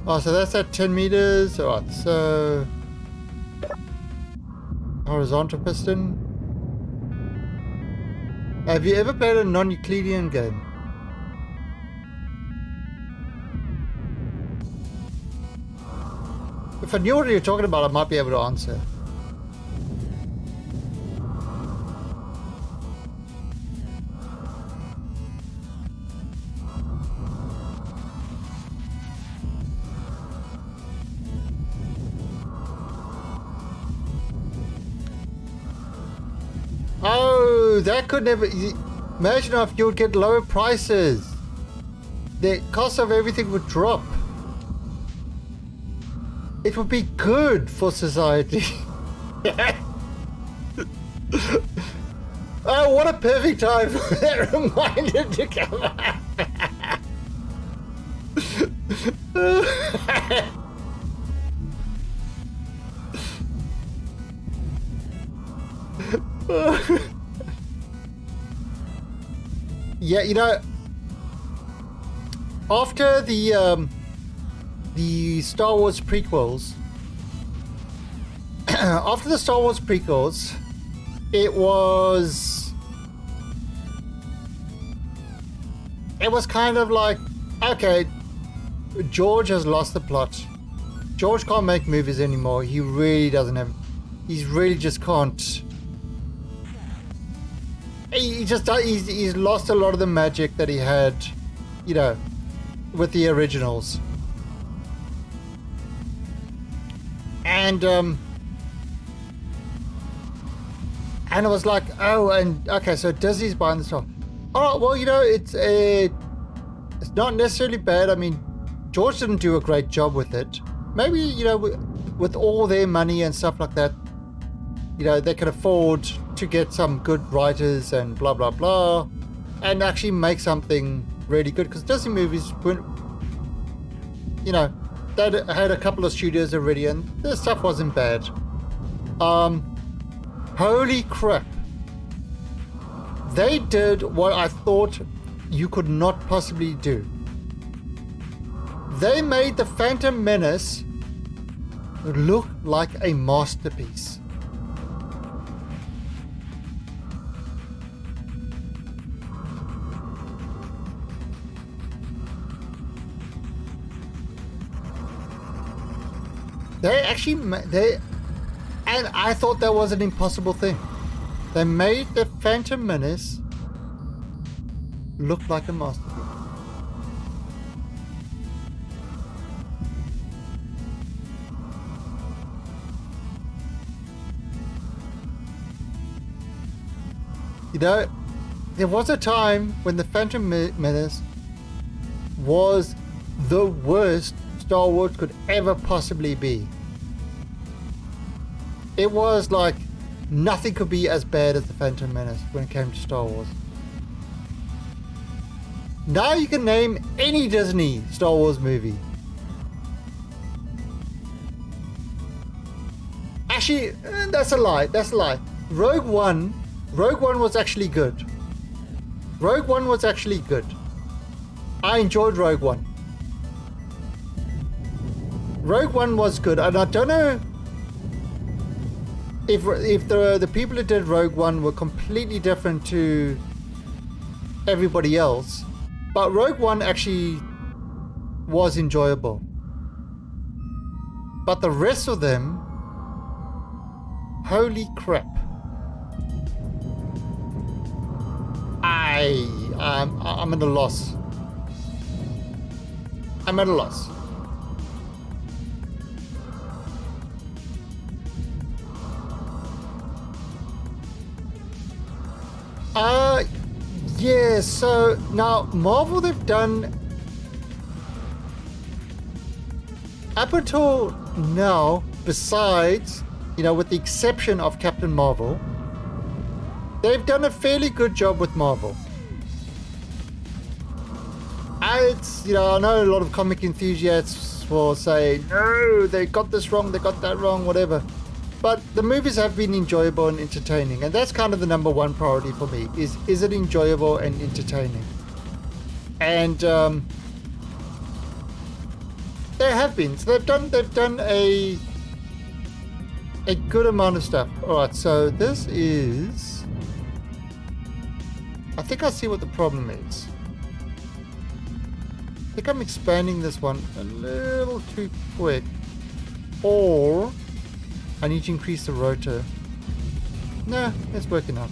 Oh, so that's at 10 meters. Alright, so horizontal piston. Have you ever played a non-Euclidean game? If I knew what you were talking about, I might be able to answer. Oh, that could never... Imagine if you would get lower prices. The cost of everything would drop. It would be good for society. Oh, what a perfect time for that reminder to come up. Yeah, you know, after the Star Wars prequels, after the Star Wars prequels, it was kind of like, okay, George has lost the plot. George can't make movies anymore. He really doesn't have. He's really just can't. He's lost a lot of the magic that he had, you know, with the originals. And it was like, oh, and okay, so Disney's buying the stuff. Oh, well, you know, it's not necessarily bad. I mean, George didn't do a great job with it. Maybe, you know, with all their money and stuff like that, you know, they can afford to get some good writers and blah, blah, blah, and actually make something really good. Because Disney movies, you know, they had a couple of studios already, and their stuff wasn't bad. Holy crap. They did what I thought you could not possibly do. They made The Phantom Menace look like a masterpiece. And I thought that was an impossible thing. They made The Phantom Menace look like a masterpiece. You know, there was a time when The Phantom Menace was the worst Star Wars could ever possibly be. It was like nothing could be as bad as The Phantom Menace when it came to Star Wars. Now you can name any Disney Star Wars movie. Actually, that's a lie. That's a lie. Rogue One was actually good. Rogue One was actually good. I enjoyed Rogue One. Rogue One was good, and I don't know if the people who did Rogue One were completely different to everybody else, but Rogue One actually was enjoyable. But the rest of them, holy crap. I'm at a loss. I'm at a loss. Yeah, so now Marvel, they've done up until now, besides, you know, with the exception of Captain Marvel, they've done a fairly good job with Marvel. You know, I know a lot of comic enthusiasts will say, no, they got this wrong, they got that wrong, whatever. But the movies have been enjoyable and entertaining, and that's kind of the number one priority for me, is it enjoyable and entertaining? And they have been. So they've done a good amount of stuff. Alright, so this is, I think I see what the problem is. I think I'm expanding this one a little too quick. Or I need to increase the rotor. Nah, it's working out.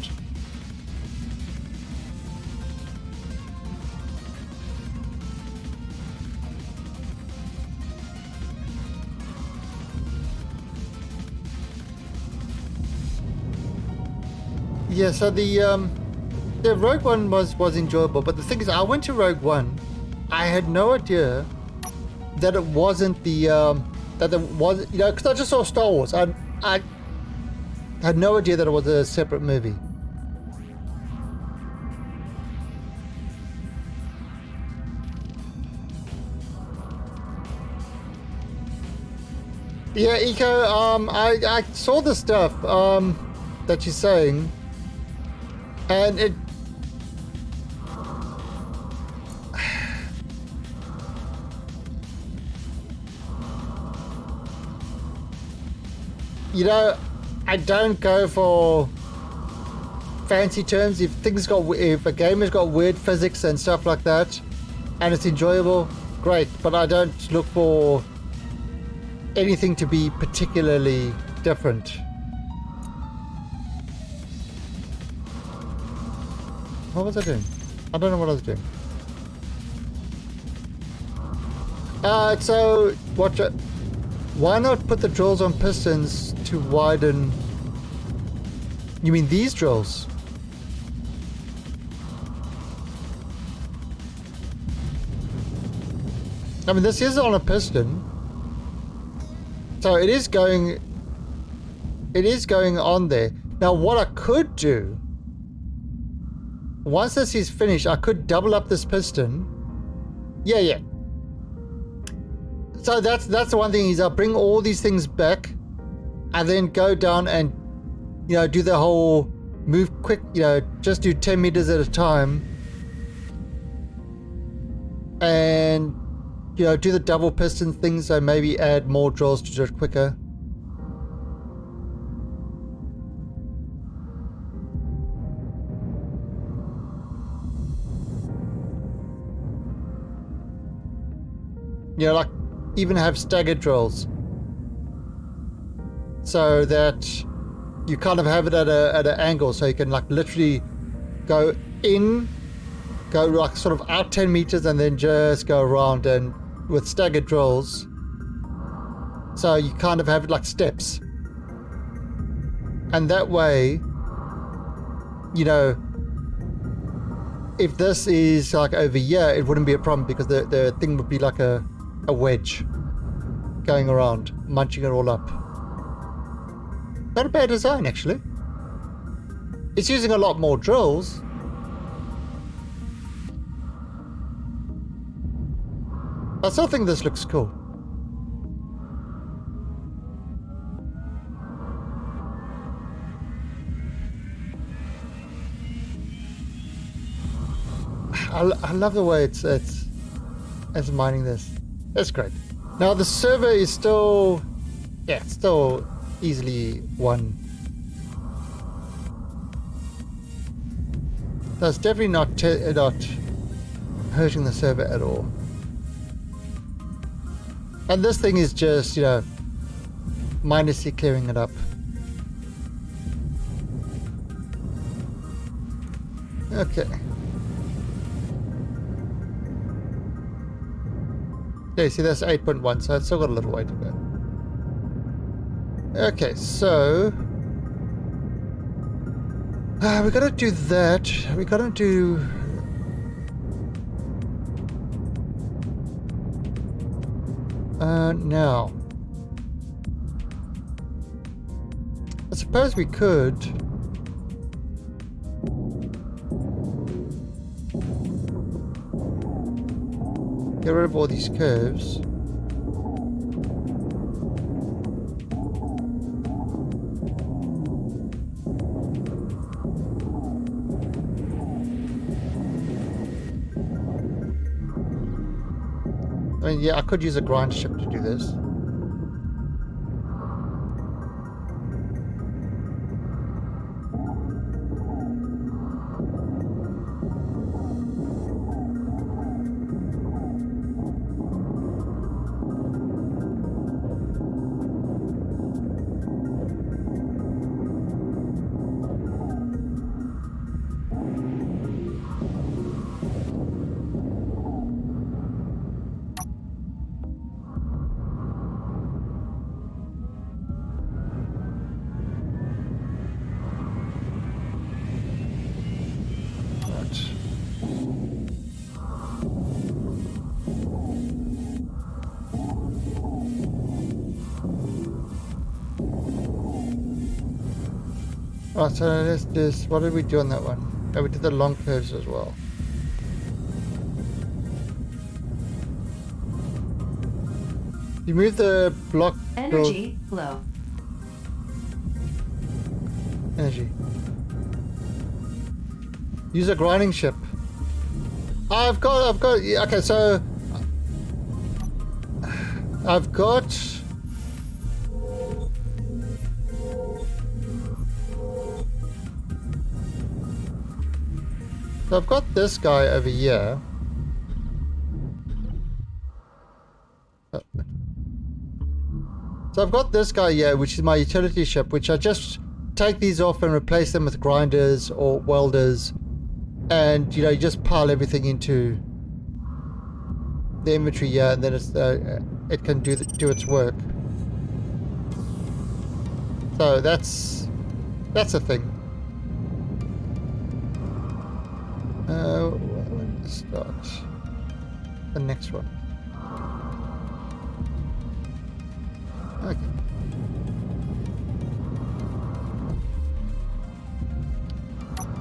Yeah, so the Rogue One was enjoyable, but the thing is, I went to Rogue One. I had no idea that it wasn't the that it was, you know, because I just saw Star Wars. I had no idea that it was a separate movie. Yeah, Eco, I saw the stuff that you're saying, and it, you know, I don't go for fancy terms. If a game has got weird physics and stuff like that, and it's enjoyable, great. But I don't look for anything to be particularly different. What was I doing? I don't know what I was doing. So watch it. Why not put the drills on pistons to widen? You mean these drills? I mean, this is on a piston, so it is going on there. Now, what I could do, once this is finished, I could double up this piston. Yeah. So that's the one thing is I'll bring all these things back and then go down and, you know, do the whole move quick, you know, just do 10 meters at a time. And, you know, do the double piston thing, so maybe add more drills to do it quicker. You know, like even have staggered drills, so that you kind of have it at an angle, so you can like literally go like sort of out 10 meters and then just go around, and with staggered drills, so you kind of have it like steps, and that way, you know, if this is like over here, it wouldn't be a problem because the thing would be like a wedge going around, munching it all up. Not a bad design, actually. It's using a lot more drills. I still think this looks cool. I love the way it's mining this. That's great. Now the server is still, yeah, it's still easily one. That's definitely not hurting the server at all. And this thing is just, you know, mindlessly clearing it up. Okay. Yeah, see, that's 8.1, so it's still got a little way to go. Okay, so we gotta do that. We gotta do now. I suppose we could get rid of all these curves. I mean, yeah, I could use a grind strip to do this. Right, so let's do this. What did we do on that one? Oh, we did the long curves as well. You move the block. Energy low. Energy. Use a grinding ship. I've got, yeah, okay, so I've got So I've got this guy over here. So I've got this guy here, which is my utility ship, which I just take these off and replace them with grinders or welders. And, you know, you just pile everything into the inventory here, and then it's, it can do its work. So that's a thing. When to start the next one. Okay.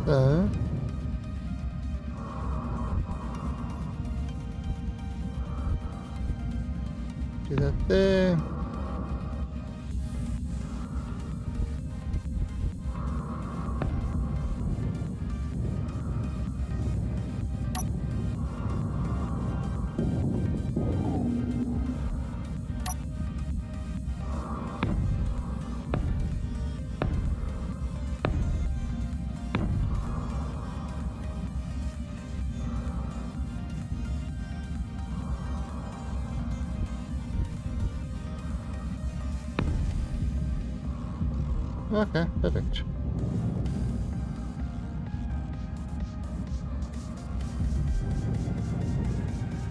So do that there. Okay, perfect.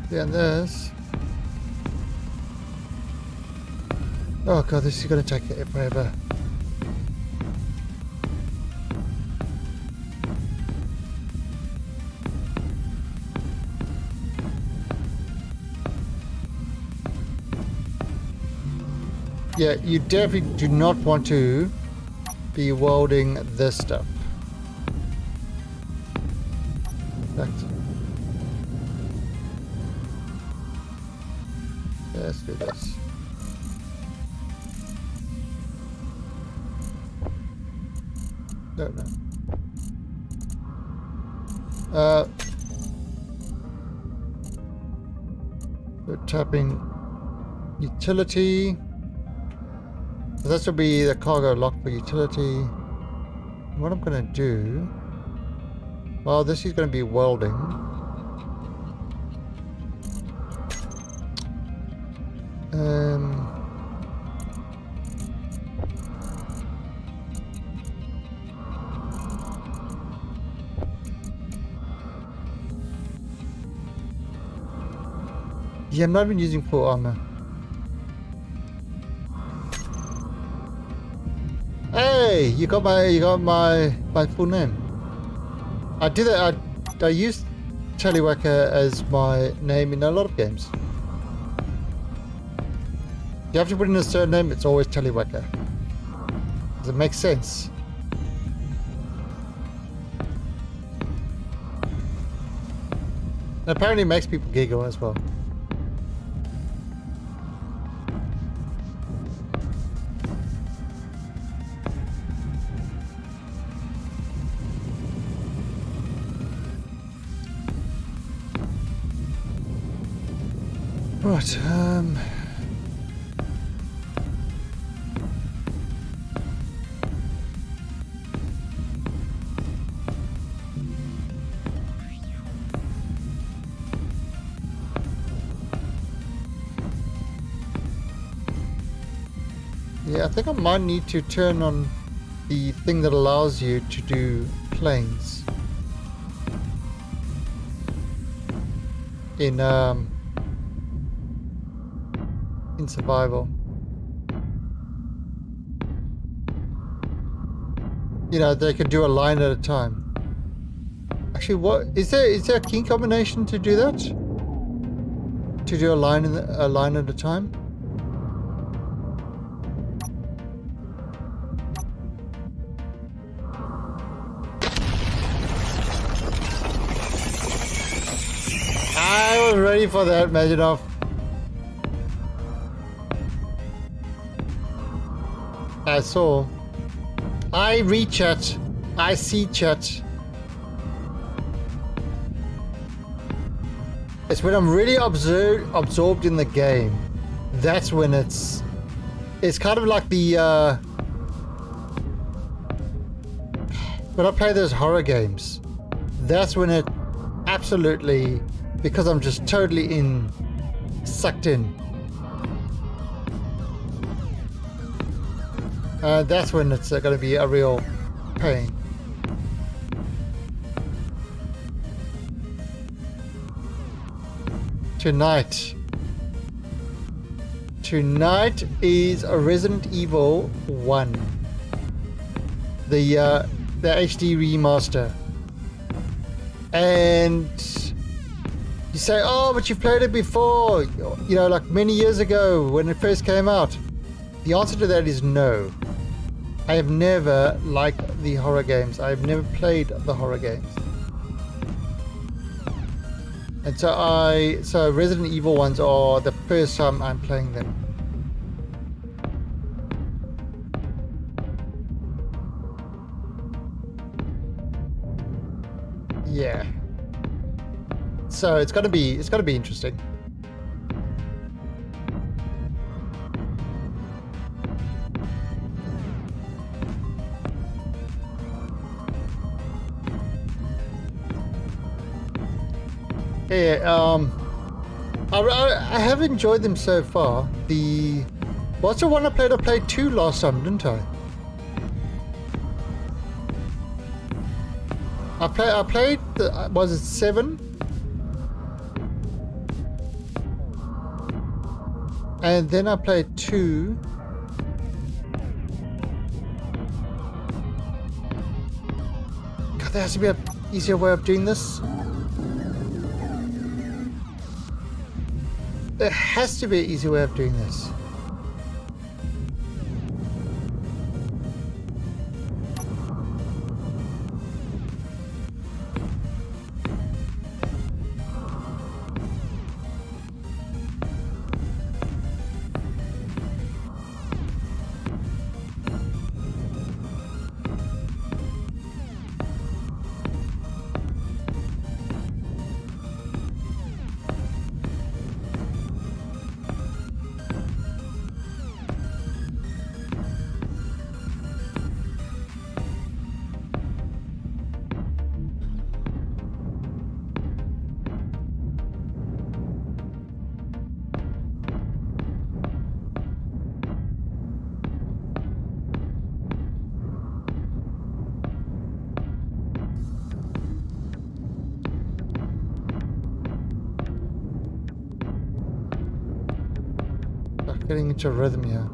Then this. Oh god, this is gonna take forever. Yeah, you definitely do not want to be welding this stuff. Let's do this. No. We're tapping utility. So this will be the cargo lock for utility. What I'm going to do... Well, this is going to be welding. Yeah, I'm not even using full armor. Hey, you got my full name. I did it. I used Teleworker as my name in a lot of games. You have to put in a surname. It's always Teleworker. Does it make sense? And apparently, it makes people giggle as well. Right, yeah, I think I might need to turn on the thing that allows you to do planes in survival. You know, they can do a line at a time. Actually, what is there a key combination to do that? To do a line at a time? I was ready for that, Majinov. I saw. I read chat. I see chat. It's when I'm really absorbed in the game. That's when it's kind of like the when I play those horror games. that's when it absolutely, because I'm just totally sucked in. That's when it's going to be a real pain. Tonight is a Resident Evil 1. The HD remaster. And you say, oh, but you've played it before, you know, like many years ago when it first came out. The answer to that is no. I have never liked the horror games. I've never played the horror games. And so Resident Evil ones are the first time I'm playing them. Yeah. So it's gonna be interesting. Yeah, I have enjoyed them so far. What's the one I played? I played 2 last time, didn't I? I played, was it 7? And then I played 2. God, there has to be an easier way of doing this. There has to be an easy way of doing this. Getting into a rhythm here.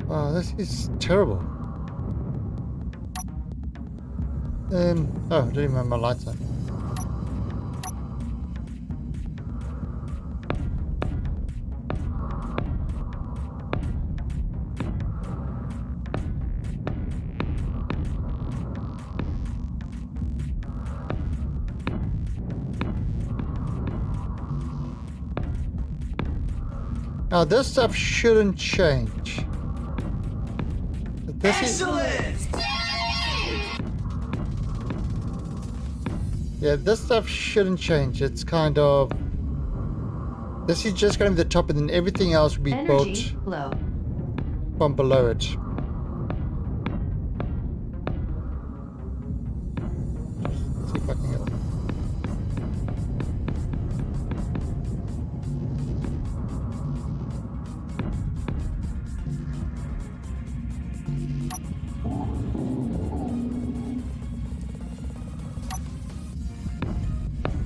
Wow, this is terrible. Oh, I didn't even have my lights on. Now this stuff shouldn't change. Excellent! Yeah, this stuff shouldn't change. It's kind of... This is just going to be the top, and then everything else will be Energy built low. from below it. See if I can get it.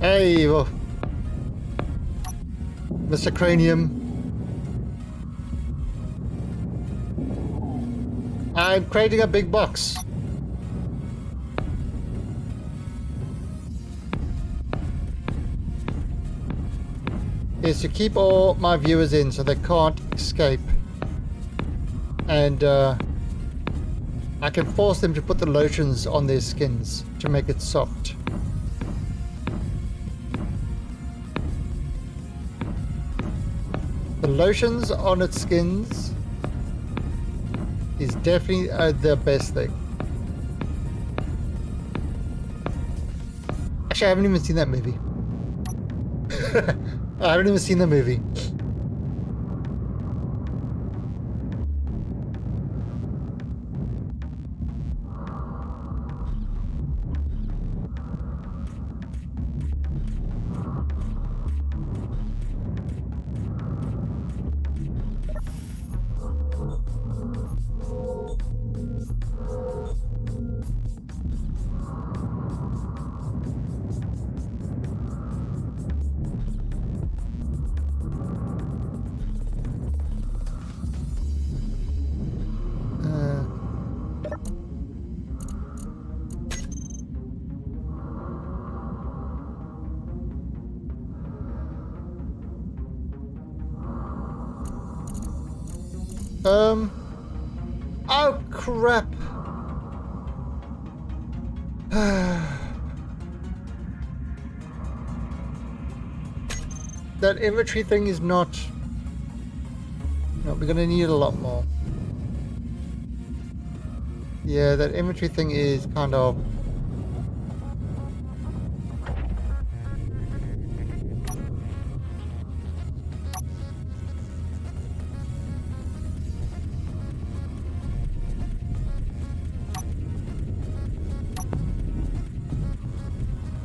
Hey, well, Mr. Cranium. I'm creating a big box. Is to keep all my viewers in so they can't escape. And I can force them to put the lotions on their skins to make it soft. The lotions on its skins is definitely the best thing. Actually, I haven't even seen that movie. I haven't even seen the movie. Oh crap. That inventory thing is not... No, we're gonna need a lot more. Yeah, that inventory thing is kind of...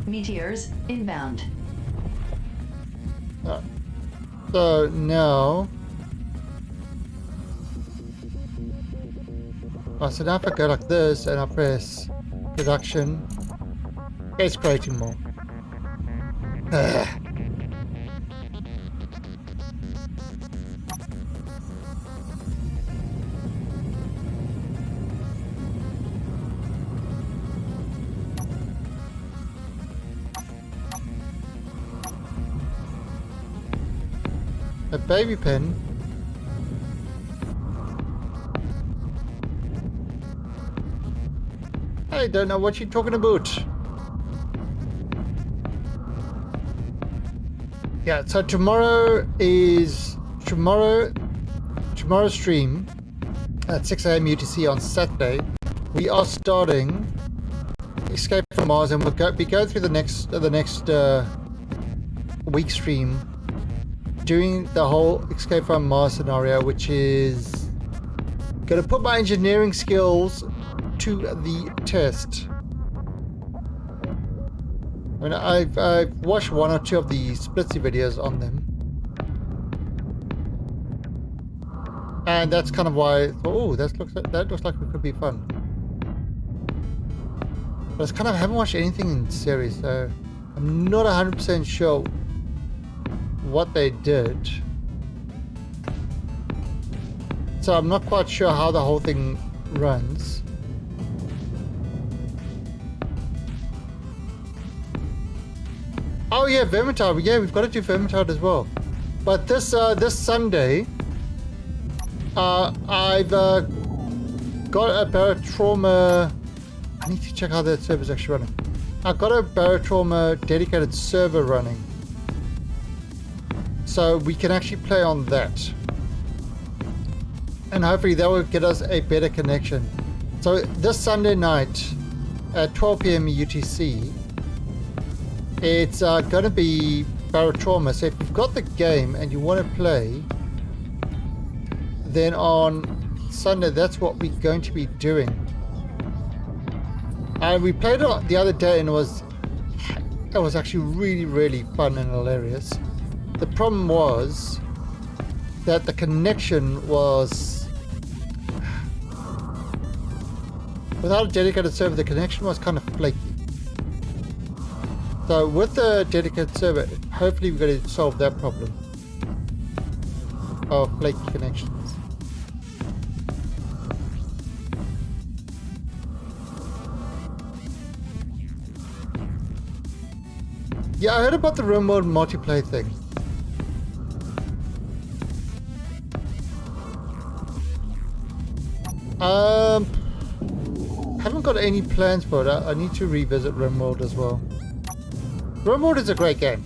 Meteors inbound. So now... Oh, so now if I go like this and I press production, it's creating more. A baby pen. I don't know what you're talking about. Yeah, so tomorrow stream at 6 AM UTC on Saturday. We are starting Escape from Mars, and we'll be going through the next week stream, doing the whole Escape from Mars scenario, which is gonna put my engineering skills to the test. I mean, I've watched one or two of the Splitsy videos on them, and that's kind of why I thought, oh, that looks like it could be fun. But I haven't watched anything in series, so I'm not 100% sure what they did. So I'm not quite sure how the whole thing runs. Oh yeah, Vermintide. Yeah, we've got to do Vermintide as well. But this Sunday, I've got a Barotrauma. I need to check how that server's actually running. I've got a Barotrauma dedicated server running, so we can actually play on that, and hopefully that will get us a better connection. So this Sunday night at 12 PM UTC, it's going to be Barotrauma. So if you've got the game and you want to play, then on Sunday that's what we're going to be doing. And we played it the other day, and it was actually really, really fun and hilarious. The problem was that the connection was, without a dedicated server, the connection was kind of flaky. So with the dedicated server, hopefully we're going to solve that problem of flaky connections. Yeah, I heard about the real mode multiplayer thing. Haven't got any plans for it. I need to revisit RimWorld as well. RimWorld is a great game.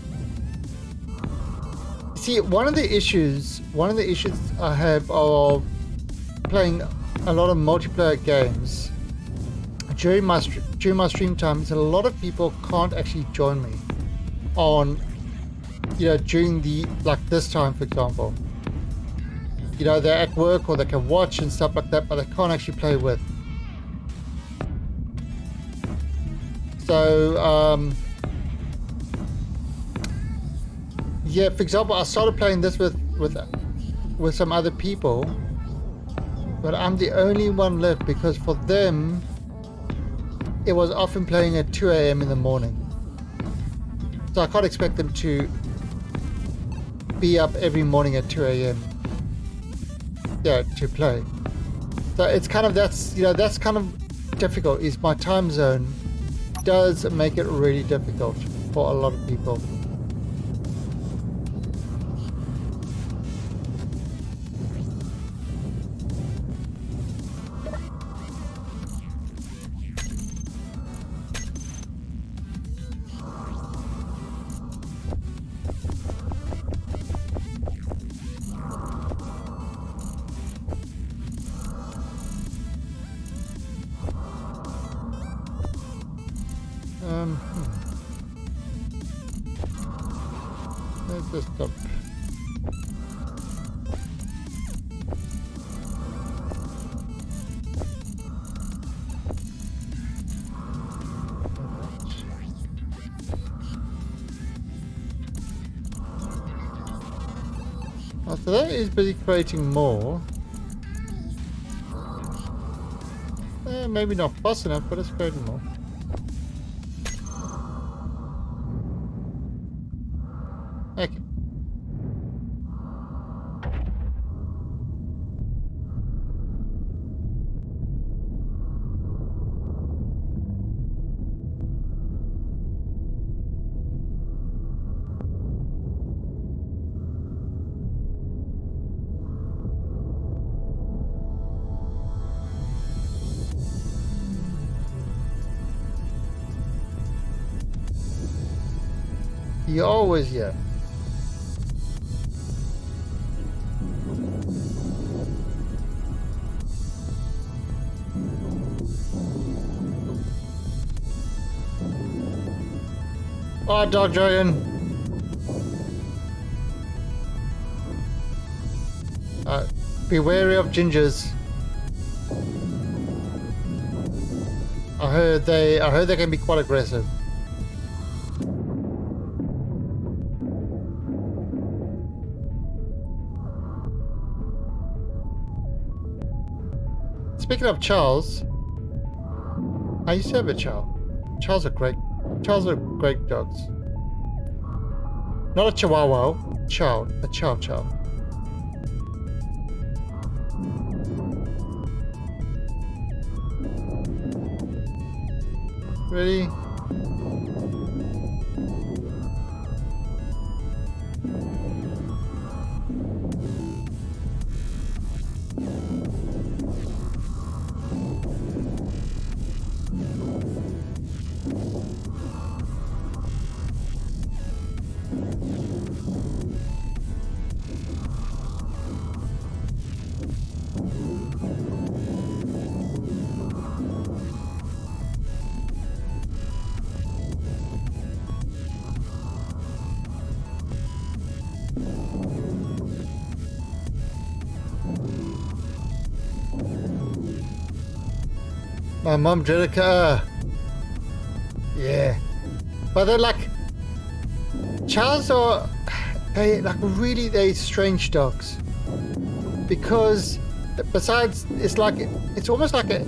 See, one of the issues I have of playing a lot of multiplayer games during my stream times, a lot of people can't actually join me on, you know, during the, like this time, for example. You know, they're at work or they can watch and stuff like that, but they can't actually play with. So, yeah, for example, I started playing this with some other people, but I'm the only one left because for them, it was often playing at 2 a.m. in the morning. So I can't expect them to be up every morning at 2 a.m. Yeah, to play. So it's kind of, that's, you know, that's kind of difficult, is my time zone does make it really difficult for a lot of people. Let's just stop. Oh, so that is busy creating more. Maybe not fast enough, but it's creating more. Okay. You're always here. Oh, Dog Dragon. Be wary of gingers. I heard they can be quite aggressive. Speaking of Charles, I used to have a Charles. Charles are great dogs. Not a Chihuahua, a Chow Chow. Ready? My mom dreaded car. Yeah. But they're like, Chows are, they're strange dogs. Because besides, it's almost like a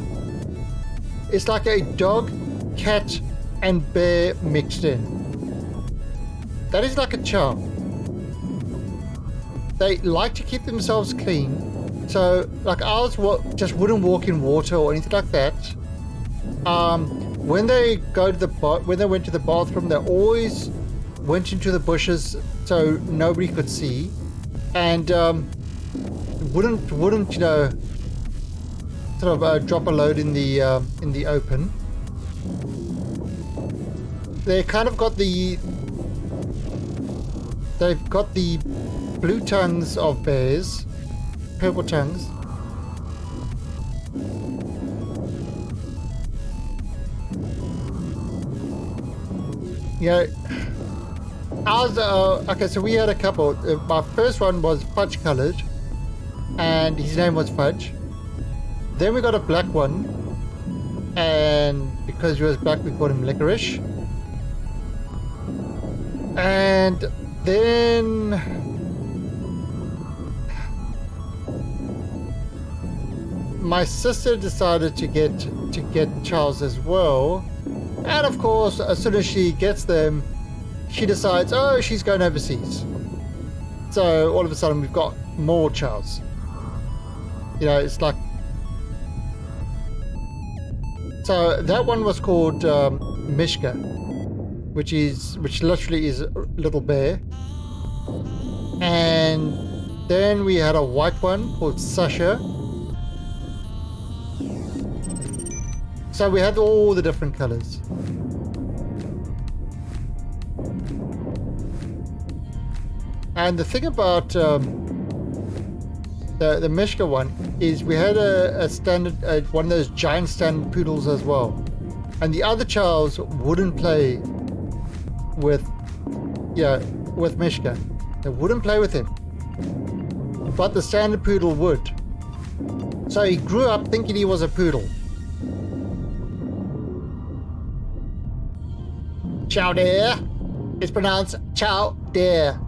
dog, cat, and bear mixed in. That is like a Chow. They like to keep themselves clean. So, like ours just wouldn't walk in water or anything like that. When they went to the bathroom, they always went into the bushes so nobody could see, and wouldn't you know, sort of drop a load in the open. They kind of got they've got the blue tongues of bears, purple tongues. You know, ours, okay, so we had a couple. My first one was fudge colored, and his name was Fudge. Then we got a black one, and because he was black, we called him Licorice. And then my sister decided to get Charles as well, and of course, as soon as she gets them, she decides, oh, she's going overseas. So all of a sudden, we've got more Charles. You know, it's like. So that one was called Mishka, which literally is a little bear. And then we had a white one called Sasha. So we had all the different colors. And the thing about the Mishka one is we had a standard, one of those giant standard poodles as well. And the other Charles wouldn't play with Mishka. They wouldn't play with him. But the standard poodle would. So he grew up thinking he was a poodle. Chow there. It's pronounced chow there.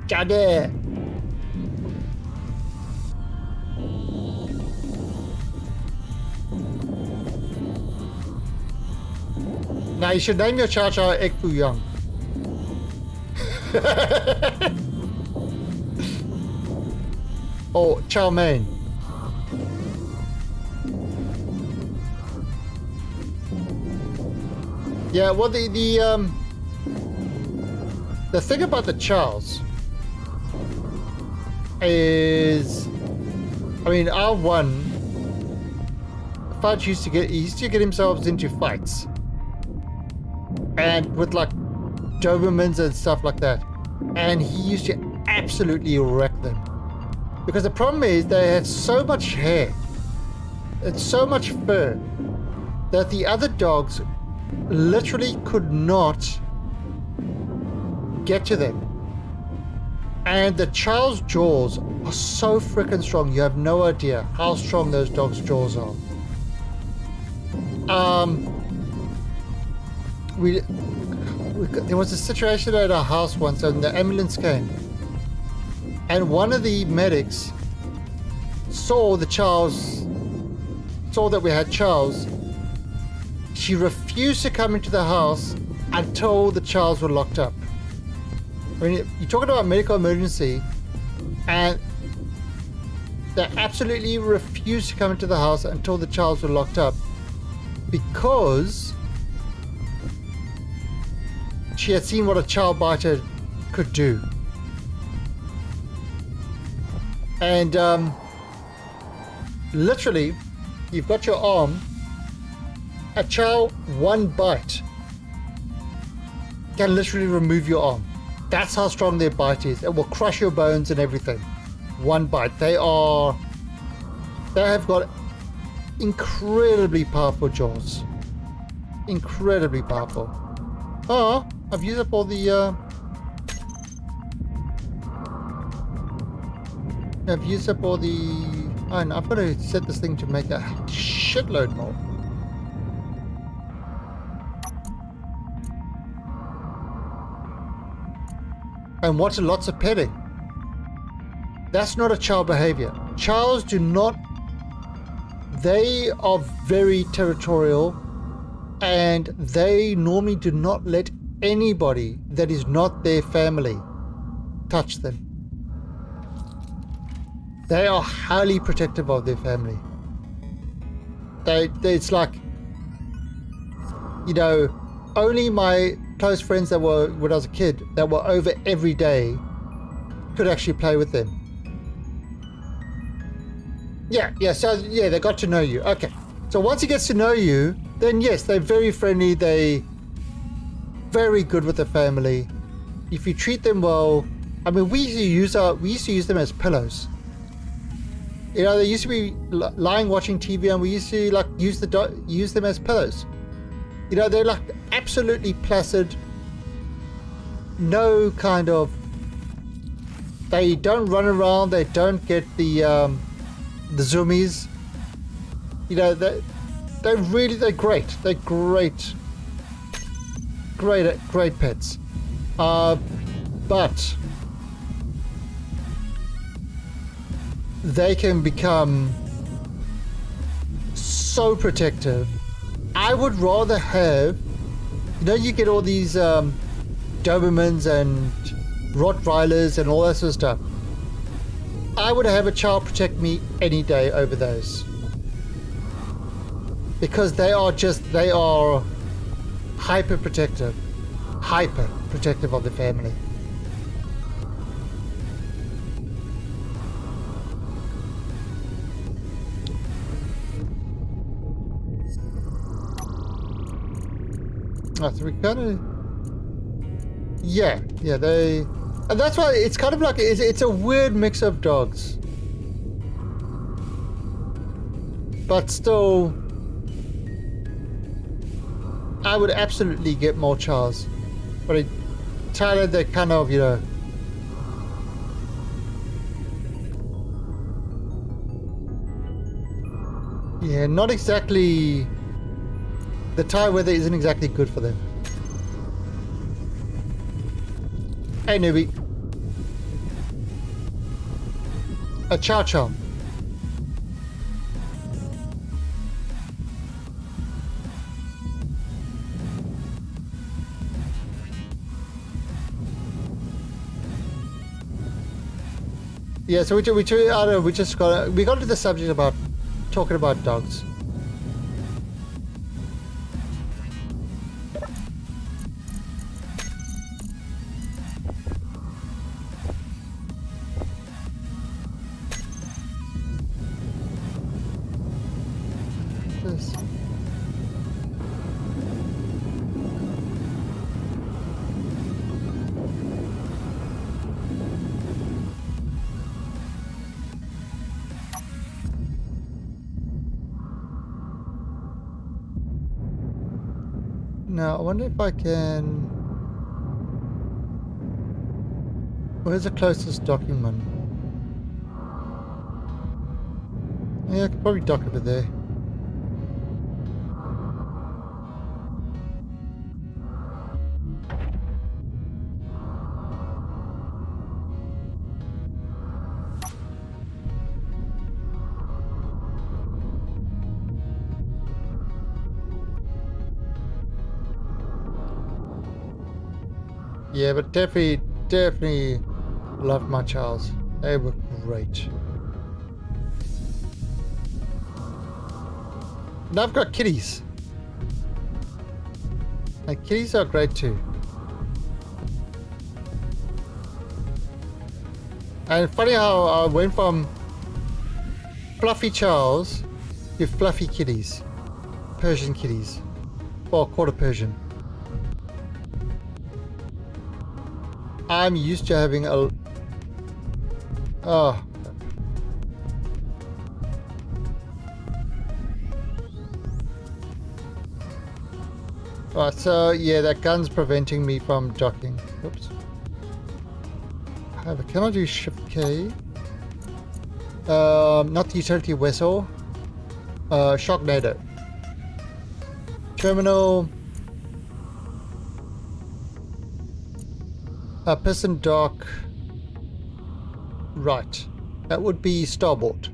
Chow there. Now you should name your Chow Chow Ek Fu Young. Or Chow Mein. Yeah, well the thing about the Chows is, I mean, our one Fudge used to get himself into fights. And with like Dobermans and stuff like that. And he used to absolutely wreck them. Because the problem is they had so much hair and so much fur that the other dogs literally could not get to them. And the child's jaws are so freaking strong, you have no idea how strong those dogs' jaws are. There was a situation at our house once and the ambulance came. And one of the medics saw that we had Charles. She refused to come into the house until the Charles were locked up. I mean, you're talking about a medical emergency, and they absolutely refused to come into the house until the Charles were locked up because she had seen what a child biter could do. And literally, you've got your arm, a chow, one bite can literally remove your arm. That's how strong their bite is. It will crush your bones and everything. One bite. They have got incredibly powerful jaws. Incredibly powerful. Oh, I've used up all the oh, and I've got to set this thing to make a shitload more. And watch lots of petting. That's not a child behavior. Chows do not, they are very territorial and they normally do not let anybody that is not their family touch them. They are highly protective of their family. It's like, you know, only my close friends that were, when I was a kid, that were over every day could actually play with them. So they got to know you. Okay. So once he gets to know you, then yes, they're very friendly, they very good with the family. If you treat them well, I mean, we used to use them as pillows. You know, they used to be lying watching TV, and we used to like use them as pillows. You know, they're like absolutely placid. No kind of... They don't run around. They don't get the zoomies. You know, they're great. They're great pets. But they can become so protective. I would rather have, you know, you get all these Dobermans and Rottweilers and all that sort of stuff. I would have a child protect me any day over those. Because they are hyper protective of the family. Oh, so we kind of, yeah, they, and that's why it's kind of like it's a weird mix of dogs, but still. I would absolutely get more Charles. But in Thailand, they're kind of, you know... Yeah, not exactly... The Thai weather isn't exactly good for them. Hey, newbie. A Chow Chow. Yeah, so we got to the subject about talking about dogs. This. Now, I wonder if I can... Where's the closest docking one? Yeah, I could probably dock over there. Yeah, but definitely loved my Charles. They were great. And I've got kitties. And kitties are great too. And funny how I went from fluffy Charles to fluffy kitties. Persian kitties. Or quarter Persian. I'm used to having a... Oh. Right, so yeah, that gun's preventing me from docking. Oops. However, can I do Shift K? Not the utility vessel. Shocknado. Terminal. Piston dock. Right. That would be starboard.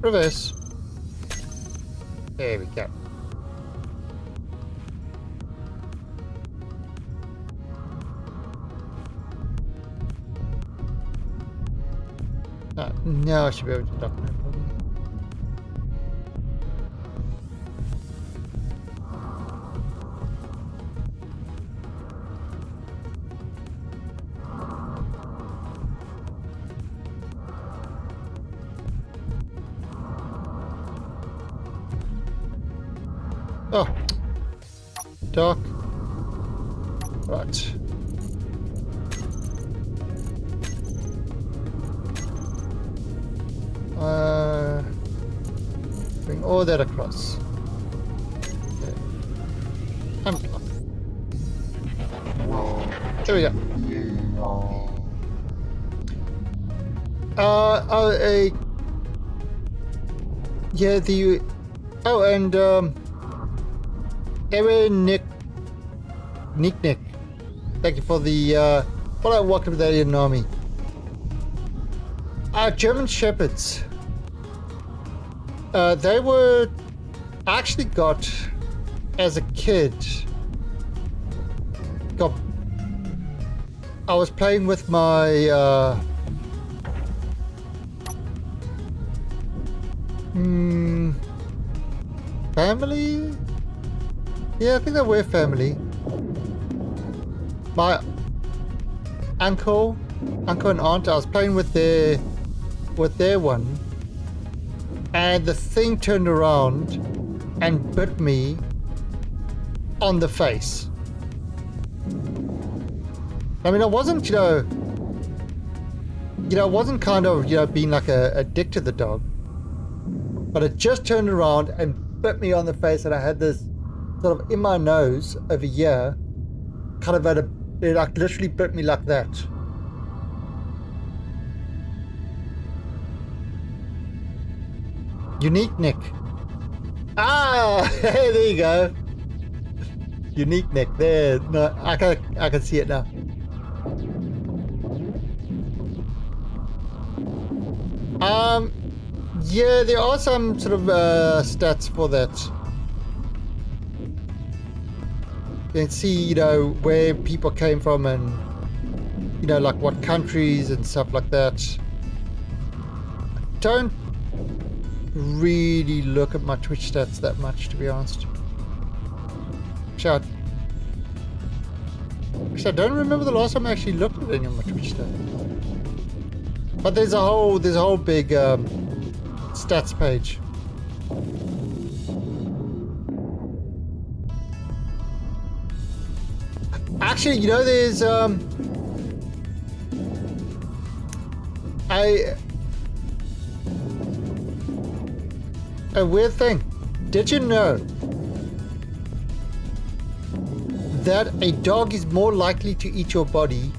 Reverse. There we go. Now I should be able to dock, no problem. Oh, dock. Right. all that across. Okay. Unblock. There we go. Yeah, the... Oh, and, Nick. Thank you for the, welcome to the Alien Army. German Shepherds. They were... I actually got, as a kid, I was playing with my, family? Yeah, I think they were family. My uncle and aunt, I was playing with their one, and the thing turned around and bit me on the face. I mean, I wasn't, I wasn't kind of, being like a dick to the dog, but it just turned around and bit me on the face, and I had this sort of in my nose over here, kind of it like literally bit me like that. Unique Nick. Ah, hey, there you go. Unique Nick. There. No, I can see it now. Yeah, there are some sort of stats for that. You can see, where people came from and, like what countries and stuff like that. Don't really look at my Twitch stats that much, to be honest. Actually, I don't remember the last time I actually looked at any of my Twitch stats. But there's a whole big stats page. Actually, there's a weird thing. Did you know that a dog is more likely to eat your body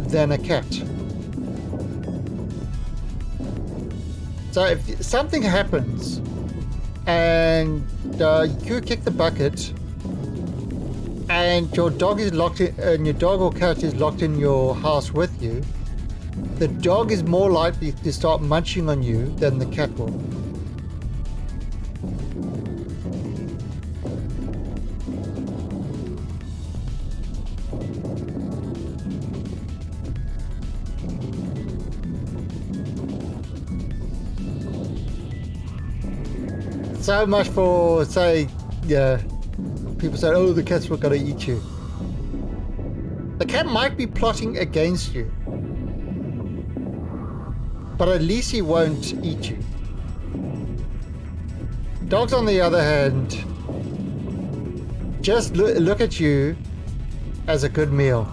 than a cat? So if something happens and you kick the bucket and your dog is locked in, and your dog or cat is locked in your house with you, the dog is more likely to start munching on you than the cat will. So much for, say, yeah, people say, oh, the cat's were going to eat you. The cat might be plotting against you, but at least he won't eat you. Dogs, on the other hand, just look at you as a good meal.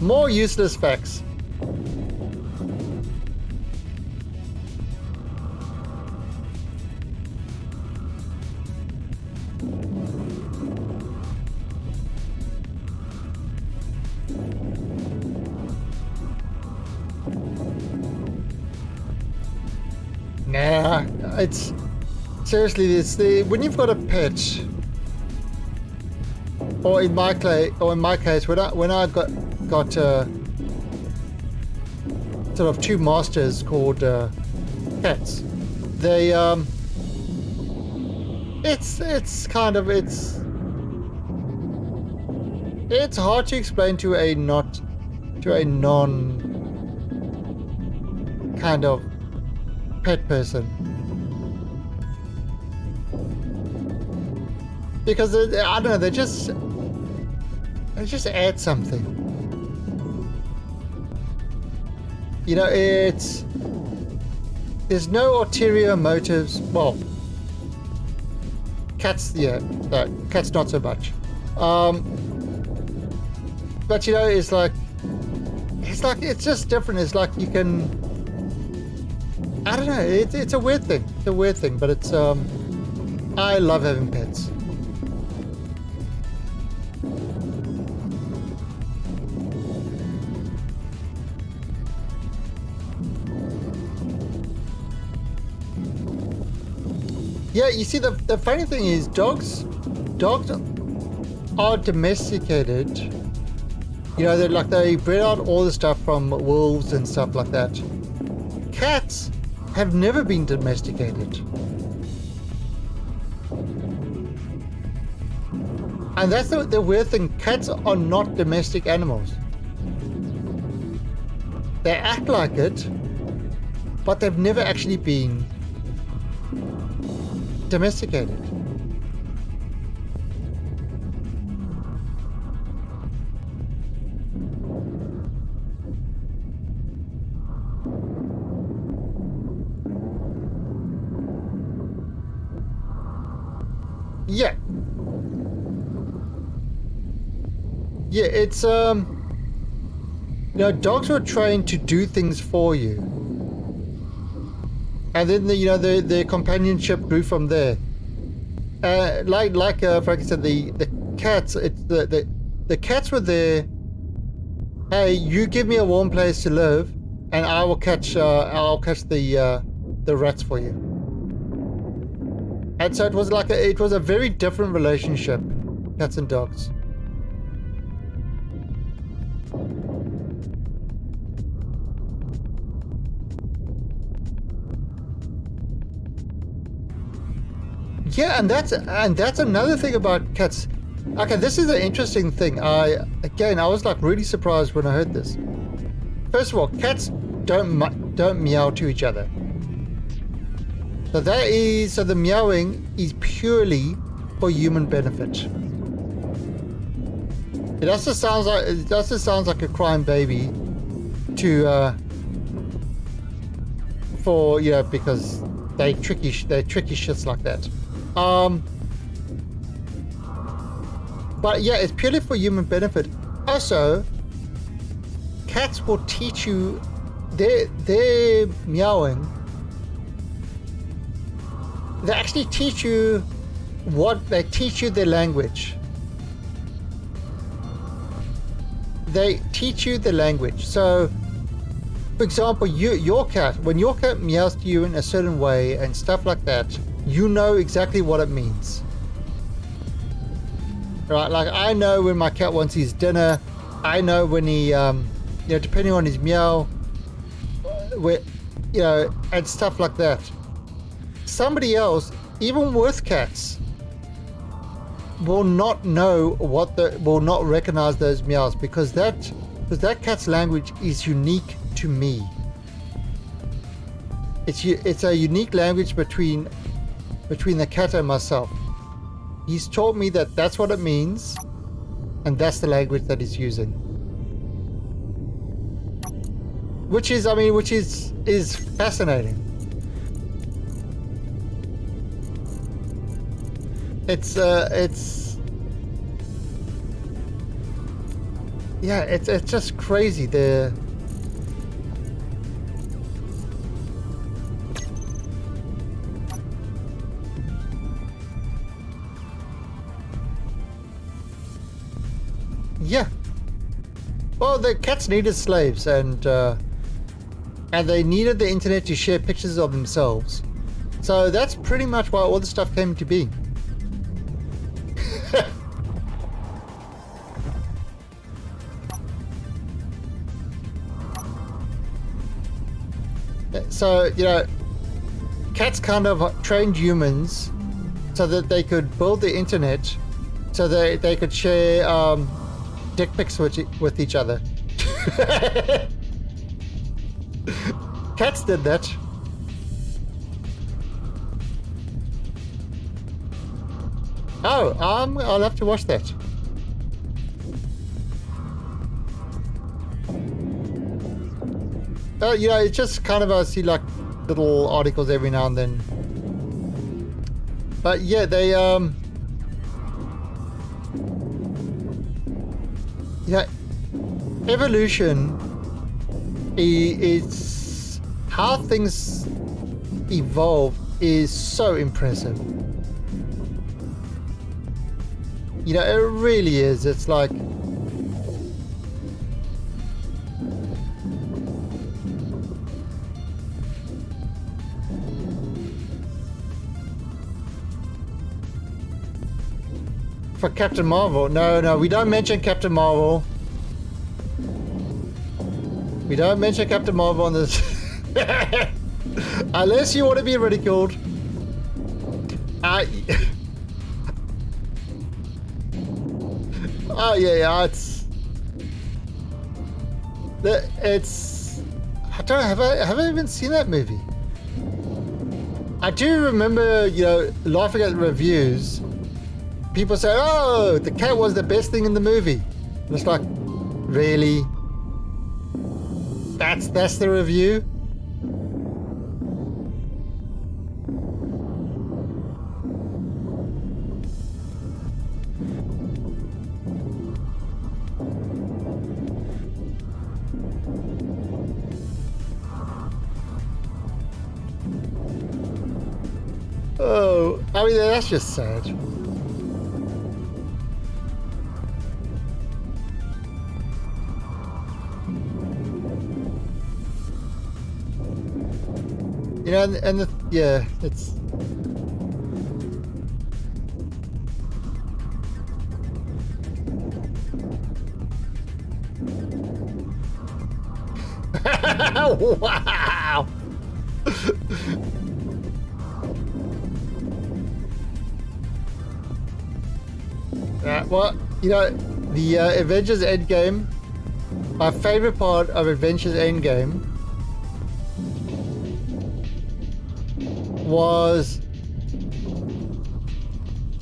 More useless facts. Nah, it's seriously, when you've got a pet, or in my case, when I got sort of two masters called pets, they it's hard to explain to a non kind of pet person, because I don't know, they just add something. There's no ulterior motives. Well, cats, yeah, no, cats not so much. But it's like, it's just different. It's like you can, I don't know, it's a weird thing. It's a weird thing, but it's, I love having pets. Yeah, you see, the funny thing is dogs are domesticated. You know, they bred out all the stuff from wolves and stuff like that. Cats have never been domesticated. And that's the weird thing. Cats are not domestic animals. They act like it, but they've never actually been domesticated. Yeah. Yeah, it's you know, dogs were trained to do things for you. And then the companionship grew from there. Like Frankie said, the cats. It's the cats were there. Hey, you give me a warm place to live, and I'll catch the rats for you. And so it was a very different relationship, cats and dogs. Yeah, and that's another thing about cats. Okay, this is an interesting thing. I was like really surprised when I heard this. First of all, cats don't meow to each other. So the meowing is purely for human benefit. It also sounds like a crying baby because they're tricky shits like that. But yeah, it's purely for human benefit. Also, cats will teach you their meowing. They actually teach you their language. They teach you the language. So, for example, your cat, when your cat meows to you in a certain way and stuff like that, you know exactly what it means. Right? Like, I know when my cat wants his dinner. I know when he, depending on his meow, and stuff like that. Somebody else, even with cats, will not will not recognize those meows because that cat's language is unique to me. It's a unique language between the cat and myself. He's taught me that that's what it means, and that's the language that he's using. Which is fascinating. It's just crazy. Yeah. Well, the cats needed slaves, and they needed the internet to share pictures of themselves. So that's pretty much why all this stuff came into being. So, cats kind of trained humans so that they could build the internet so that they could share dick pics with each other. Cats did that. Oh, I'll have to watch that. It's just kind of I see like little articles every now and then. But yeah, they evolution It's how things evolve is so impressive. You know, it really is. It's like for Captain Marvel. No, we don't mention Captain Marvel. We don't mention Captain Marvel on this. Unless you want to be ridiculed. Oh yeah, it's I don't have I even seen that movie. I do remember, you know, laughing at the reviews. People say, "Oh, the cat was the best thing in the movie." And it's like, really? That's the review? Oh, I mean, that's just sad. You know, yeah, it's... Wow! Well, you know, the Avengers Endgame, my favorite part of Avengers Endgame was,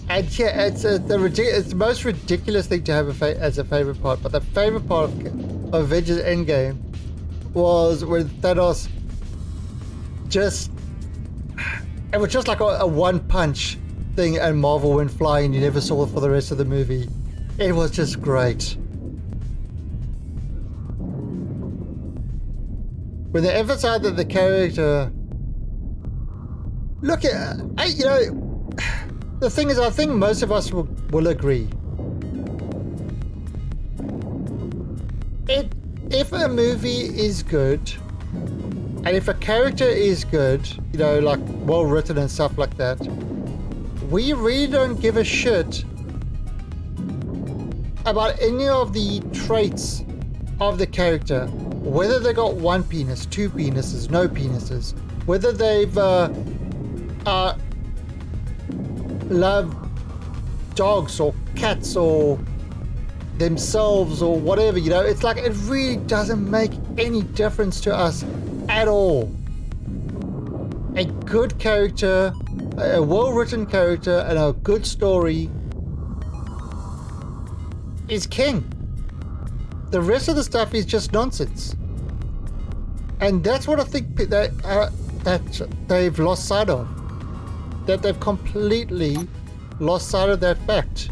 and yeah, it's the most ridiculous thing to have as a favorite part, but the favorite part of Avengers Endgame was when Thanos just, it was just like a one punch thing and Marvel went flying. You never saw it for the rest of the movie. It was just great. When they emphasized that the character, look at, you know, the thing is, I think most of us will agree. If a movie is good, and if a character is good, you know, like well written and stuff like that, we really don't give a shit about any of the traits of the character. Whether they got one penis, two penises, no penises, whether they've love dogs or cats or themselves or whatever, you know, it's like it really doesn't make any difference to us at all. A good character, a well-written character, and a good story is king. The rest of the stuff is just nonsense, and that's what I think that they've lost sight of. That they've completely lost sight of that fact.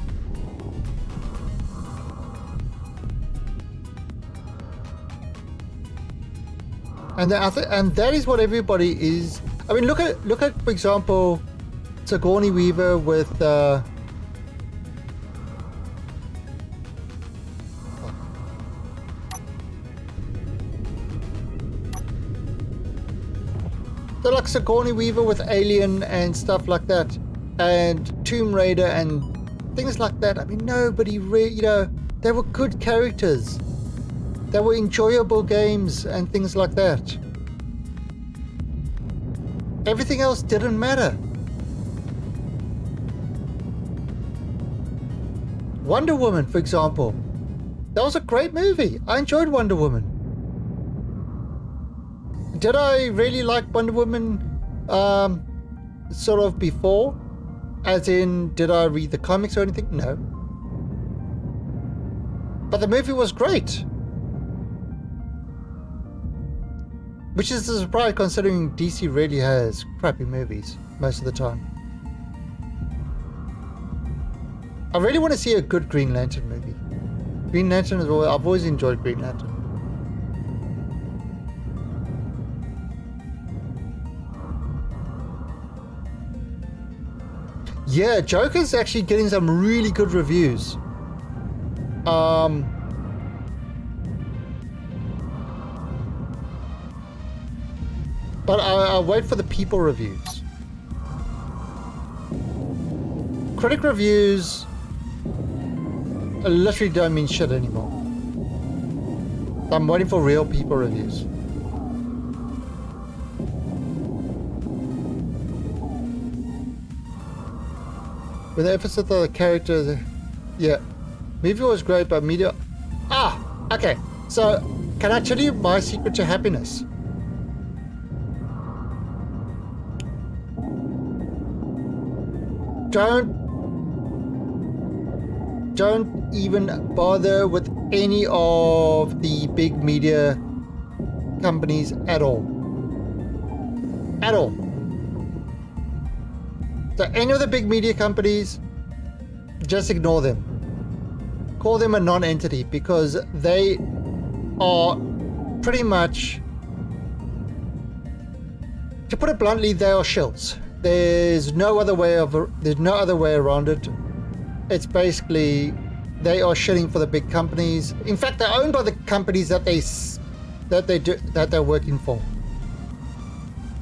And that is what everybody is. I mean, look at for example, Sigourney Weaver with so like Sigourney Weaver with Alien and stuff like that, and Tomb Raider and things like that. I mean, nobody really, you know, they were good characters. They were enjoyable games and things like that. Everything else didn't matter. Wonder Woman, for example. That was a great movie. I enjoyed Wonder Woman. Did I really like Wonder Woman sort of before? As in, did I read the comics or anything? No. But the movie was great. Which is a surprise considering DC really has crappy movies most of the time. I really want to see a good Green Lantern movie. Green Lantern is always, I've always enjoyed Green Lantern. Yeah, Joker's actually getting some really good reviews. But I'll wait for the people reviews. Critic reviews literally don't mean shit anymore. I'm waiting for real people reviews. With the emphasis of the characters, yeah. Movie was great, but media... Ah! Okay, so can I tell you my secret to happiness? Don't even bother with any of the big media companies at all. At all. So any of the big media companies, just ignore them. Call them a non-entity because they are pretty much, to put it bluntly, they are shills. There's no other way around it. It's basically they are shitting for the big companies. In fact, they're owned by the companies that they're working for.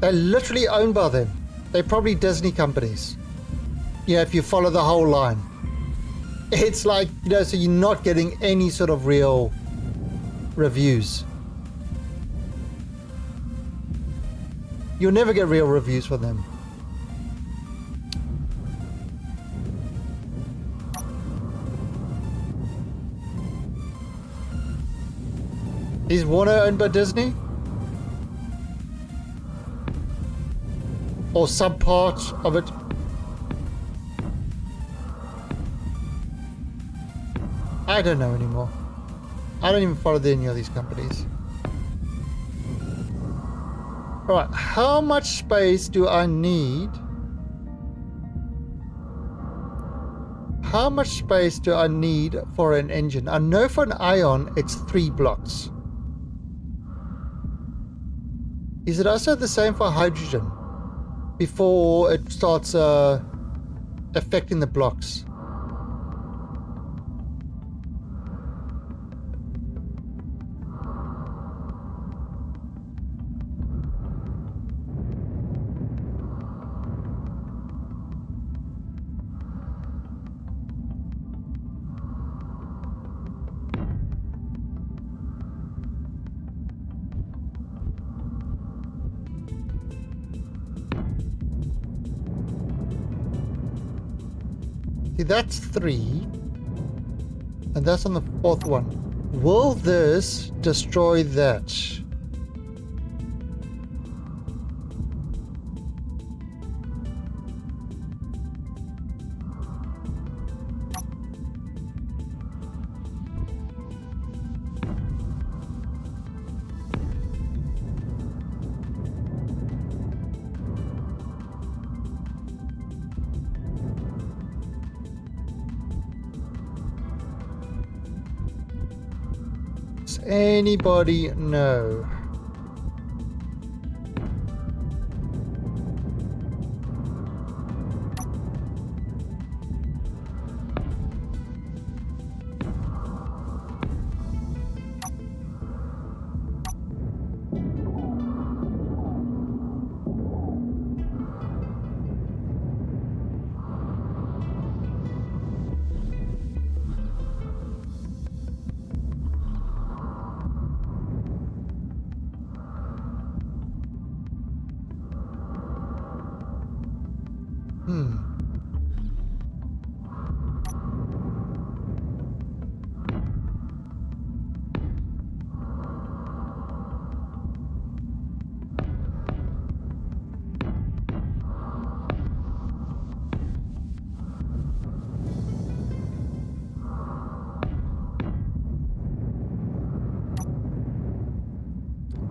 They're literally owned by them. They're probably Disney companies. You know, if you follow the whole line. It's like, you know, so you're not getting any sort of real reviews. You'll never get real reviews from them. Is Warner owned by Disney? Or some part of it? I don't know anymore. I don't even follow any of these companies. Alright, how much space do I need? How much space do I need for an engine? I know for an ion it's 3 blocks. Is it also the same for hydrogen? Before it starts affecting the blocks. See, that's 3. And that's on the 4th one. Will this destroy that? Does anybody know?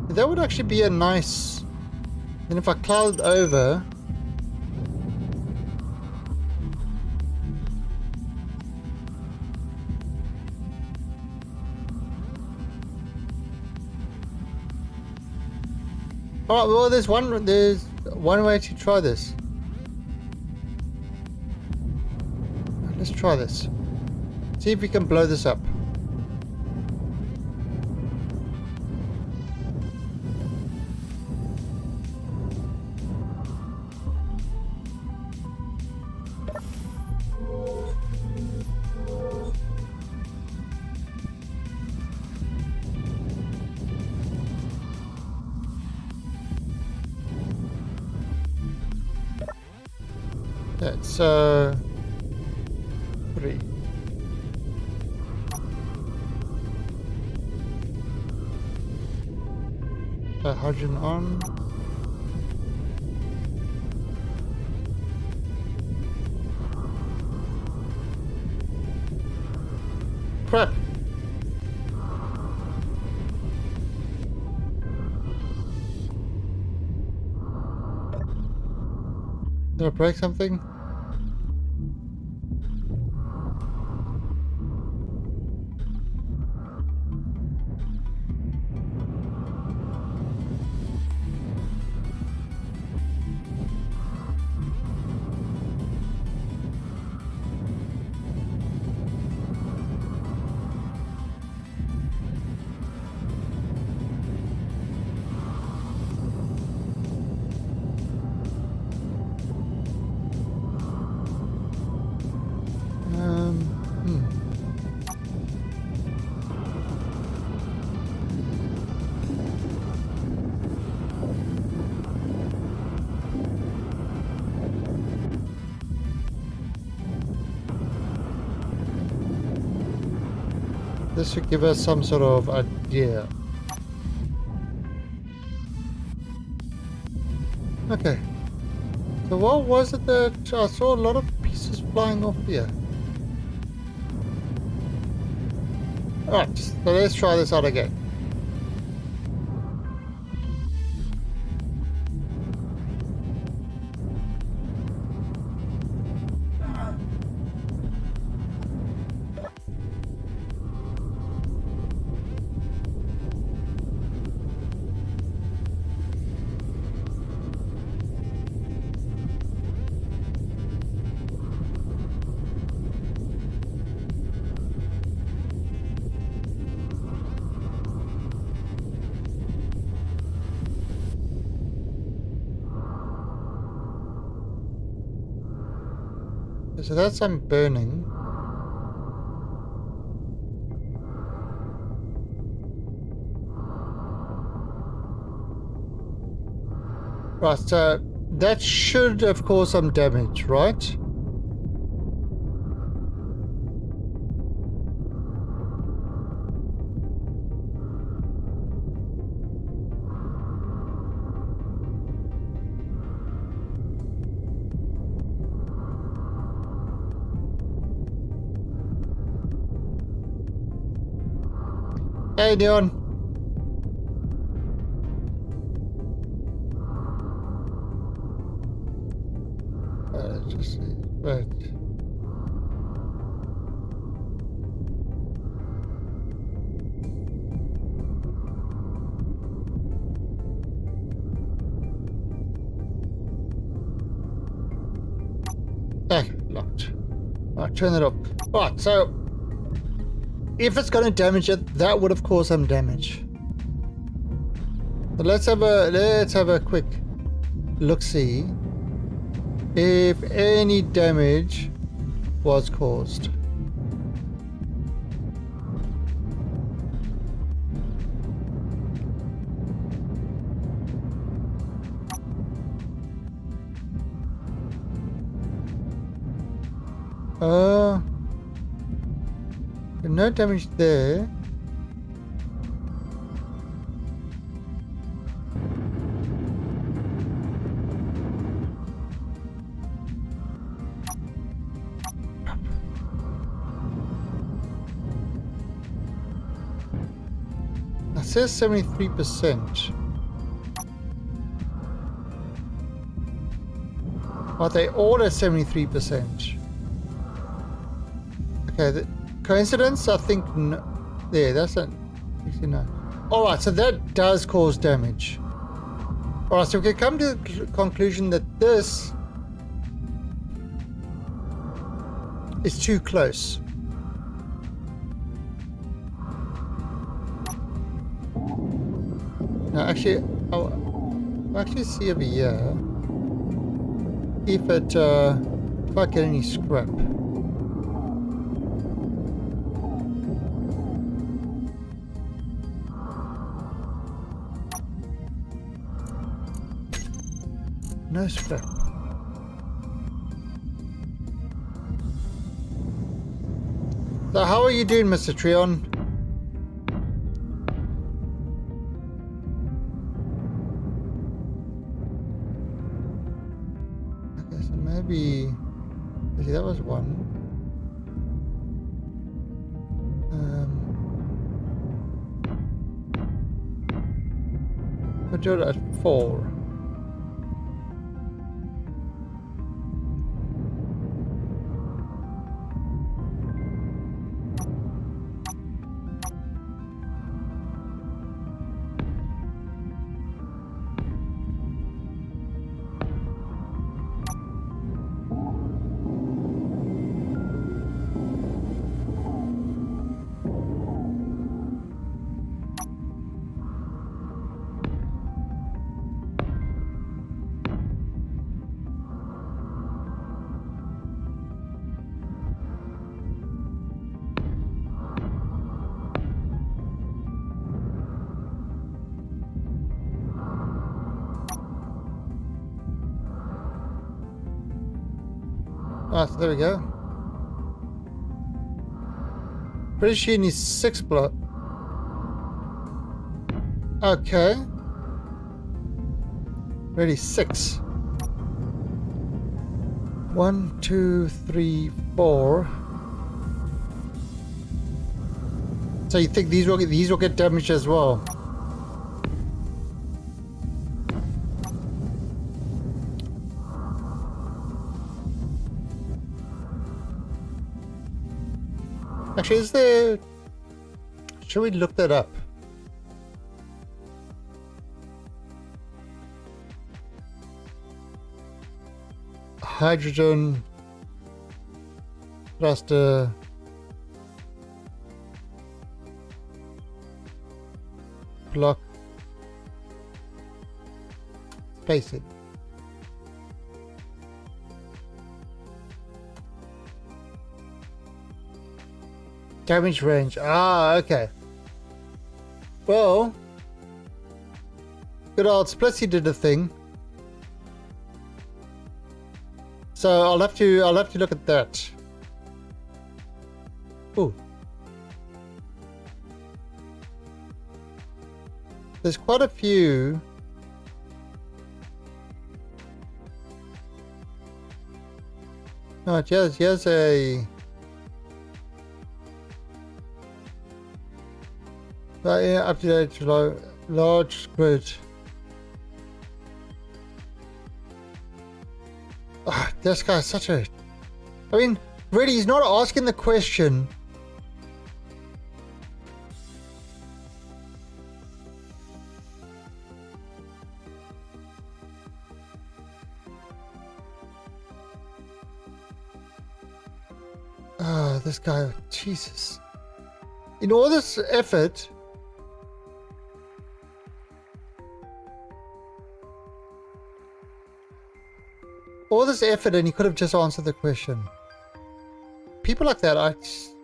That would actually be a nice... And if I cloud it over... Alright, well there's one way to try this. try this. See if we can blow this up. That's 3. Hydrogen on. Crap. Did I break something? This should give us some sort of idea. Okay. So what was it that I saw a lot of pieces flying off here? Alright, so let's try this out again. So that's some burning. Right, so that should have caused some damage, right? Hey, Dion. Just see. Right. Locked. Alright, turn it off. Alright, so if it's going to damage it, that would have caused some damage. So let's have a quick look-see if any damage was caused. No damage there. It says 73%. Are they all at 73%? Okay, coincidence? I think no. There, that's a. No. Alright, so that does cause damage. Alright, so we can come to the conclusion that this It's too close. Now, actually, I'll actually see over here if I get any scrap. No scrap. So how are you doing, Mr. Treon? Okay, so maybe... See, that was one. We'll do it at 4. Ah, so there we go. Pretty sure he needs 6 block. Okay. Ready, 6. 1, 2, 3, 4. So you think these will get damaged as well? Actually, is there... Should we look that up? Hydrogen thruster block spacing. Damage range. Ah, okay. Well, good old Splitsy did a thing. So I'll have to look at that. Ooh. There's quite a few. Oh, here's a up to date large grid. Oh, this guy's such a... I mean, really, he's not asking the question. Oh, this guy, Jesus. In all this effort... All this effort and he could have just answered the question. People like that, I just...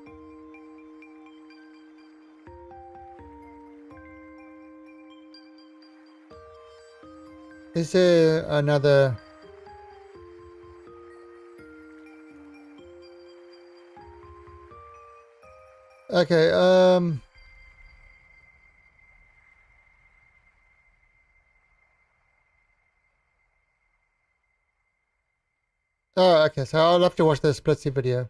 Is there another... Okay, oh, okay, so I'll have to watch the Splitsy video.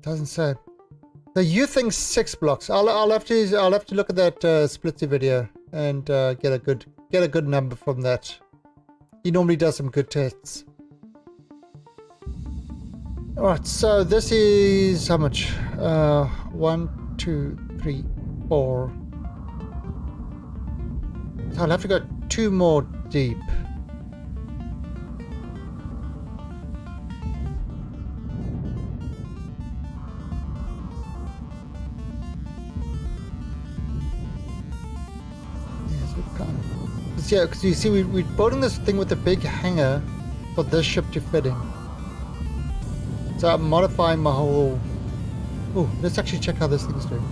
Doesn't say. So you think 6 blocks? I'll have to look at that Splitsy video and get a good number from that. He normally does some good tests. Alright, so this is how much? 1, 2, 3, 4. So I'll have to go 2 more deep. Yes, we can't. Yeah, because you see, we're building this thing with a big hangar for this ship to fit in. So I'm modifying my whole... Oh, let's actually check how this thing's doing.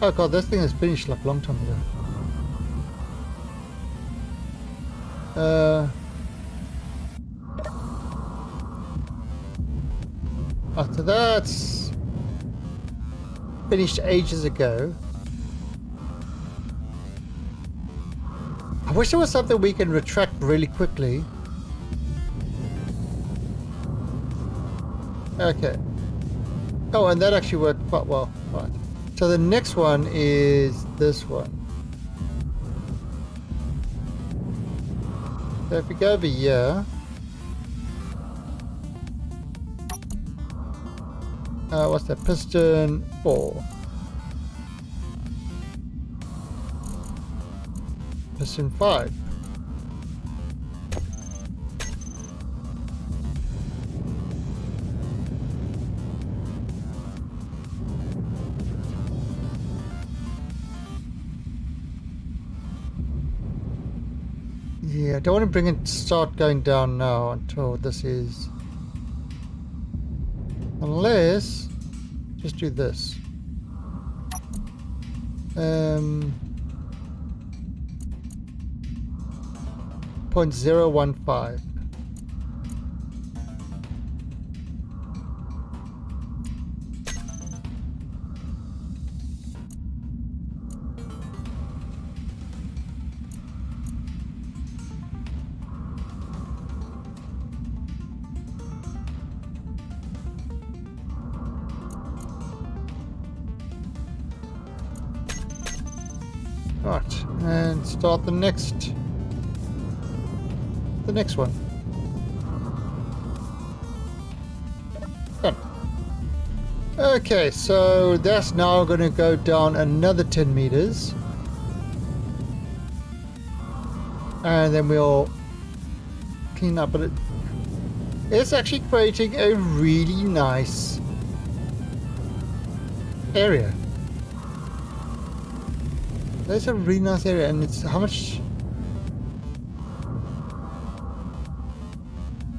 Oh god, this thing is finished like a long time ago. Oh, so that's finished ages ago. I wish there was something we can retract really quickly. Okay. Oh, and that actually worked quite well. Right. So the next one is this one. So if we go over here. What's that? Piston 4. Piston 5. Yeah, I don't want to bring it start going down now until this is, unless just do this. 0.015. Right, and start the next one. Done. Okay, so that's now going to go down another 10 meters. And then we'll clean up, but it's actually creating a really nice area. That's a really nice area, and it's how much?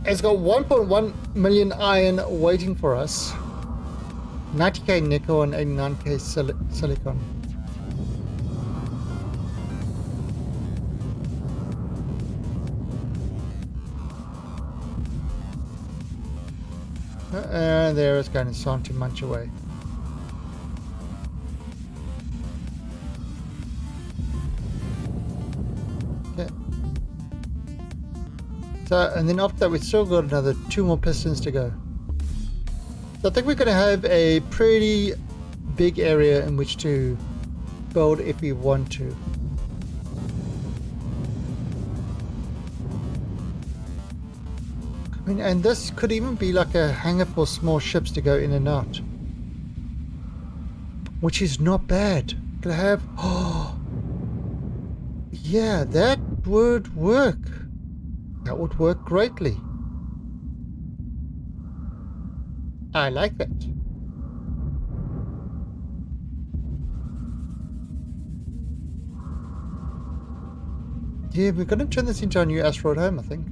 It's got 1.1 million iron waiting for us, 90k nickel and 89k silicon. And there it's going to start to munch away. So, and then after that we've still got another 2 more pistons to go. So I think we're going to have a pretty big area in which to build if we want to. I mean, and this could even be like a hangar for small ships to go in and out, which is not bad. Could I have... Oh, yeah, that would work. That would work greatly. I like that. Yeah, we're going to turn this into our new asteroid home, I think.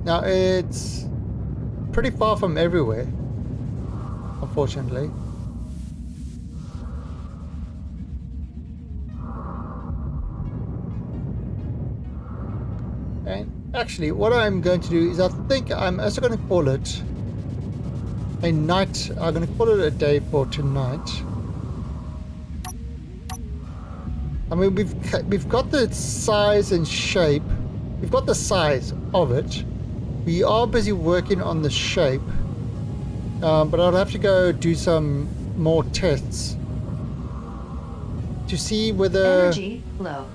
Now, it's pretty far from everywhere, unfortunately. And actually, what I'm going to do is I think I'm also going to call it a night. I'm going to call it a day for tonight. I mean, we've got the size and shape. We've got the size of it. We are busy working on the shape, but I'll have to go do some more tests to see whether, Energy low.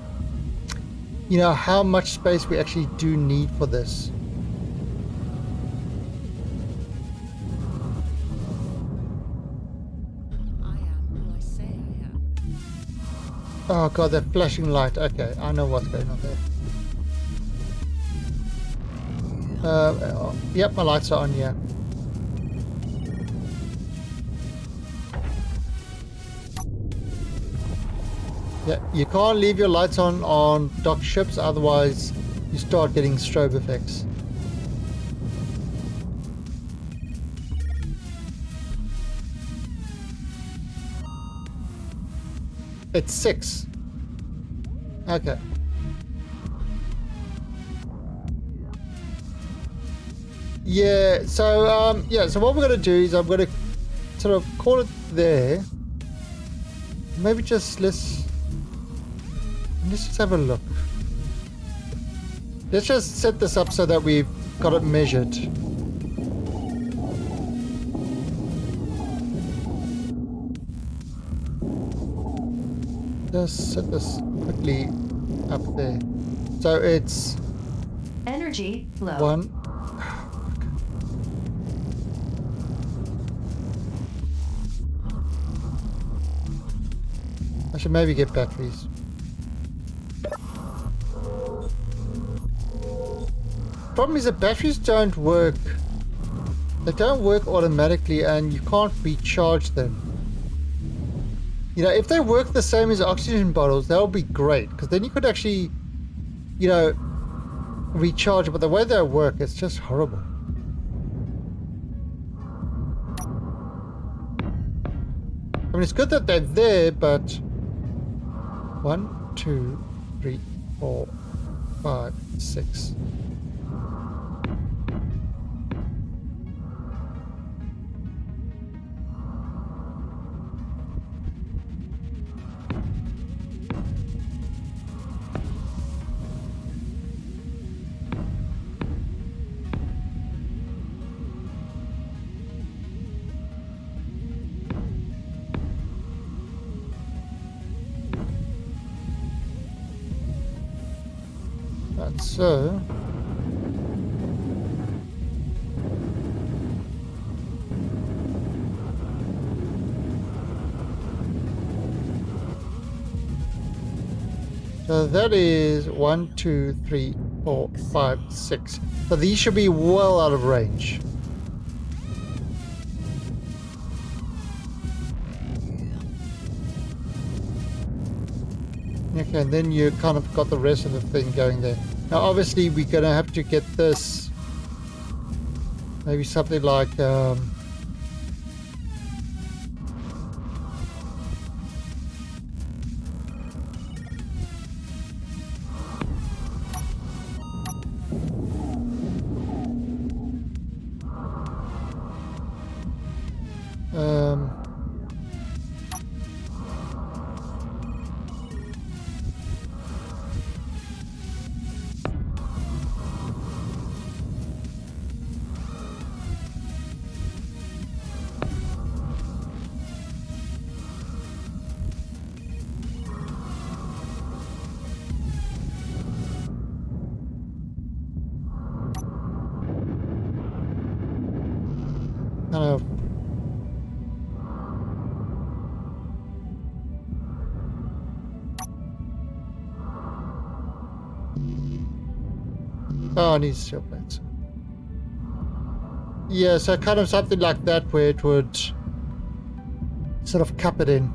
you know, how much space we actually do need for this. Oh god, that flashing light. Okay, I know what's going on there. Yep, my lights are on, yeah. Yeah, you can't leave your lights on dock ships, otherwise you start getting strobe effects. It's 6. Okay. Yeah, so so what we're gonna do is I'm gonna sort of call it there. Maybe let's just have a look. Let's just set this up so that we've got it measured. Just set this quickly up there. So it's Energy low. 1. I should maybe get batteries. Problem is that batteries don't work. They don't work automatically and you can't recharge them. You know, if they work the same as oxygen bottles, that would be great, because then you could actually, you know, recharge. But the way they work, it's just horrible. I mean, it's good that they're there, but 1, 2, 3, 4, 5, 6. And so that is 1, 2, 3, 4, 5, 6. So these should be well out of range. Okay, and then you kind of got the rest of the thing going there. Now obviously we're going to have to get this, maybe something like kind of oh, it needs shield plates. Yeah, so kind of something like that where it would sort of cup it in.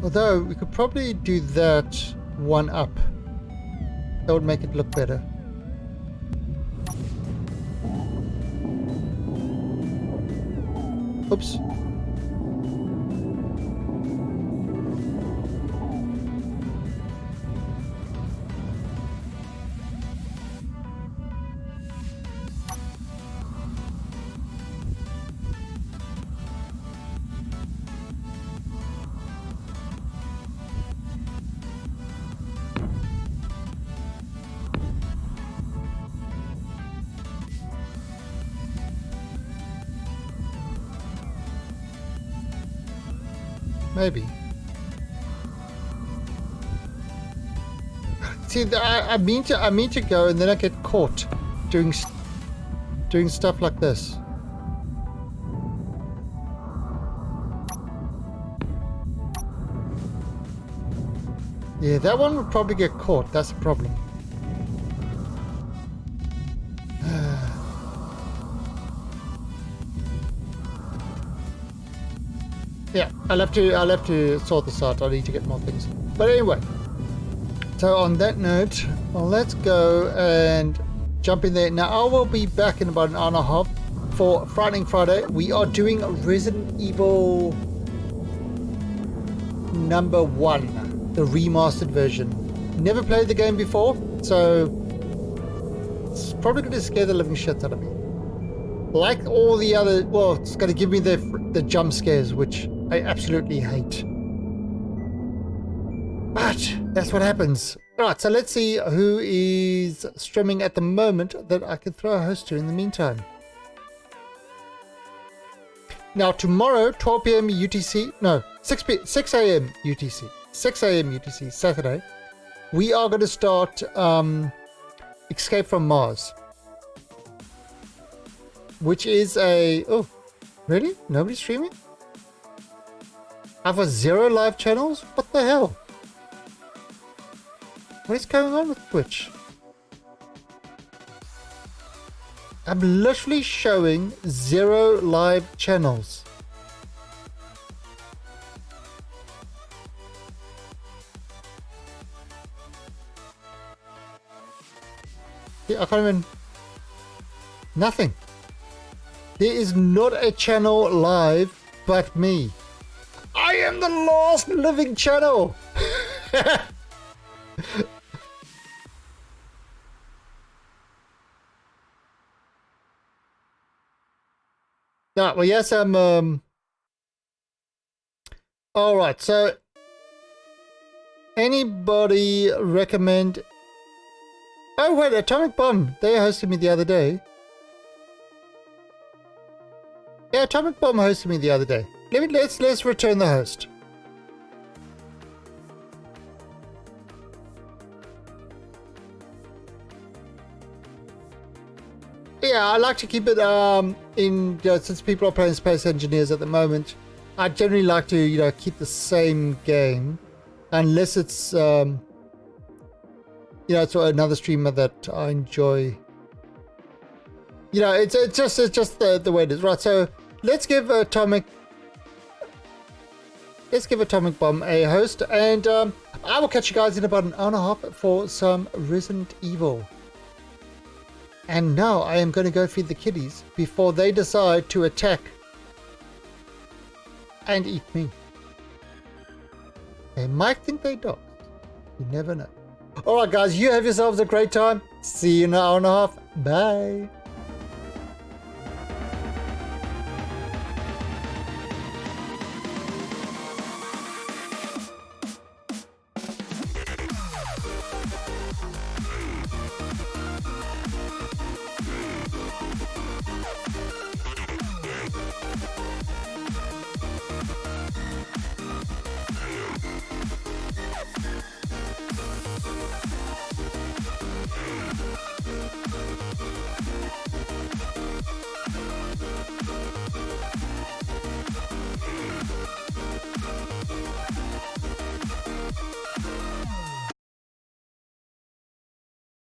Although we could probably do that one up. That would make it look better. Oops. Maybe. See, I mean to go, and then I get caught doing stuff like this. Yeah, that one would probably get caught. That's the problem. Yeah, I'll have to sort this out. I need to get more things. But anyway, so on that note, let's go and jump in there. Now I will be back in about an hour and a half for Friday. We are doing Resident Evil number 1, the remastered version. Never played the game before, so it's probably going to scare the living shit out of me. Like all the other, well, it's going to give me the jump scares, which I absolutely hate. But that's what happens. Alright, so let's see who is streaming at the moment that I can throw a host to in the meantime. Now tomorrow, 12 p.m. UTC, no, 6 a.m. UTC, 6 a.m. UTC, Saturday, we are going to start Escape from Mars. Which is a... Oh, really? Nobody's streaming? I've got 0 live channels? What the hell? What is going on with Twitch? I'm literally showing 0 live channels. Yeah, I can't even... Nothing. There is not a channel live but me. I am the last living channel. No, well, yes, I'm, all right, so anybody recommend... Oh, wait, Atomic Bomb. They hosted me the other day. Yeah, Atomic Bomb hosted me the other day. Let's return the host. Yeah, I like to keep it in, since people are playing Space Engineers at the moment, I generally like to, keep the same game unless it's it's another streamer that I enjoy. It's just the way it is. Right, so let's give Atomic Bomb a host, and I will catch you guys in about an hour and a half for some Resident Evil. And now I am going to go feed the kitties before they decide to attack and eat me. They might think they're dogs. You never know. Alright guys, you have yourselves a great time. See you in an hour and a half. Bye.